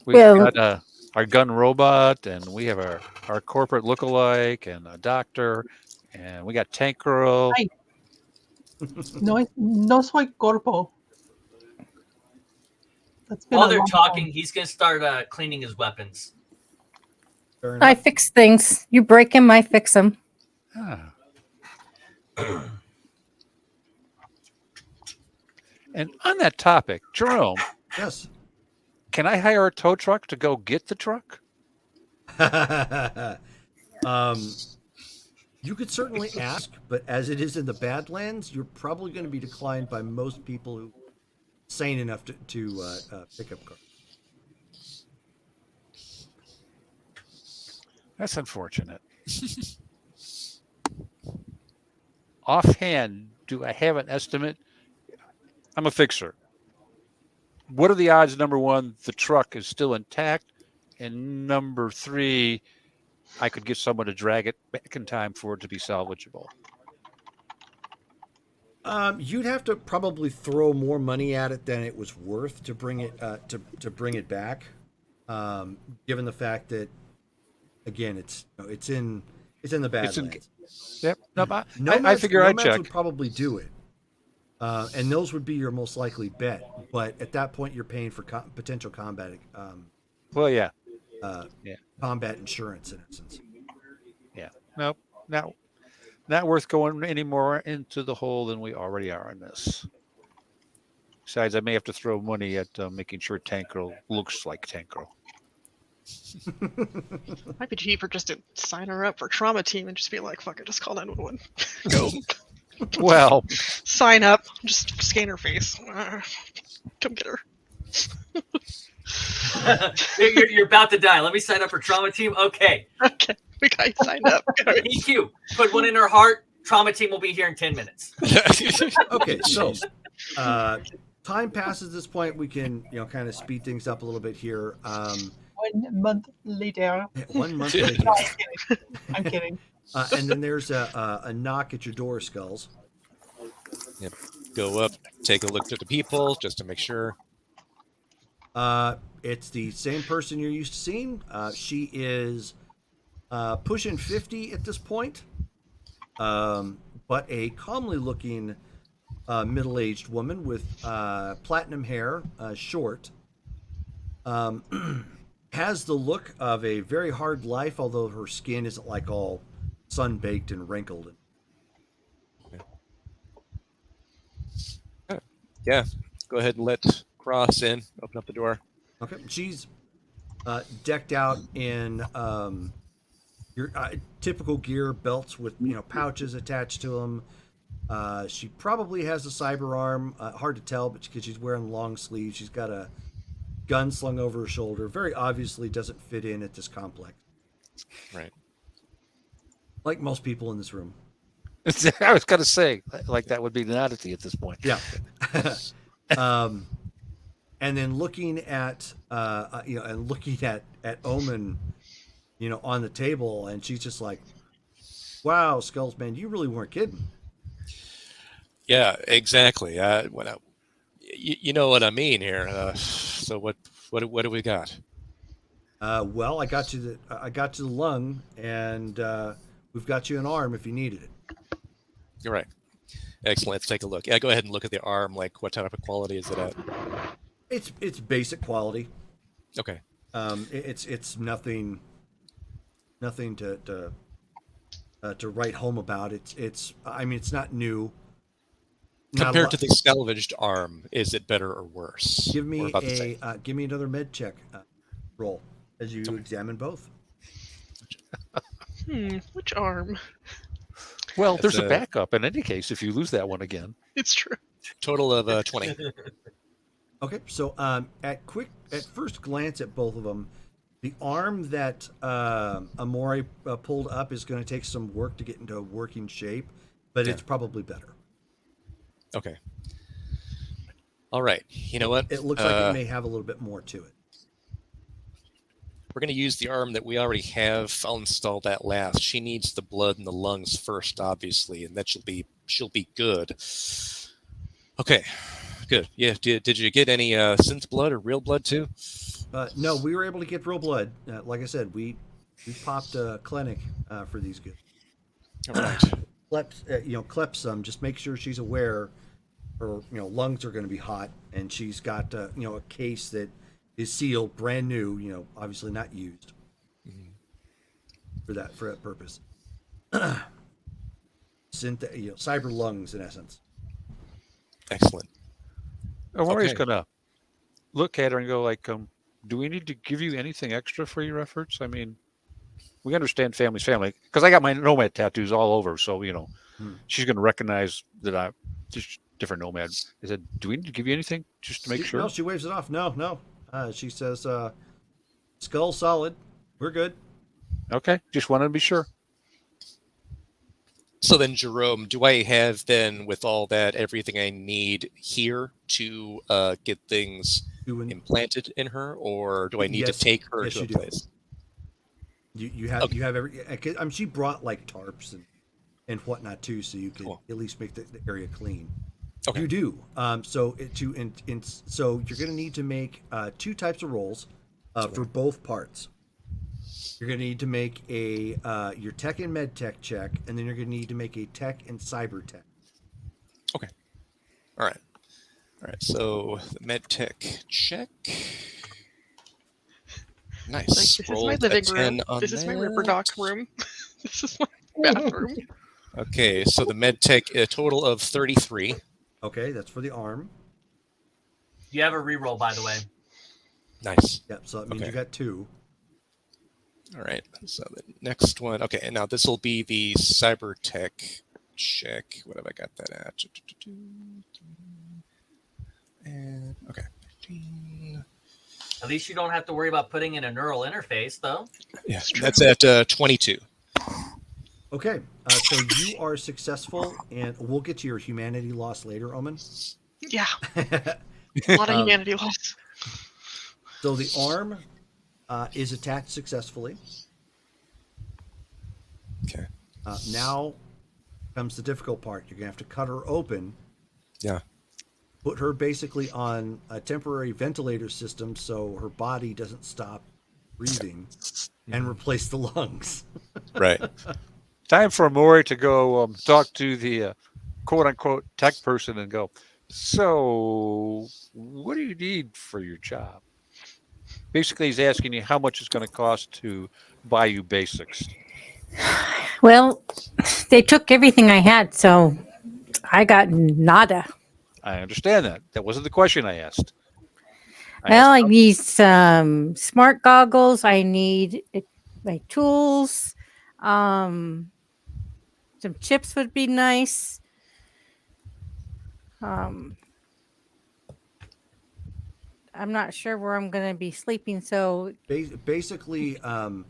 we've Well- got our gun robot, and we have our corporate lookalike, and a doctor, and we got Tank Girl. Hi. No soy corpo. That's been While a they're long talking, time. he's gonna start cleaning his weapons. Fair I enough. fix things. You break them, I fix them. Ah. And on that topic, Jerome, Yes. can I hire a tow truck to go get the truck? You could certainly ask, but as it is in the Badlands, you're probably going to be declined by most people who are sane enough to pick up cars. That's unfortunate. Offhand, do I have an estimate? I'm a fixer. What are the odds, number one, the truck is still intact? And number 3, I could get someone to drag it back in time for it to be salvageable. You'd have to probably throw more money at it than it was worth to bring it to bring it back. Given the fact that, again, it's It's in the It's in- Badlands. Yep. No, I Nomads, figure I'd Nomads check. would probably do it. And those would be your most likely bet. But at that point, you're paying for potential combat Well, yeah. Yeah. combat insurance, in essence. Yeah. Nope. Not worth going any more into the hole than we already are in this. Besides, I may have to throw money at making sure Tankro looks like Tankro. Might be cheaper just to sign her up for trauma team and just be like, fuck it, just call 911. Go. Well, Sign up, just scan her face. Come get her. You're about to die. Let me sign up for trauma team. Okay. Okay, we got you signed up. EQ. Put one in her heart. Trauma team will be here in 10 minutes. Okay, so time passes this point. We can, kind of speed things up a little bit here. 1 month later. 1 month No, later. I'm kidding. I'm kidding. And then there's a knock at your door, Skulls. Yep. Go up, take a look at the people just to make sure. It's the same person you're used to seeing. She is pushing 50 at this point, but a calmly looking middle-aged woman with platinum hair, short, has the look of a very hard life, although her skin isn't like all sun-baked and wrinkled. Yeah, go ahead and let Cross in. Open up the door. Okay, she's decked out in your typical gear, belts with pouches attached to them. She probably has a cyber arm. Hard to tell, but because she's wearing long sleeves, she's got a gun slung over her shoulder. Very obviously doesn't fit in at this complex. Right. Like most people in this room. I was going to say, like that would be an oddity at this point. Yeah. And then looking at at Omen, on the table, and she's just like, "Wow, Skulls, man, you really weren't kidding." Yeah, exactly. You know what I mean here. So what do we got? Well, I got you the lung, and we've got you an arm if you needed it. You're right. Excellent. Let's take a look. Yeah, go ahead and look at the arm. Like, what type of quality is it at? It's basic quality. Okay. It's nothing to write home about. It's not new. Compared to the salvaged arm, is it better or worse? Give me Or about the same? give me another med check roll as you examine both. Which arm? Well, there's That's a backup in any case if you lose that one again. It's true. Total of 20. Okay, so at first glance at both of them, the arm that Amore pulled up is going to take some work to get into working shape, but it's probably better. Okay. All right. You know what? It looks like it may have a little bit more to it. We're going to use the arm that we already have. I'll install that last. She needs the blood and the lungs first, obviously, and that she'll be good. Okay, good. Yeah, did you get any synth blood or real blood too? No, we were able to get real blood. Like I said, we popped a clinic for these goods. All right. Kleps some. Just make sure she's aware her lungs are going to be hot, and she's got a case that is sealed, brand new. Obviously not used for that purpose. Cyber lungs in essence. Excellent. Amore's Okay. going to look at her and go like, do we need to give you anything extra for your efforts? I mean, we understand family's family because I got my nomad tattoos all over. So, she's going to recognize that I'm just different nomad. I said, do we need to give you anything just to make sure? No, she waves it off. No. She says, skull solid. We're good. Okay. Just wanted to be sure. So then, Jerome, do I have then, with all that, everything I need here to get things implanted in her, or do I need to take her to a place? You have every. She brought like tarps and whatnot too, so you can at least make the area clean. Okay. You do. So you're going to need to make 2 types of rolls for both parts. You're going to need to make a your tech and med tech check, and then you're going to need to make a tech and cyber tech. Okay. All right. All right. So the med tech check. Like, Nice. this is my Rolled a living 10 room. on This is my Ripper that. Doc room. This is my bathroom. Okay, so the med tech, a total of 33. Okay, that's for the arm. You have a reroll, by the way. Nice. Yep, so that means Okay. you got 2. All right. So the next one. Okay, and now this will be the cyber tech check. What have I got that at? And okay. 15. At least you don't have to worry about putting in a neural interface, though. Yeah, It's true. that's at 22. Okay, so you are successful, and we'll get to your humanity loss later, Omen. Yeah, a lot of humanity loss. So the arm is attached successfully. Okay. Now comes the difficult part. You're going to have to cut her open. Yeah. Put her basically on a temporary ventilator system so her body doesn't stop breathing, and replace the lungs. Right. Time for Maury to go talk to the quote unquote tech person and go, so what do you need for your job? Basically, he's asking you how much it's going to cost to buy you basics. Well, they took everything I had, so I got nada. I understand that. That wasn't the question I asked. Well, I asked, need some smart goggles. I need my tools. Some chips would be nice. I'm not sure where I'm going to be sleeping, so Basically, to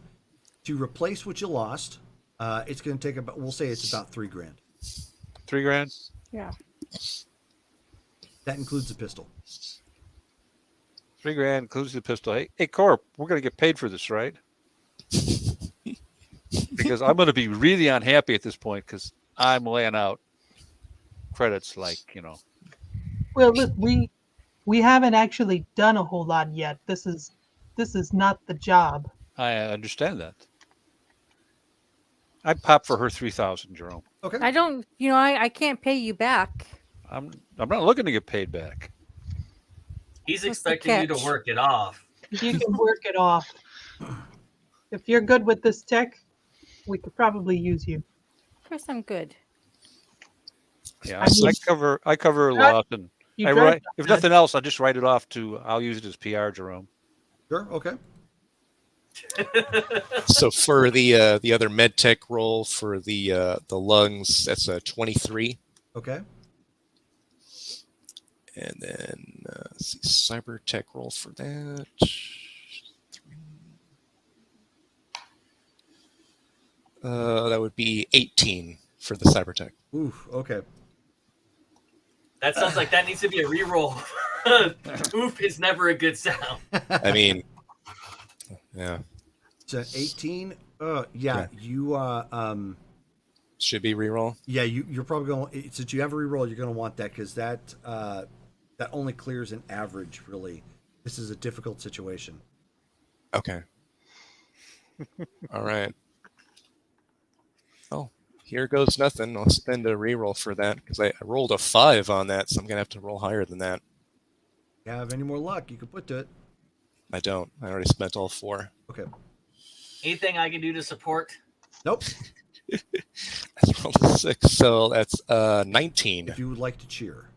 replace what you lost, it's going to take about, we'll say it's about $3,000. $3,000? yeah. That includes the pistol. $3,000 includes the pistol. Hey, Corp, we're going to get paid for this, right? Because I'm going to be really unhappy at this point because I'm laying out credits like, Well, look, we haven't actually done a whole lot yet. This is not the job. I understand that. I'd pop for her 3,000, Jerome. Okay. I don't, I can't pay you back. I'm not looking to get paid back. He's What's the expecting you to catch? work it off. You can work it off. If you're good with this tech, we could probably use you. Of course, I'm good. Yeah, I mean- I cover a lot, and You I drive write. not If bad. nothing else, I'll just write it off to. I'll use it as PR, Jerome. Sure. Okay. So for the other med tech roll for the lungs, that's a 23. Okay. And then let's see, cyber tech roll for that. That would be 18 for the cyber tech. Oof. Okay. That sounds like that needs to be a reroll. Oof is never a good sound. I mean, yeah, So 18. Yeah. You should be reroll. Yeah, you're probably going, since you have a reroll, you're going to want that because that only clears an average. Really, this is a difficult situation. Okay. All right. Oh, here goes nothing. I'll spend a reroll for that because I rolled a 5 on that, so I'm gonna have to roll higher than that. If you have any more luck, you can put to it. I don't. I already spent all 4. Okay. Anything I can do to support? Nope. I rolled a 6, so that's 19. If you would like to cheer.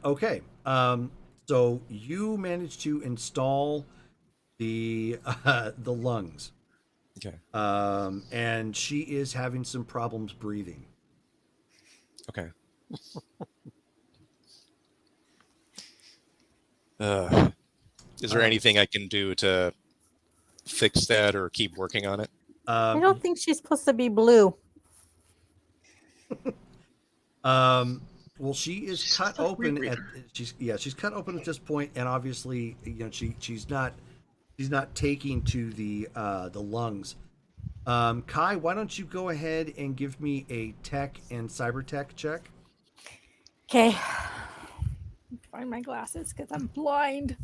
Okay. So you managed to install the lungs. Okay. And she is having some problems breathing. Okay. Is there anything I can do to fix that or keep working on it? I don't think she's supposed to be blue. Well, she is She's cut a lip open reader. she's cut open at this point, and obviously, she's not taking to the lungs. Kai, why don't you go ahead and give me a tech and cyber tech check? Okay. Find my glasses because I'm blind.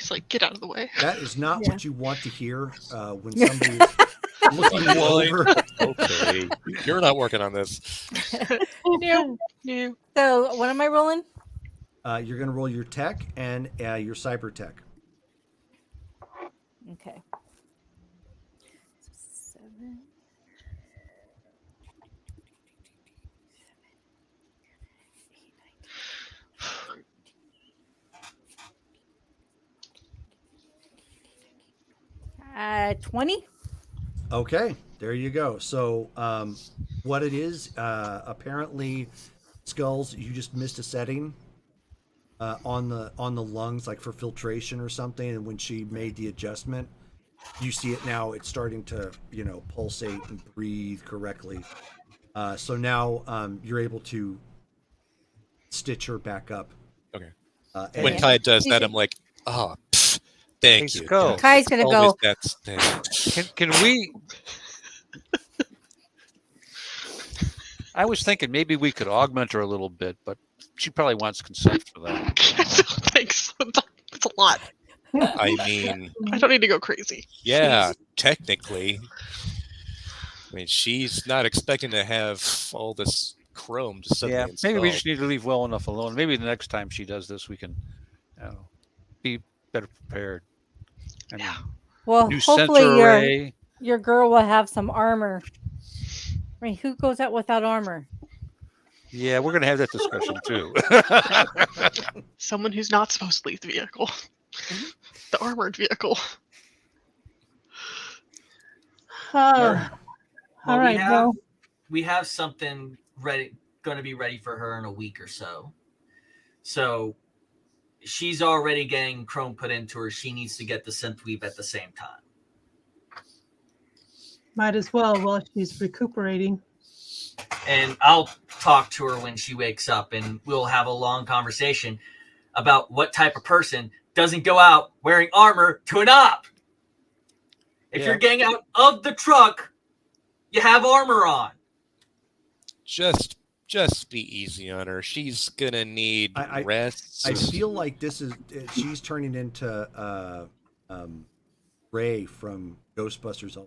It's like, get out of the way. That is not Yeah. what you want to hear when somebody is looking you over. Okay, you're not working on this. No. So what am I rolling? You're going to roll your tech and your cyber tech. Okay. 7. Uh, 20. Okay, there you go. So, what it is, apparently, Skulls, you just missed a setting on the lungs, like for filtration or something. And when she made the adjustment, you see it now. It's starting to pulsate and breathe correctly. So now you're able to stitch her back up. Okay. And When Kai does that, I'm like, oh, thank Hey, you. Skull. Kai's gonna Always go. that thing. Can we? I was thinking maybe we could augment her a little bit, but she probably wants consent for that. I don't think so. That's a lot. I mean, I don't need to go crazy. yeah, technically. I mean, she's not expecting to have all this chrome just suddenly Yeah, installed. maybe we just need to leave well enough alone. Maybe the next time she does this, we can be better prepared. I mean, Well, new hopefully sensor array. your girl will have some armor. I mean, who goes out without armor? Yeah, we're gonna have that discussion too. Someone who's not supposed to leave the vehicle. The armored vehicle. All Well, right. Well, we have something going to be ready for her in a week or so. So she's already getting chrome put into her. She needs to get the synthweave at the same time. might as well while she's recuperating. And I'll talk to her when she wakes up, and we'll have a long conversation about what type of person doesn't go out wearing armor to an op. If Yeah. you're getting out of the truck, you have armor on. Just be easy on her. She's gonna need rest. I feel like she's turning into Ray from Ghostbusters.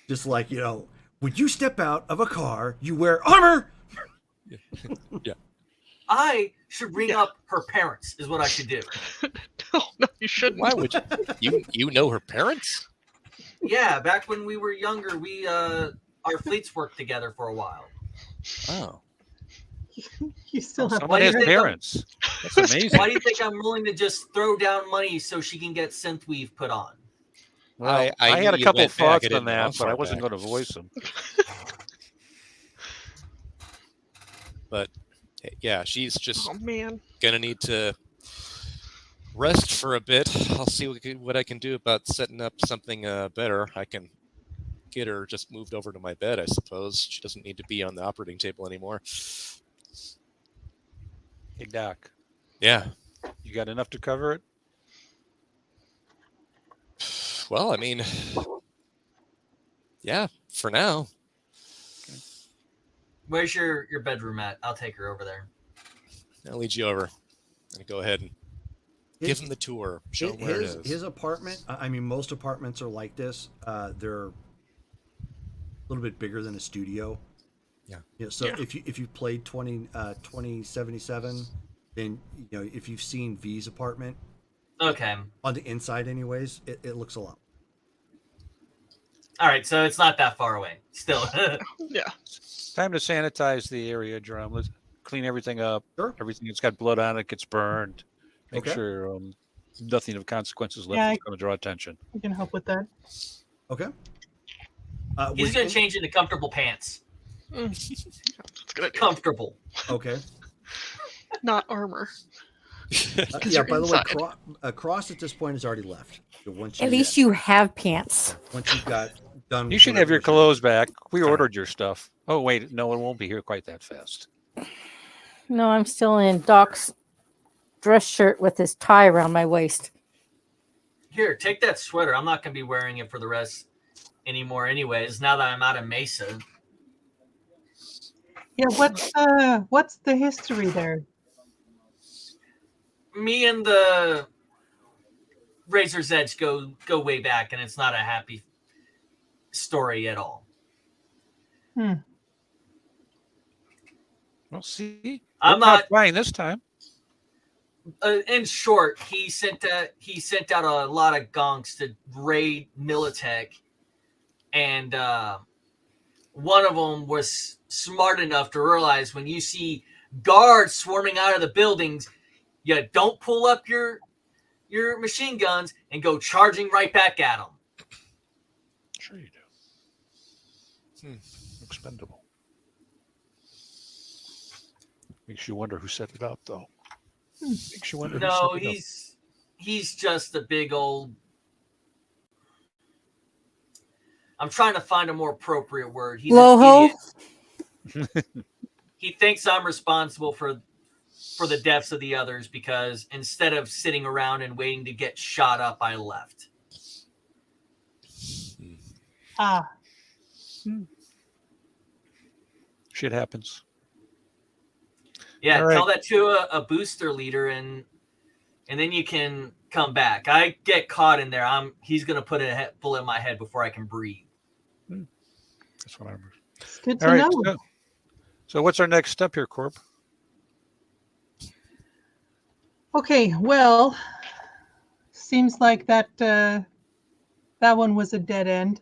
Just like, when you step out of a car, you wear armor. Yeah. I should ring up her parents, is what I should do. No, you shouldn't. Why would you? You know her parents? Yeah, back when we were younger, we our fleets worked together for a while. Oh, You still have Someone has think parents. That's amazing. Why do you think I'm willing to just throw down money so she can get synthweave put on? Well, I I had knew a you couple went back. thoughts I on didn't know how that, but I far wasn't back. going to voice them. But yeah, she's just Oh man. gonna need to rest for a bit. I'll see what I can do about setting up something better. I can get her just moved over to my bed, I suppose. She doesn't need to be on the operating table anymore. Hey, Doc, Yeah. you got enough to cover it? Well, I mean, yeah, for now. Where's your bedroom at? I'll take her over there. I'll lead you over. And go ahead and give him the tour. Show him where it is. His apartment. I mean, most apartments are like this. They're a little bit bigger than a studio. Yeah. So if you've played 2077, then if you've seen V's apartment. Okay. On the inside, anyways, it looks a lot. All right, so it's not that far away. Still. Yeah. Time to sanitize the area, Drum. Let's clean everything up. Sure. Everything that's got blood on it gets burned. Make Okay. sure nothing of consequences left Yeah, is going to draw attention. We can help with that. Okay. He's going to change into comfortable pants. That's a good idea. Comfortable. Okay. Not armor. Yeah. you're By the way, inside. Cross at this point has already left. So once At least you have pants. once you've got done. You should have your clothes back. We ordered your stuff. Oh, wait. No, it won't be here quite that fast. No, I'm still in Doc's dress shirt with his tie around my waist. Here, take that sweater. I'm not going to be wearing it for the rest anymore anyways, now that I'm out of Mesa. Yeah, what's the history there? Me and the Razor's Edge go way back, and it's not a happy story at all. Hmm. Well, see, I'm not not trying this time. in short, he sent out a lot of gonks to raid Militech, and one of them was smart enough to realize when you see guards swarming out of the buildings, you don't pull up your machine guns and go charging right back at them. Sure you do. Expendable. Makes you wonder who set it up, though. Makes you wonder. No, who set it up. he's just a big old. I'm trying to find a more appropriate word. He's Loho? an idiot. He thinks I'm responsible for the deaths of the others because instead of sitting around and waiting to get shot up, I left. Ah, Shit happens. Yeah, All right. tell that to a booster leader, and then you can come back. I get caught in there. He's gonna put a bullet in my head before I can breathe. That's what I'm. it's good All to right. know. So what's our next step here, Corp? Okay, well, seems like that one was a dead end.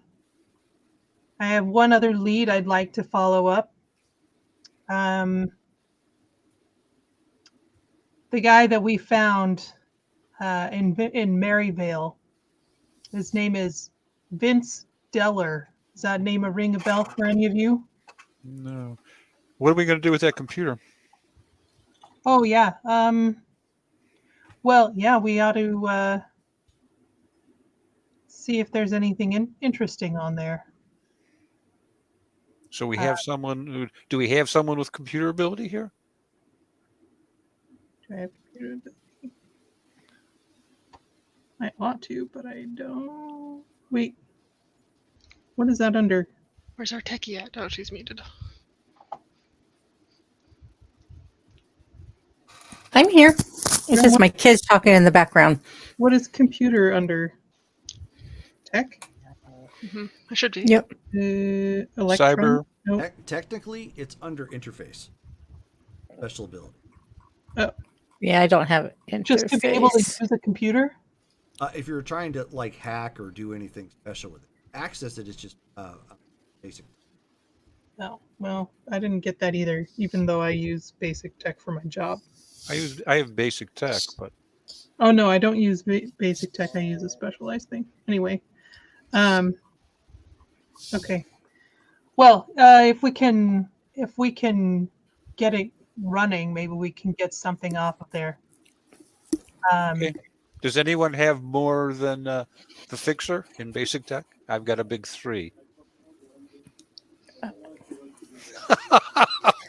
I have one other lead I'd like to follow up. The guy that we found in Maryvale, his name is Vince Deller. Does that name ring a bell for any of you? No. What are we going to do with that computer? Oh yeah. Well, yeah, we ought to see if there's anything interesting on there. So we have someone who. Do we have someone with computer ability here? Do I have computer ability? I ought to, but I don't. Wait. What is that under? Where's our techie at? Oh, she's muted. I'm here. It's just my kids talking in the background. What is computer under? Tech? I should be. Yep. Electron? Cyber. Nope. Technically, it's under interface. Special ability. Oh, Yeah, I don't have interface. just to be able to use a computer? If you're trying to like hack or do anything special with it, access it is just basic. No. Well, I didn't get that either, even though I use basic tech for my job. I have basic tech, but Oh no, I don't use basic tech. I use a specialized thing. Anyway. Okay. Well, if we can get it running, maybe we can get something off of there. okay. Does anyone have more than the fixer in basic tech? I've got a big 3.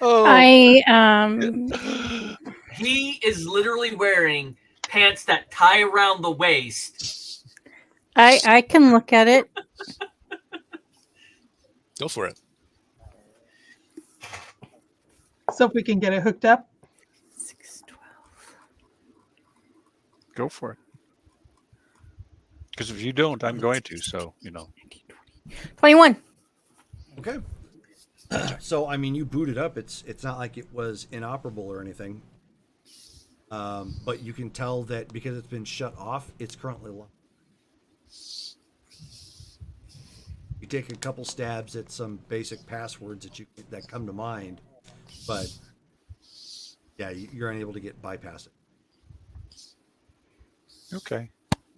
Oh. He is literally wearing pants that tie around the waist. I can look at it. Go for it. So if we can get it hooked up. 612. Go for it. Because if you don't, I'm going to. So 21. Okay. So I mean, you boot it up. It's not like it was inoperable or anything. But you can tell that because it's been shut off, it's currently locked. You take a couple stabs at some basic passwords that come to mind, but yeah, you're unable to get bypass it. okay.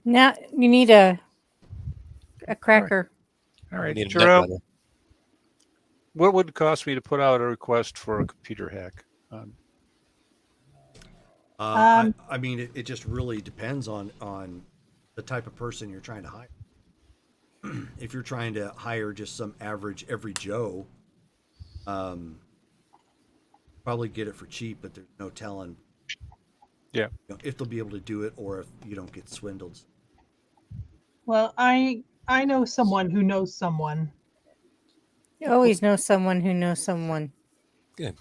Now you need a cracker. All right, Need a Jerome. net What would it cost me to put out a request for a computer hack? I mean, it just really depends on the type of person you're trying to hire. If you're trying to hire just some average every Joe, probably get it for cheap, but there's no telling. Yeah. If they'll be able to do it, or if you don't get swindled. Well, I know someone who knows someone. You always know someone who knows someone. Good.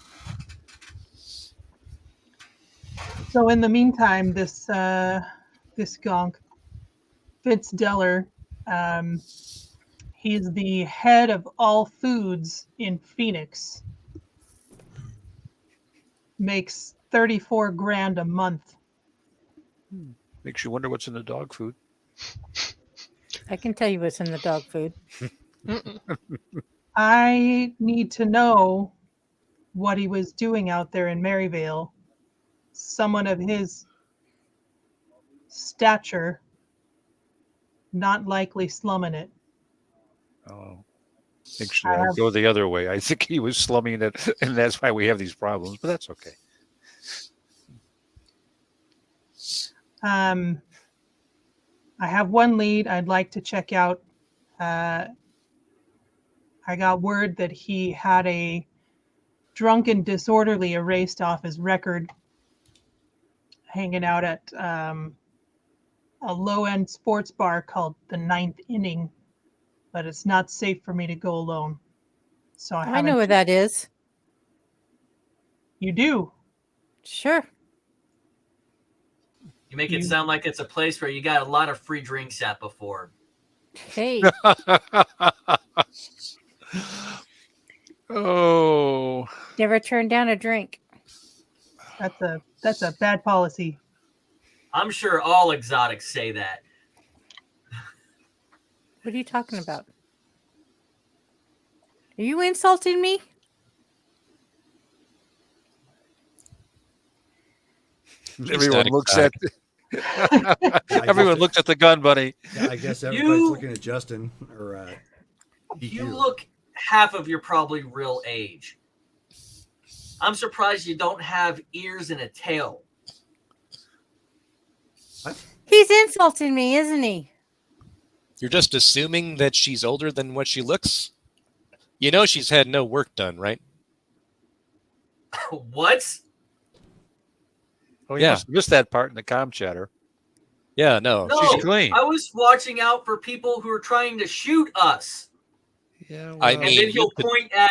So in the meantime, this gonk, Fitzdeller. Um, he's the head of all foods in Phoenix. Makes 34 grand a month. Makes you wonder what's in the dog food. I can tell you what's in the dog food. I need to know what he was doing out there in Maryvale. Someone of his stature, not likely slumming it. Oh, actually, I I'd have, go the other way. I think he was slumming it, and that's why we have these problems. But that's okay. I have one lead I'd like to check out. I got word that he had a drunken disorderly erased off his record hanging out at a low-end sports bar called the Ninth Inning, but it's not safe for me to go alone. So I I haven't. know where that is. You do. Sure. You make it sound like it's a place where you got a lot of free drinks at before. Hey, Oh, never turn down a drink. That's a bad policy. I'm sure all exotics say that. What are you talking about? Are you insulting me? everyone not looks exotic. everyone looks at the gun, buddy. Yeah, I guess everybody's looking at Justin or DQ. You look half of your probably real age. I'm surprised you don't have ears and a tail. What? He's insulting me, isn't he? You're just assuming that she's older than what she looks? You know she's had no work done, right? What? Oh, you must have missed that part in the comm chatter. Yeah, no. No, She's clean. I was watching out for people who are trying to shoot us. Yeah, I And mean, then he'll point at.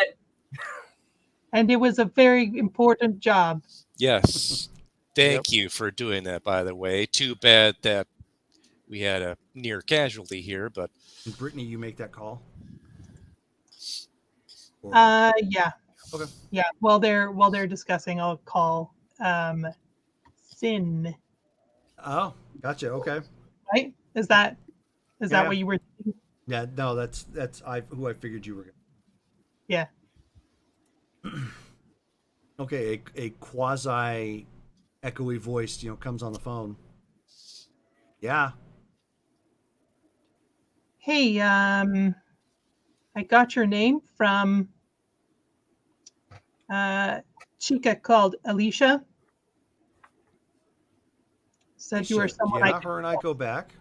And it was a very important job. Yes. Thank you for doing that, by the way. Too bad that we had a near casualty here, but And Brittany, you make that call? Or- Yeah. Okay. Yeah. While they're discussing, I'll call Sin. Oh, gotcha. Okay. Right? Is that Yeah. what you were thinking? Yeah, no, that's who I figured you were going Yeah. to. Okay, a quasi echoey voice, comes on the phone. Yeah. Hey, I got your name from chica called Alicia. Said you were Alicia, someone yeah, I could her and I go back.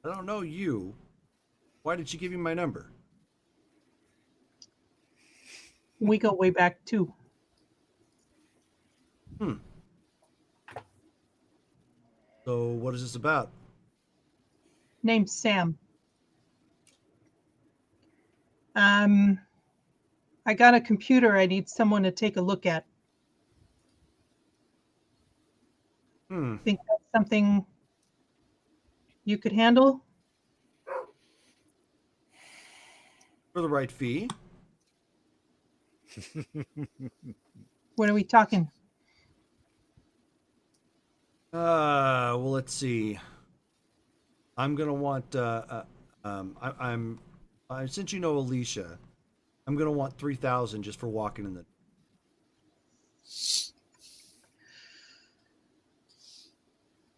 I don't know you. Why did she give you my number? We go way back too. So what is this about? Name's Sam. I got a computer I need someone to take a look at. Think that's something you could handle? For the right fee? What are we talking? Well, let's see. I'm gonna want. Since you know Alicia, I'm gonna want 3,000 just for walking in the.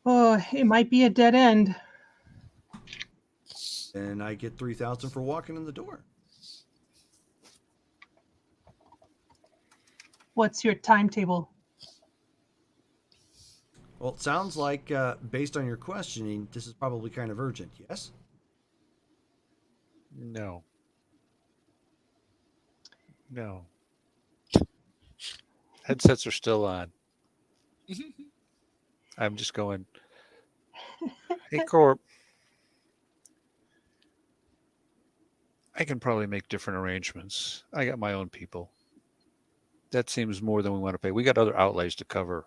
Oh, it might be a dead end. And I get 3,000 for walking in the door. What's your timetable? Well, it sounds like, based on your questioning, this is probably kind of urgent. Yes. No. Headsets are still on. I'm just going, hey, Corp, I can probably make different arrangements. I got my own people. That seems more than we want to pay. We got other outlays to cover.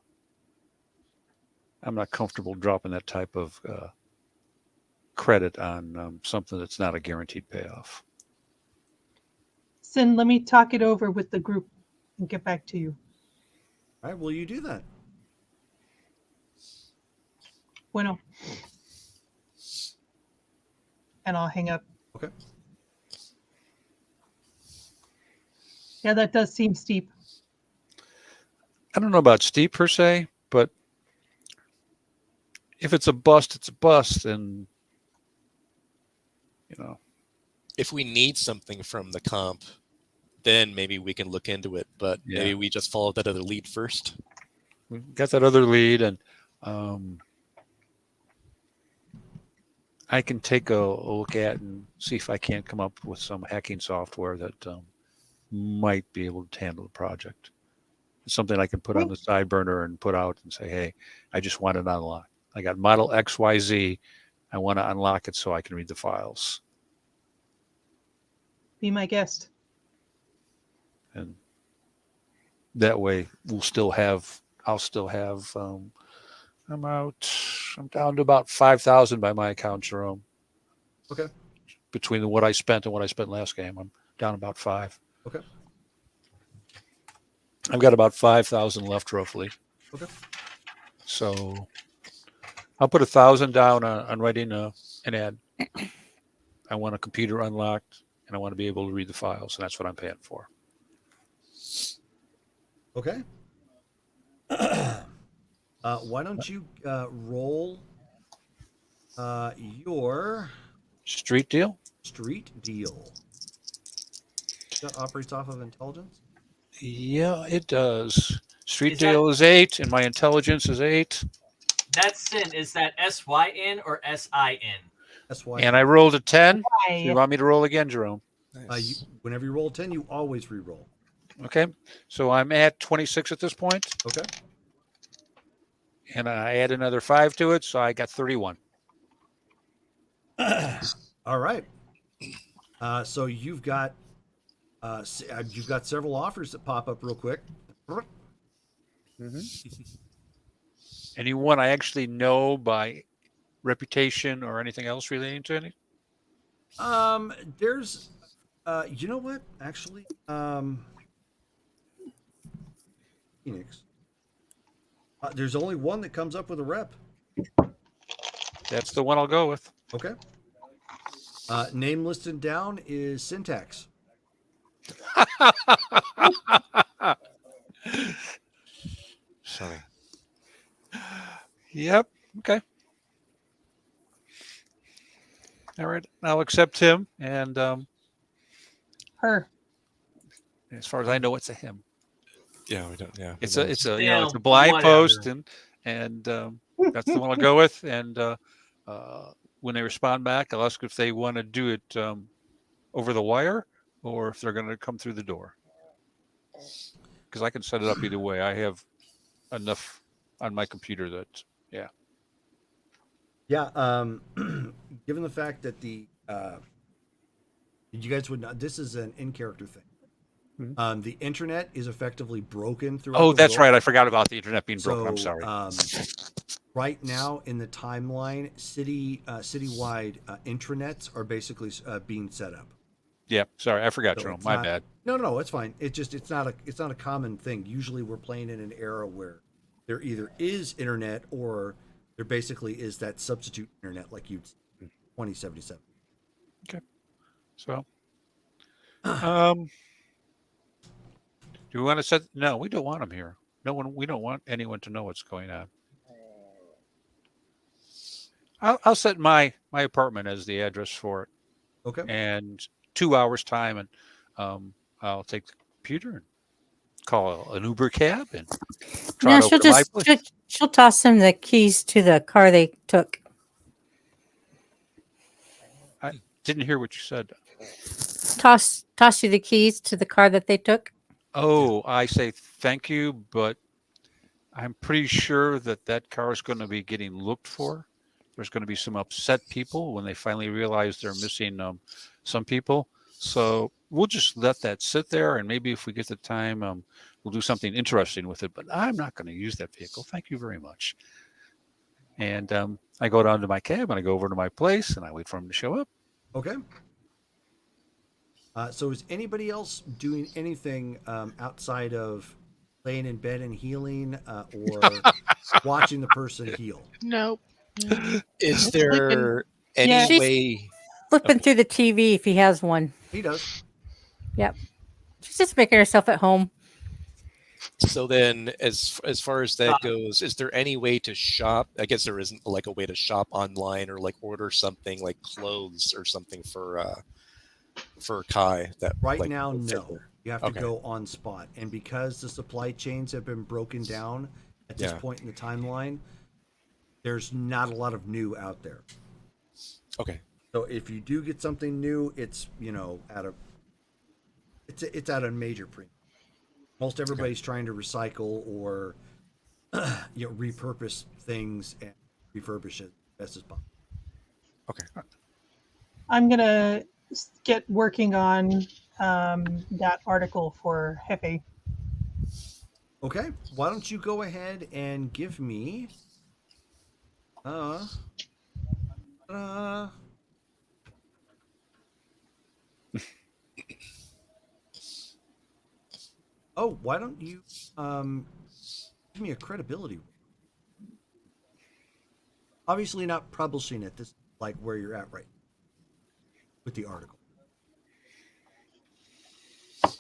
I'm not comfortable dropping that type of credit on something that's not a guaranteed payoff. Sin, let me talk it over with the group and get back to you. All right, will you do that? Bueno. And I'll hang up. Okay. Yeah, that does seem steep. I don't know about steep per se, but if it's a bust, it's a bust. And, If we need something from the comp, then maybe we can look into it. But maybe we just follow that other lead first. We've got that other lead, and I can take a look at and see if I can't come up with some hacking software that might be able to handle the project. It's something I can put on the side burner and put out and say, hey, I just want it unlocked. I got model XYZ. I want to unlock it so I can read the files. Be my guest. And that way I'll still have, I'm down to about 5,000 by my account, Jerome. Okay. Between what I spent and what I spent last game, I'm down about 5. Okay. I've got about 5,000 left roughly. Okay. So I'll put 1,000 down on writing an ad. I want a computer unlocked and I want to be able to read the files, and that's what I'm paying for. Okay. Why don't you roll your street deal? Street deal. That operates off of intelligence? Yeah, it does. Street deal is 8, and my intelligence is 8. That's Sin. Is that SYN or SIN? SYN. And I rolled a 10. So you want me to roll again, Jerome? Nice. Whenever you roll 10, you always re-roll. Okay. So I'm at 26 at this point. Okay. And I add another 5 to it, so I got 31. All right. So you've got several offers that pop up real quick. Mm-hmm. Anyone I actually know by reputation or anything else relating to any? There's, you know what? Actually, Phoenix. There's only one that comes up with a rep. That's the one I'll go with. Okay. Name listed down is Syntax. Sorry. Yep. Okay. All right. I'll accept him. And her. As far as I know, it's a him. Yeah, we don't. Yeah, it's a blind post, and that's the one I'll go with. And when they respond back, I'll ask if they want to do it over the wire or if they're going to come through the door. Because I can set it up either way. I have enough on my computer that, yeah. Yeah. Given the fact that you guys would not, this is an in-character thing. Mm-hmm. The internet is effectively broken throughout. Oh, that's right. I forgot about the internet being broken. I'm sorry. Right now in the timeline, citywide intranets are basically being set up. Yeah, sorry, I forgot, Jerome. My bad. No, it's fine. It's not a common thing. Usually, we're playing in an era where there either is internet or there basically is that substitute internet, like you 2077. Okay, so do we want to set? No, we don't want them here. No one. We don't want anyone to know what's going on. I'll set my apartment as the address for it. Okay. And 2 hours time, and I'll take the computer and call an Uber cab and try she'll toss them the keys to the car they took. I didn't hear what you said. Toss you the keys to the car that they took. Oh, I say thank you, but I'm pretty sure that car is going to be getting looked for. There's going to be some upset people when they finally realize they're missing some people. So we'll just let that sit there, and maybe if we get the time, we'll do something interesting with it. But I'm not going to use that vehicle. Thank you very much. And I go down to my cab and I go over to my place and I wait for him to show up. Okay. So is anybody else doing anything outside of laying in bed and healing or watching the person heal? Nope. Yeah. Is Sleeping. there any Yeah. She's- way? Flipping Okay. through the TV if he has one. He does. Yep. She's just making herself at home. So then, as far as that goes, is there any way to shop? I guess there isn't like a way to shop online or like order something like clothes or something for Kai. That Right like, now, will fit no. there. You have to Okay. go on spot. And because the supply chains have been broken down at this Yeah. point in the timeline, there's not a lot of new out there. Okay. So if you do get something new, it's it's at a major premium. Most everybody's trying to recycle or repurpose things and refurbish it as best as possible. Okay. I'm gonna get working on that article for Hefe. Okay, why don't you go ahead and give me oh, why don't you give me a credibility roll? Obviously not publishing it, this like where you're at right now with the article.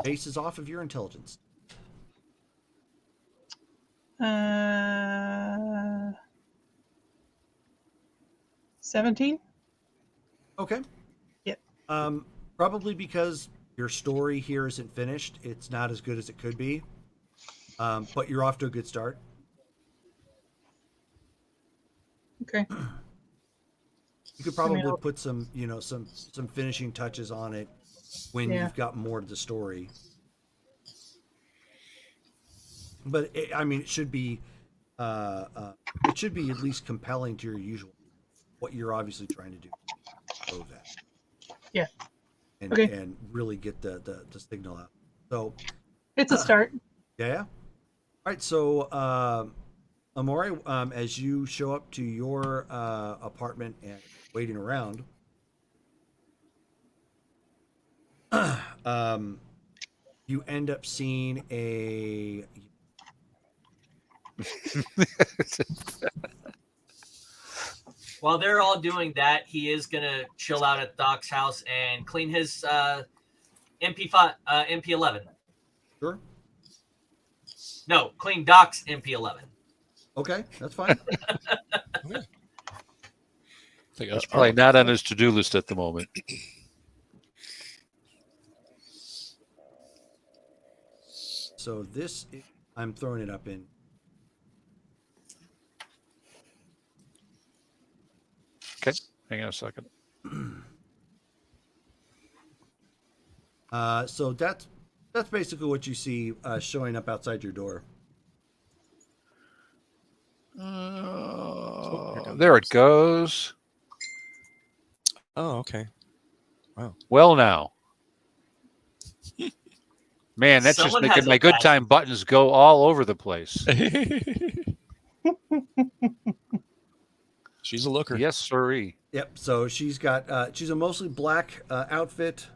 Bases off of your intelligence. 17. Okay. Yep. Probably because your story here isn't finished. It's not as good as it could be. But you're off to a good start. Okay. You could probably I'll- put some, some finishing touches on it when Yeah. you've got more to the story. But it should be, it should be at least compelling to your usual, what you're obviously trying to do. Show that. Yeah. And Okay. and really get the signal out. So It's a start. yeah. All right. So Amore, as you show up to your apartment and waiting around, you end up seeing a While they're all doing that, he is gonna chill out at Doc's house and clean his MP5, MP11. sure. No, clean Doc's MP11. Okay, that's fine. It's probably not on his to-do list at the moment. So I'm throwing it up in. Okay, hang on a second. So that's basically what you see showing up outside your door. There it goes. Oh, okay. Well, now. Man, that's Someone just has making a my good bad- time buttons go all over the place. She's a looker. Yes, sirree. Yep. So she's got she's a mostly black outfit,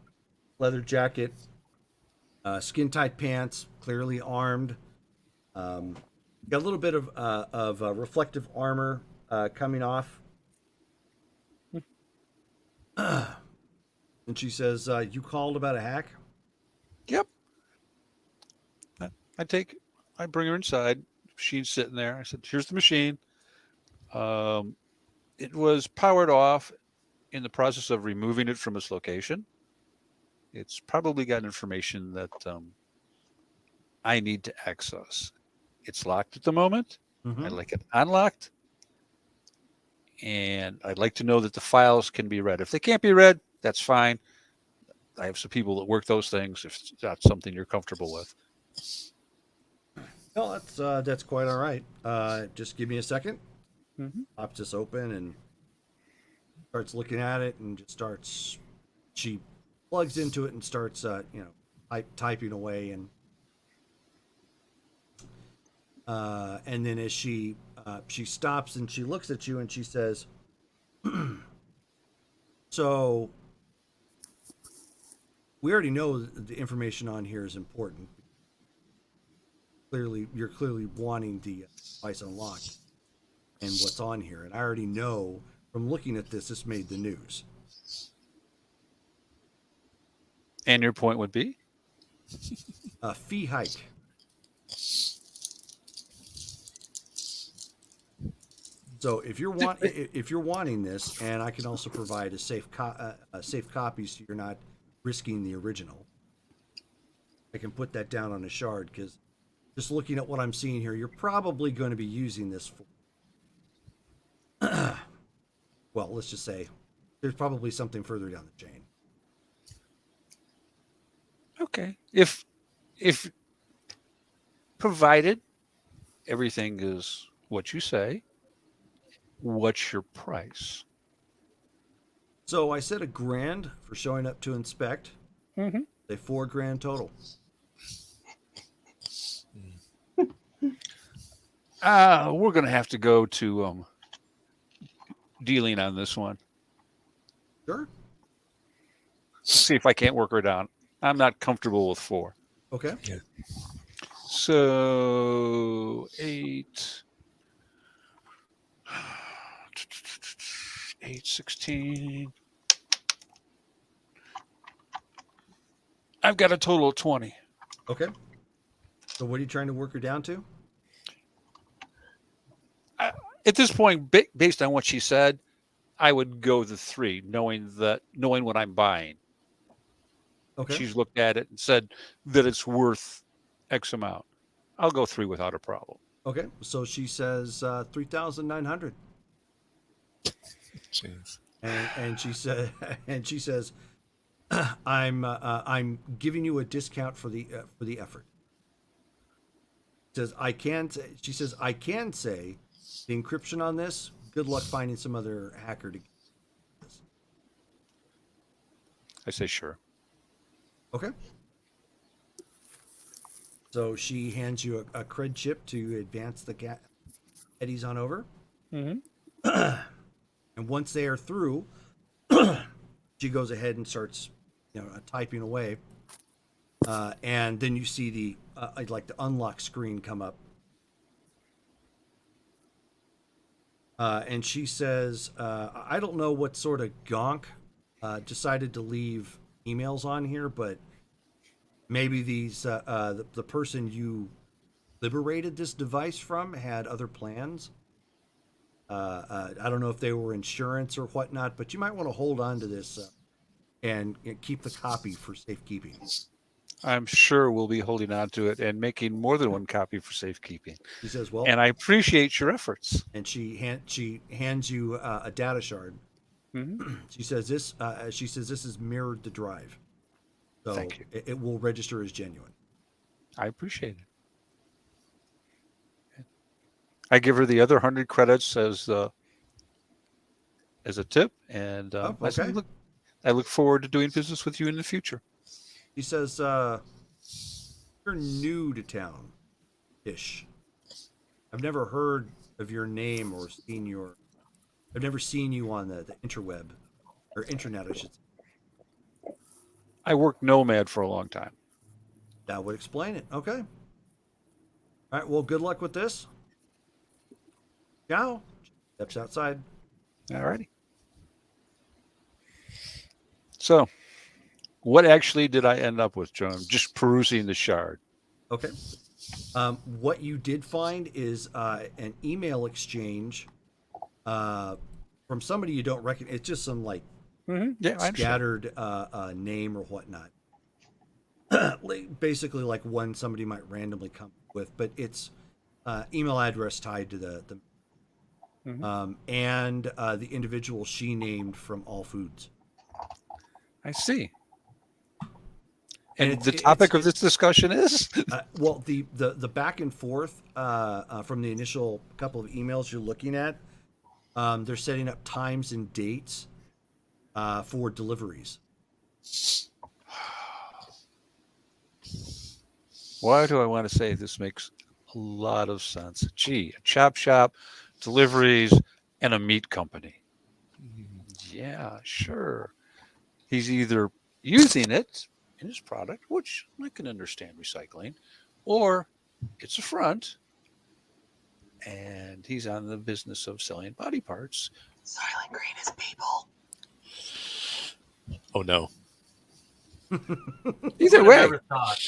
leather jacket, skin tight pants, clearly armed. Got a little bit of reflective armor coming off. And she says, "You called about a hack?" Yep. I bring her inside. She's sitting there. I said, "Here's the machine." It was powered off in the process of removing it from its location. It's probably got information that I need to access. It's locked at the moment. Mm-hmm. I'd like it unlocked. And I'd like to know that the files can be read. If they can't be read, that's fine. I have some people that work those things if that's something you're comfortable with. No, that's quite all right. Just give me a second. Mm-hmm. Pops this open and starts looking at it and just starts. She plugs into it and starts, typing away and then as she she stops and she looks at you and she says, "So we already know that the information on here is important. Clearly, you're clearly wanting the device unlocked and what's on here. And I already know from looking at this made the news." And your point would be? A fee hike. So if you're wanting this, and I can also provide a safe copy, so you're not risking the original. I can put that down on a shard because just looking at what I'm seeing here, you're probably going to be using this for. Well, let's just say there's probably something further down the chain. Okay. If provided everything is what you say, what's your price? So I said $1,000 for showing up to inspect. Mm-hmm. Say $4,000 total. We're gonna have to go to dealing on this one. Sure. See if I can't work her down. I'm not comfortable with 4. Okay. Yeah. So 8, 16. I've got a total of 20. Okay. So what are you trying to work her down to? At this point, based on what she said, I would go the 3, knowing what I'm buying. Okay. She's looked at it and said that it's worth X amount. I'll go 3 without a problem. Okay. So she says 3,900. Jeez. And she says I'm giving you a discount for the effort. She says I can say the encryption on this. Good luck finding some other hacker to get this. I say sure. Okay. So she hands you a cred chip to advance the eddies on over. Mm-hmm. And once they are through, she goes ahead and starts, typing away. And then you see the unlock screen come up. And she says, I don't know what sort of gonk decided to leave emails on here, but maybe the person you liberated this device from had other plans. I don't know if they were insurance or whatnot, but you might want to hold on to this and keep the copy for safekeeping. I'm sure we'll be holding on to it and making more than one copy for safekeeping. She says, "Well," and I appreciate your efforts. And she hands you a data shard. Mm-hmm. She says this is mirrored to drive, so Thank you. It will register as genuine. I appreciate it. I give her the other 100 credits as a tip, and okay. I look forward to doing business with you in the future. He says, "You're new to town, ish. I've never heard of your name or I've never seen you on the interweb or internet, I should say." I worked nomad for a long time. That would explain it. Okay. All right. Well, good luck with this. Ciao. Steps outside. All righty. So, what actually did I end up with, John? Just perusing the shard. Okay. What you did find is an email exchange from somebody you don't recognize. It's just some scattered name or whatnot. Basically, like one somebody might randomly come with, but it's email address tied to the and the individual she named from All Foods. I see. And the topic of this discussion is? Well, the back and forth from the initial couple of emails you're looking at, they're setting up times and dates for deliveries. Why do I want to say this makes a lot of sense. Gee, a chop shop, deliveries, and a meat company. Yeah, sure. He's either using it in his product, which I can understand recycling, or it's a front, and he's on the business of selling body parts. Silent Green is people. Oh no. Either Would've way, never thought.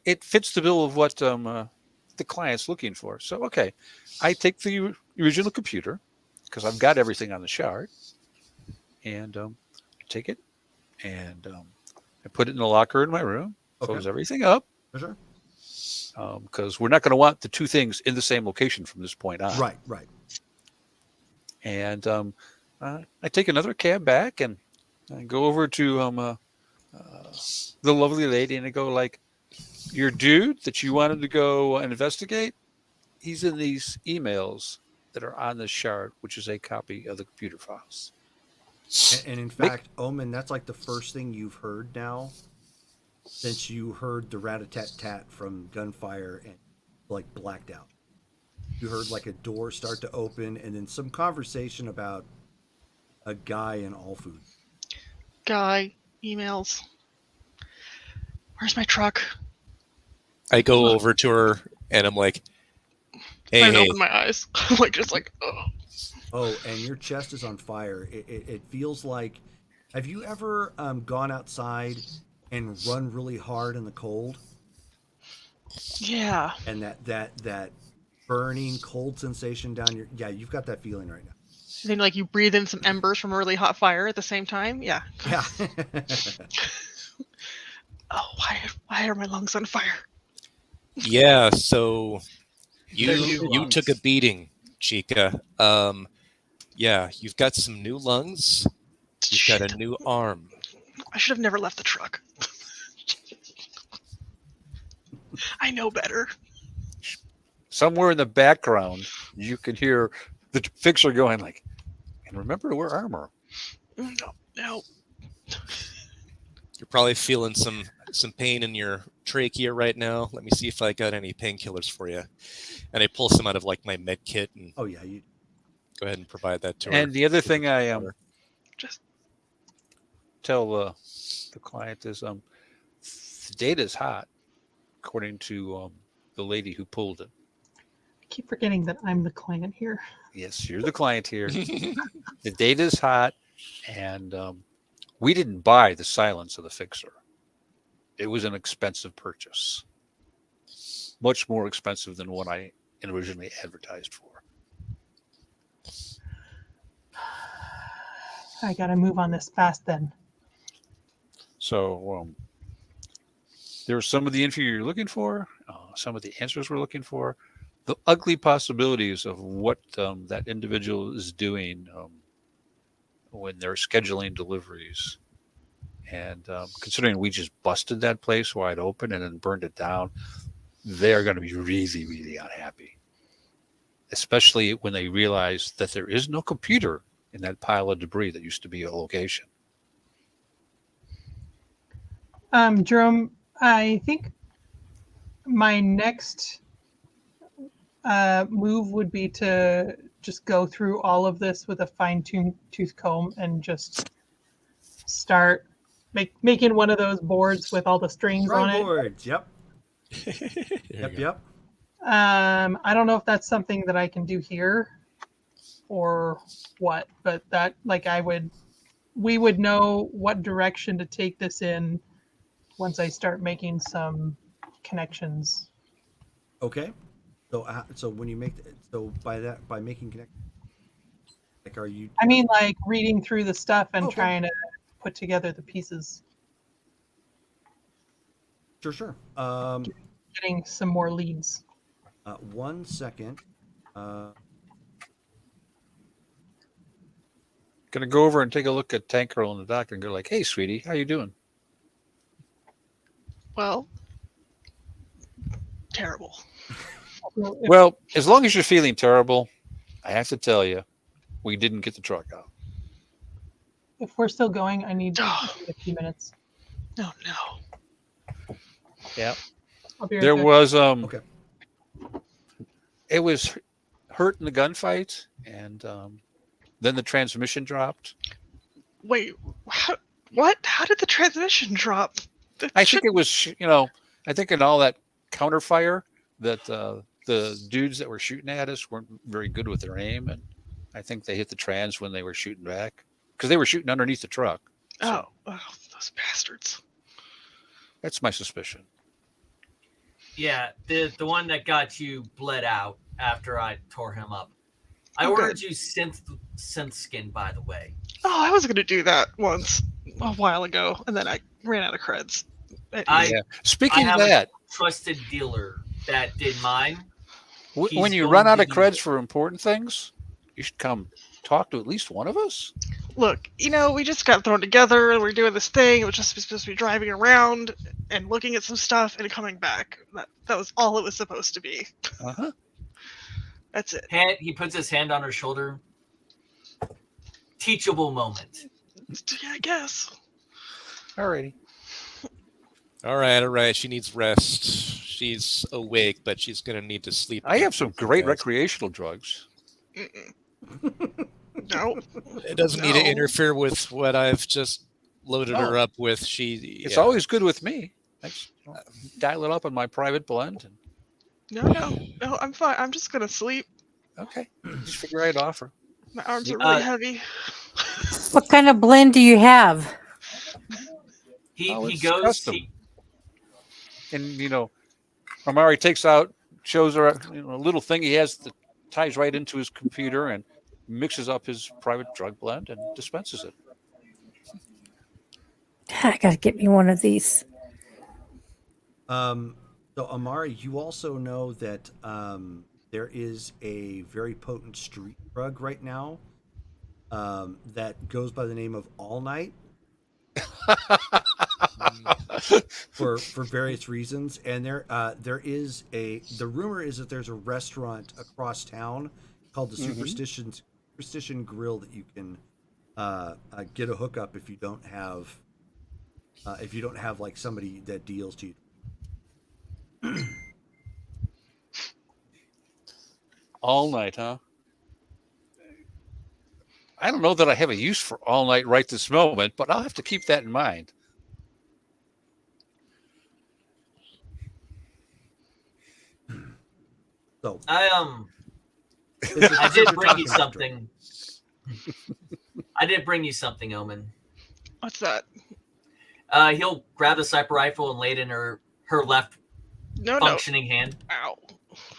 it fits the bill of what the client's looking for. So, okay, I take the original computer because I've got everything on the shard, and take it and I put it in the locker in my room, close everything up, For sure. because we're not going to want the two things in the same location from this point on. Right, right. And I take another cab back and I go over to the lovely lady and I go like, your dude that you wanted to go investigate, he's in these emails that are on the shard, which is a copy of the computer files. And in fact, Omen, that's like the first thing you've heard now since you heard the rat-a-tat-tat from gunfire and like blacked out. You heard like a door start to open and then some conversation about a guy in all food. Guy, emails. Where's my truck? I go over to her and I'm like, I hey, open my eyes. Like, just like, oh. Oh, and your chest is on fire. It feels like, have you ever gone outside and run really hard in the cold? Yeah. And that burning cold sensation down your, yeah, you've got that feeling right now. And then, like, you breathe in some embers from a really hot fire at the same time. Yeah. Yeah. Oh, why are my lungs on fire? yeah, so They're new you lungs. took a beating, Chica. Yeah, you've got some new lungs. You've got a new arm. I should have never left the truck. I know better. Somewhere in the background, you can hear the fixer going like, and remember to wear armor. No. You're probably feeling some pain in your trachea right now. Let me see if I got any painkillers for you. And I pull some out of like my med kit and Oh yeah, you. go ahead and provide that to her. And the other thing I Just tell the client is the data's hot, according to the lady who pulled it. I keep forgetting that I'm the client here. Yes, you're the client here. The data's hot, and we didn't buy the silence of the fixer. It was an expensive purchase, much more expensive than what I originally advertised for. I gotta move on this fast then. So there's some of the info you're looking for, some of the answers we're looking for, the ugly possibilities of what that individual is doing when they're scheduling deliveries. And considering we just busted that place wide open and then burned it down, they're going to be really, really unhappy, especially when they realize that there is no computer in that pile of debris that used to be a location. Jerome, I think my next move would be to just go through all of this with a fine-tooth comb and just start making one of those boards with all the strings on it. Boards. Yep. Yep. I don't know if that's something that I can do here or what, but that we would know what direction to take this in once I start making some connections. Okay. So when you make by making connections, like, are you? I mean, like reading through the stuff and Okay. trying to put together the pieces, Sure. getting some more leads. 1 second. Gonna go over and take a look at Tank Girl and the doctor and go like, "Hey, sweetie, how you doing?" well, terrible. Well, as long as you're feeling terrible, I have to tell you, we didn't get the truck out. If we're still going, I need a few minutes. No. Yeah. I'll be right There back. was Okay. it was hurt in the gunfight, and then the transmission dropped. Wait, what? How did the transmission drop? I think it was, I think in all that counterfire that the dudes that were shooting at us weren't very good with their aim, and I think they hit the trans when they were shooting back because they were shooting underneath the truck. So Oh, those bastards. that's my suspicion. Yeah, the one that got you bled out after I tore him up. I Okay. ordered you synth skin, by the way. Oh, I was gonna do that once a while ago, and then I ran out of creds. Speaking I of have that, a trusted dealer that did mine. when He's you going run out to of do creds it. for important things, you should come talk to at least one of us. Look, we just got thrown together and we're doing this thing. It was just supposed to be driving around and looking at some stuff and coming back. That was all it was supposed to be. Uh-huh. That's it. He puts his hand on her shoulder. Teachable moment. Yeah, I guess. Alrighty. All right. She needs rest. She's awake, but she's going to need to sleep. I have some great guys. recreational drugs. Mm-mm. No. It doesn't need to No. interfere with what I've just loaded her Oh. up with. It's always good with me. I just dial it up on my private blend. And, No, I'm fine. I'm just gonna sleep. okay. Just figure I'd offer. My arms are really heavy. What kind of blend do you have? He it's goes. custom. And, Amari takes out, shows her a little thing he has that ties right into his computer and mixes up his private drug blend and dispenses it. I gotta get me one of these. So Amari, you also know that there is a very potent street drug right now that goes by the name of All Night for various reasons. And there is the rumor is that there's a restaurant across town called the Superstition Grill that you can get a hookup if you don't have like somebody that deals to you. All Night, huh? I don't know that I have a use for All Night right this moment, but I'll have to keep that in mind. So I it's did a bring you taco something. I did bring you something, Omen. What's that? He'll grab the sniper rifle and lay it in her left No. functioning hand. Ow.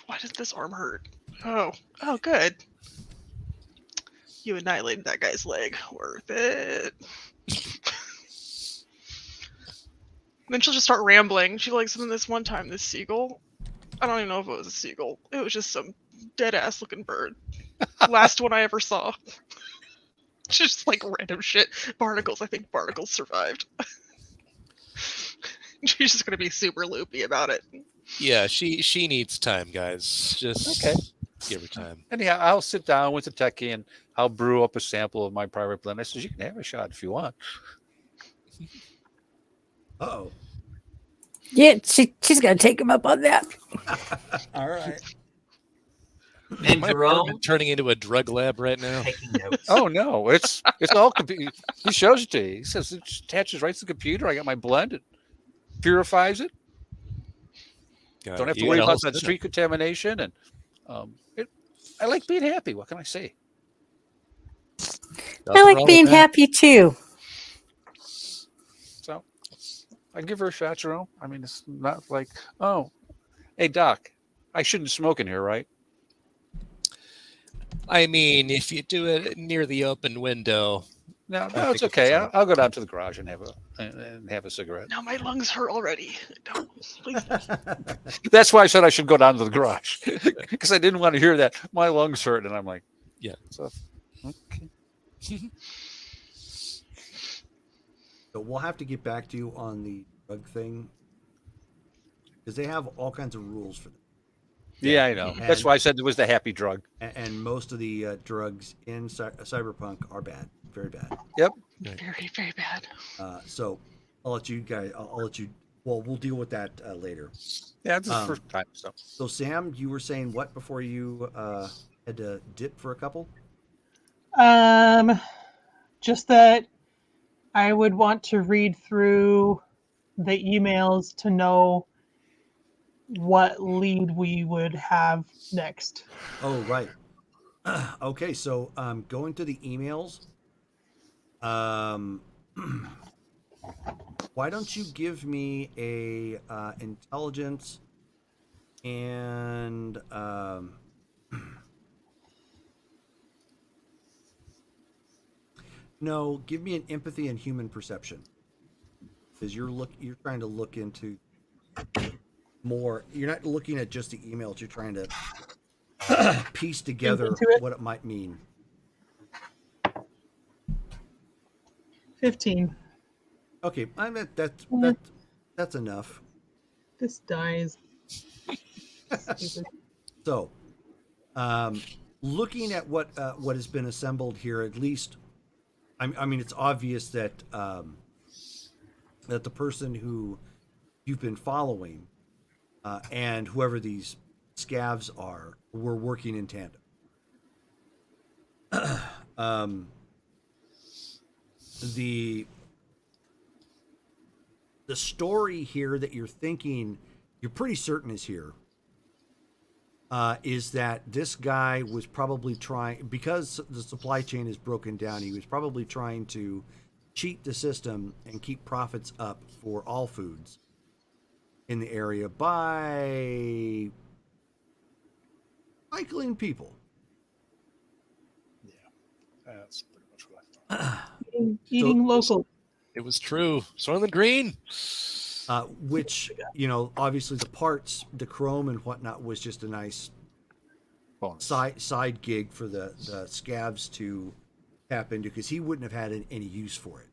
Why does this arm hurt? Oh, good. You annihilated that guy's leg. Worth it. Then she'll just start rambling. She likes something this one time, this seagull. I don't even know if it was a seagull. It was just some dead-ass looking bird. Last one I ever saw. Just like random shit. Barnacles. I think barnacles survived. She's just gonna be super loopy about it. Yeah, she needs time, guys. Just Okay. give her time. Anyhow, I'll sit down with the techie and I'll brew up a sample of my private blend. I says, you can have a shot if you want. Uh-oh. Yeah, she's gonna take him up on that. All right. And My Jerome apartment turning into a drug lab right now. taking notes. Oh no, it's all computer. He shows it to you. He says it just attaches right to the computer. I got my blend. It purifies it. God, Don't have to you worry got a about whole that setup. street contamination. And I like being happy. What can I say? I Nothing like wrong being with that. happy too. So I'd give her a shot, Jerome. I mean, it's not like, oh, hey, Doc, I shouldn't smoke in here, right? I mean, if you do it near the open window, No, think it's it's okay. fine. I'll go down to the garage and have a cigarette. Now my lungs hurt already. Don't, please. That's why I said I should go down to the garage because I didn't want to hear that my lungs hurt, and I'm like, Yeah. So, okay. So we'll have to get back to you on the drug thing because they have all kinds of rules for them. Yeah, I know. That's And- why I said it was the happy drug. And most of the drugs in Cyberpunk are bad, very bad. Very, very bad. So I'll let you guys. I'll let you Well, we'll deal with that later. Yeah, this is the first time. So, Sam, you were saying what before you had to dip for a couple? Just that I would want to read through the emails to know what lead we would have next. Oh, right. Okay, so going to the emails. Why don't you give me a intelligence and no, give me an empathy and human perception, because you're trying to look into more. You're not looking at just the emails. You're trying to piece together into it. what it might mean. 15. Okay, I mean that's enough. This dies. Stupid. So, looking at what has been assembled here, at least, I mean, it's obvious that that the person who you've been following and whoever these scavs are were working in tandem. The story here that you're thinking, you're pretty certain is here, is that this guy was probably trying, because the supply chain is broken down, he was probably trying to cheat the system and keep profits up for all foods in the area by cycling people. Yeah, that's pretty much what I thought. Eating local. It was true. Soylent Green. Which, obviously the parts, the chrome and whatnot was just a nice Bonus. side gig for the scavs to tap into, because he wouldn't have had any use for it.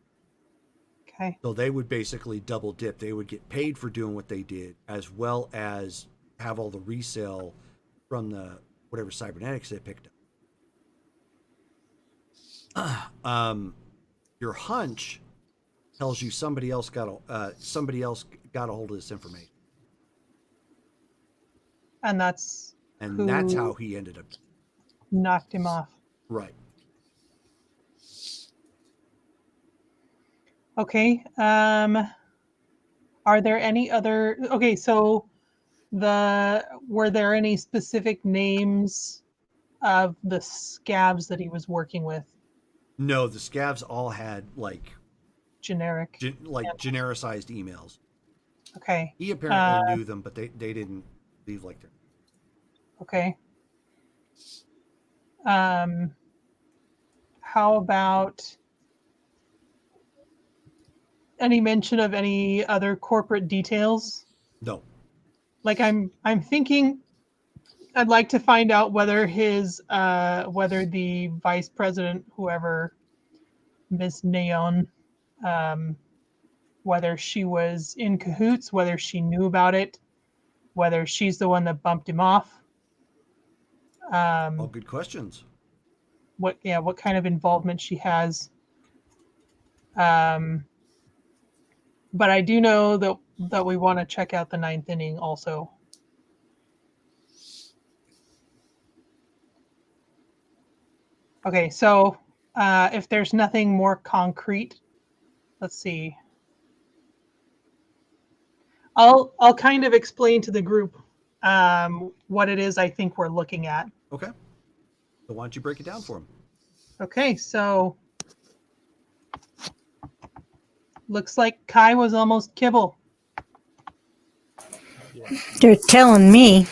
Okay. So they would basically double dip. They would get paid for doing what they did, as well as have all the resale from the whatever cybernetics they picked up. Your hunch tells you somebody else got a hold of this information, And that's that's how he ended up. knocked him off. Right. Okay. Are there any other? Okay, so were there any specific names of the scavs that he was working with? No, the scavs all had Generic. genericized emails. Okay. He apparently knew them, but they didn't leave like that. Okay. How about any mention of any other corporate details? No. Like I'm thinking I'd like to find out whether whether the vice president, whoever, Miss Neon, whether she was in cahoots, whether she knew about it, whether she's the one that bumped him off. All good questions. What kind of involvement she has. But I do know that we want to check out the ninth inning also. Okay, so if there's nothing more concrete, let's see. I'll kind of explain to the group what it is I think we're looking at. Okay. So why don't you break it down for him? Okay, so looks like Kai was almost kibble. They're telling me.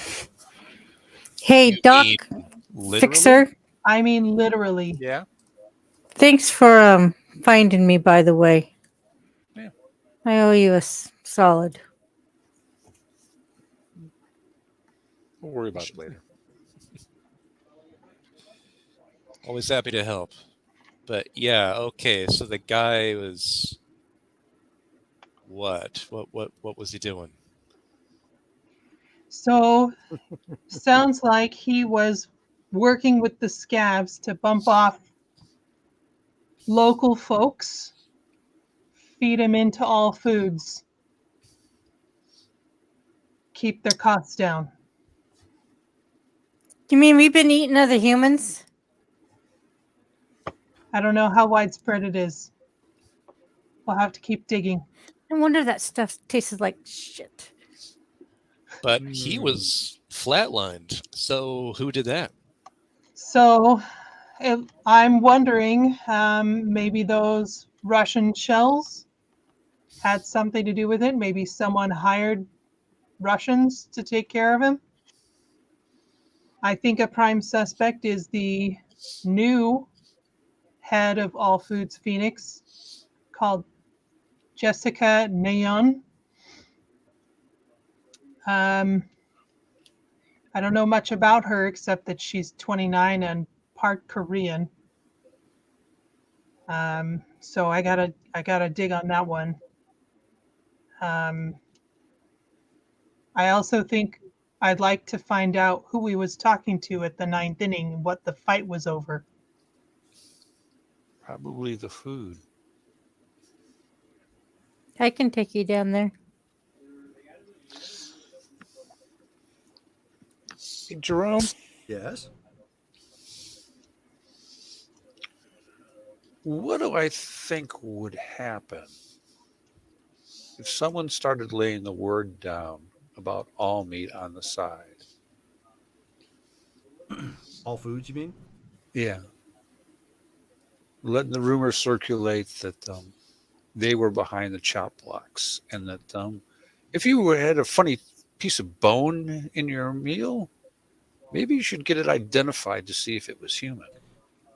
Hey, You Doc mean literally? Fixer. I mean, literally. Yeah. Thanks for finding me, by the way. Yeah. I owe you a solid. We'll worry about it later. Always happy to help. But yeah, okay. So the guy was what? What was he doing? So sounds like he was working with the scavs to bump off local folks, feed them into all foods. keep their costs down. You mean we've been eating other humans? I don't know how widespread it is. We'll have to keep digging. No wonder that stuff tasted like shit. But he was flatlined. So who did that? So I'm wondering, maybe those Russian shells had something to do with it. Maybe someone hired Russians to take care of him. I think a prime suspect is the new head of All Foods Phoenix called Jessica Neon. I don't know much about her except that she's 29 and part Korean. So I gotta dig on that one. I also think I'd like to find out who he was talking to at the 9th inning and what the fight was over. Probably the food. I can take you down there. Hey, Jerome, Yes. what do I think would happen if someone started laying the word down about all meat on the side? All Foods, you mean? Yeah. Letting the rumor circulate that they were behind the chop blocks, and that if you had a funny piece of bone in your meal, maybe you should get it identified to see if it was human.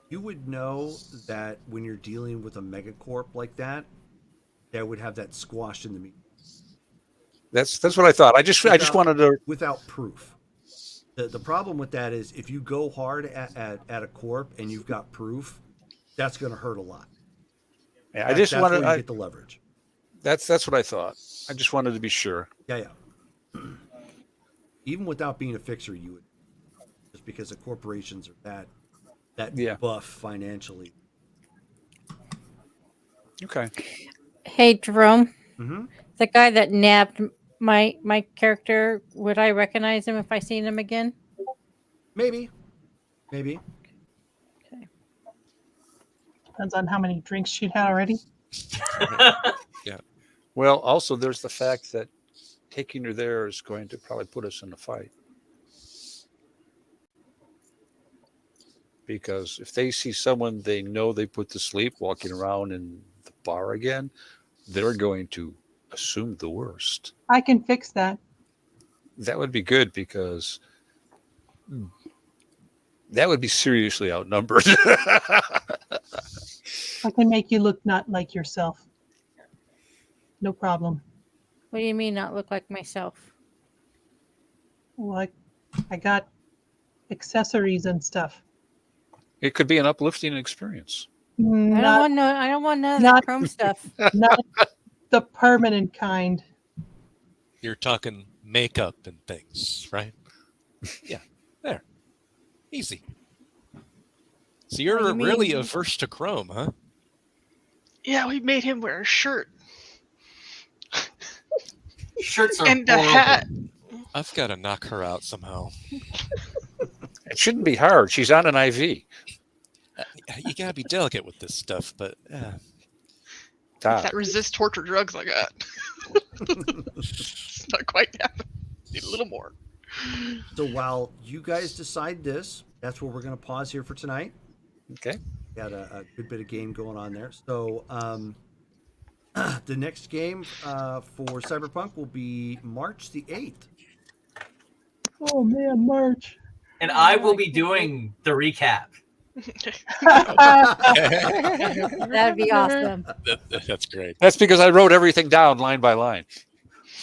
You would know that when you're dealing with a megacorp like that, that would have that squashed in the meat. That's what I thought. I just wanted to. Without proof. The problem with that is if you go hard at a corp and you've got proof, that's going to hurt a lot. Yeah, I just that's wanted where you I, get the leverage. That's what I thought. I just wanted to be sure. Yeah. Even without being a fixer, you would, just because the corporations are that buff financially. Okay. Hey, Jerome. Mm-hmm. The guy that nabbed my character, would I recognize him if I seen him again? Maybe. Okay. Depends on how many drinks she'd had already. Yeah. Well, also there's the fact that taking her there is going to probably put us in a fight. Because if they see someone they know they put to sleep walking around in the bar again, they're going to assume the worst. I can fix that. That would be good because that would be seriously outnumbered. I can make you look not like yourself. No problem. What do you mean not look like myself? Well, I got accessories and stuff. It could be an uplifting experience. I don't want none of that not- chrome stuff. Not the permanent kind. You're talking makeup and things, right? Yeah, there. Easy. So you're What do you mean? really averse to chrome, huh? Yeah, we made him wear a shirt Shirts are and a horrible. hat. I've got to knock her out somehow. It shouldn't be hard. She's on an IV. You got to be delicate with this stuff, but Todd. That resist torture drugs I got. It's not quite happening. Need a little more. So while you guys decide this, that's where we're going to pause here for tonight. Okay. Got a good bit of game going on there. So the next game for Cyberpunk will be March the 8th. Oh man, March. And I will be doing the recap. That'd be awesome. that's great. That's because I wrote everything down line by line.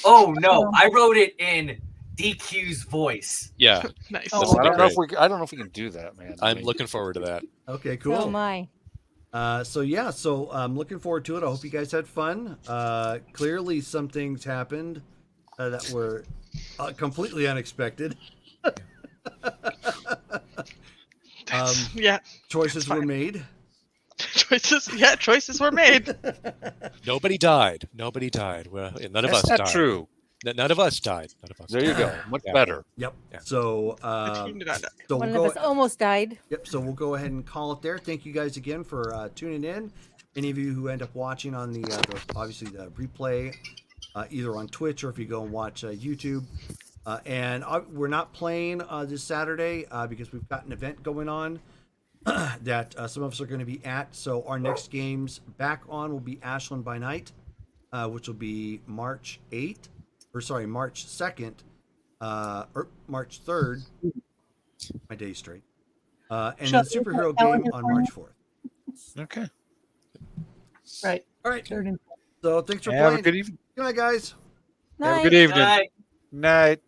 Oh no, I wrote it in DQ's voice. Yeah, Nice. Oh, I don't know if we can do that, man. I'm looking forward to that. Okay, So cool. am I. So I'm looking forward to it. I hope you guys had fun. Clearly, some things happened that were completely unexpected. Yeah. Choices were made. Choices were made. Nobody died. Well, none of us That's not died. true. None of us died. None of us. There you go. Much better. Yep. Yeah. So, The team did not die. so One we'll of us almost died. Yep. So we'll go ahead and call it there. Thank you guys again for tuning in. Any of you who end up watching on the obviously the replay, either on Twitch or if you go and watch YouTube. And we're not playing this Saturday because we've got an event going on that some of us are going to be at. So our next games back on will be Ashland by Night, which will be March 8th, or sorry, March 2nd, or March 3rd. My day's straight. And then Shut superhero the game calendar on for March me. 4th. Okay. Right. All right. Third and So thanks for Have a playing. good evening. Good night, guys. Have a Night. good evening. Night. Night.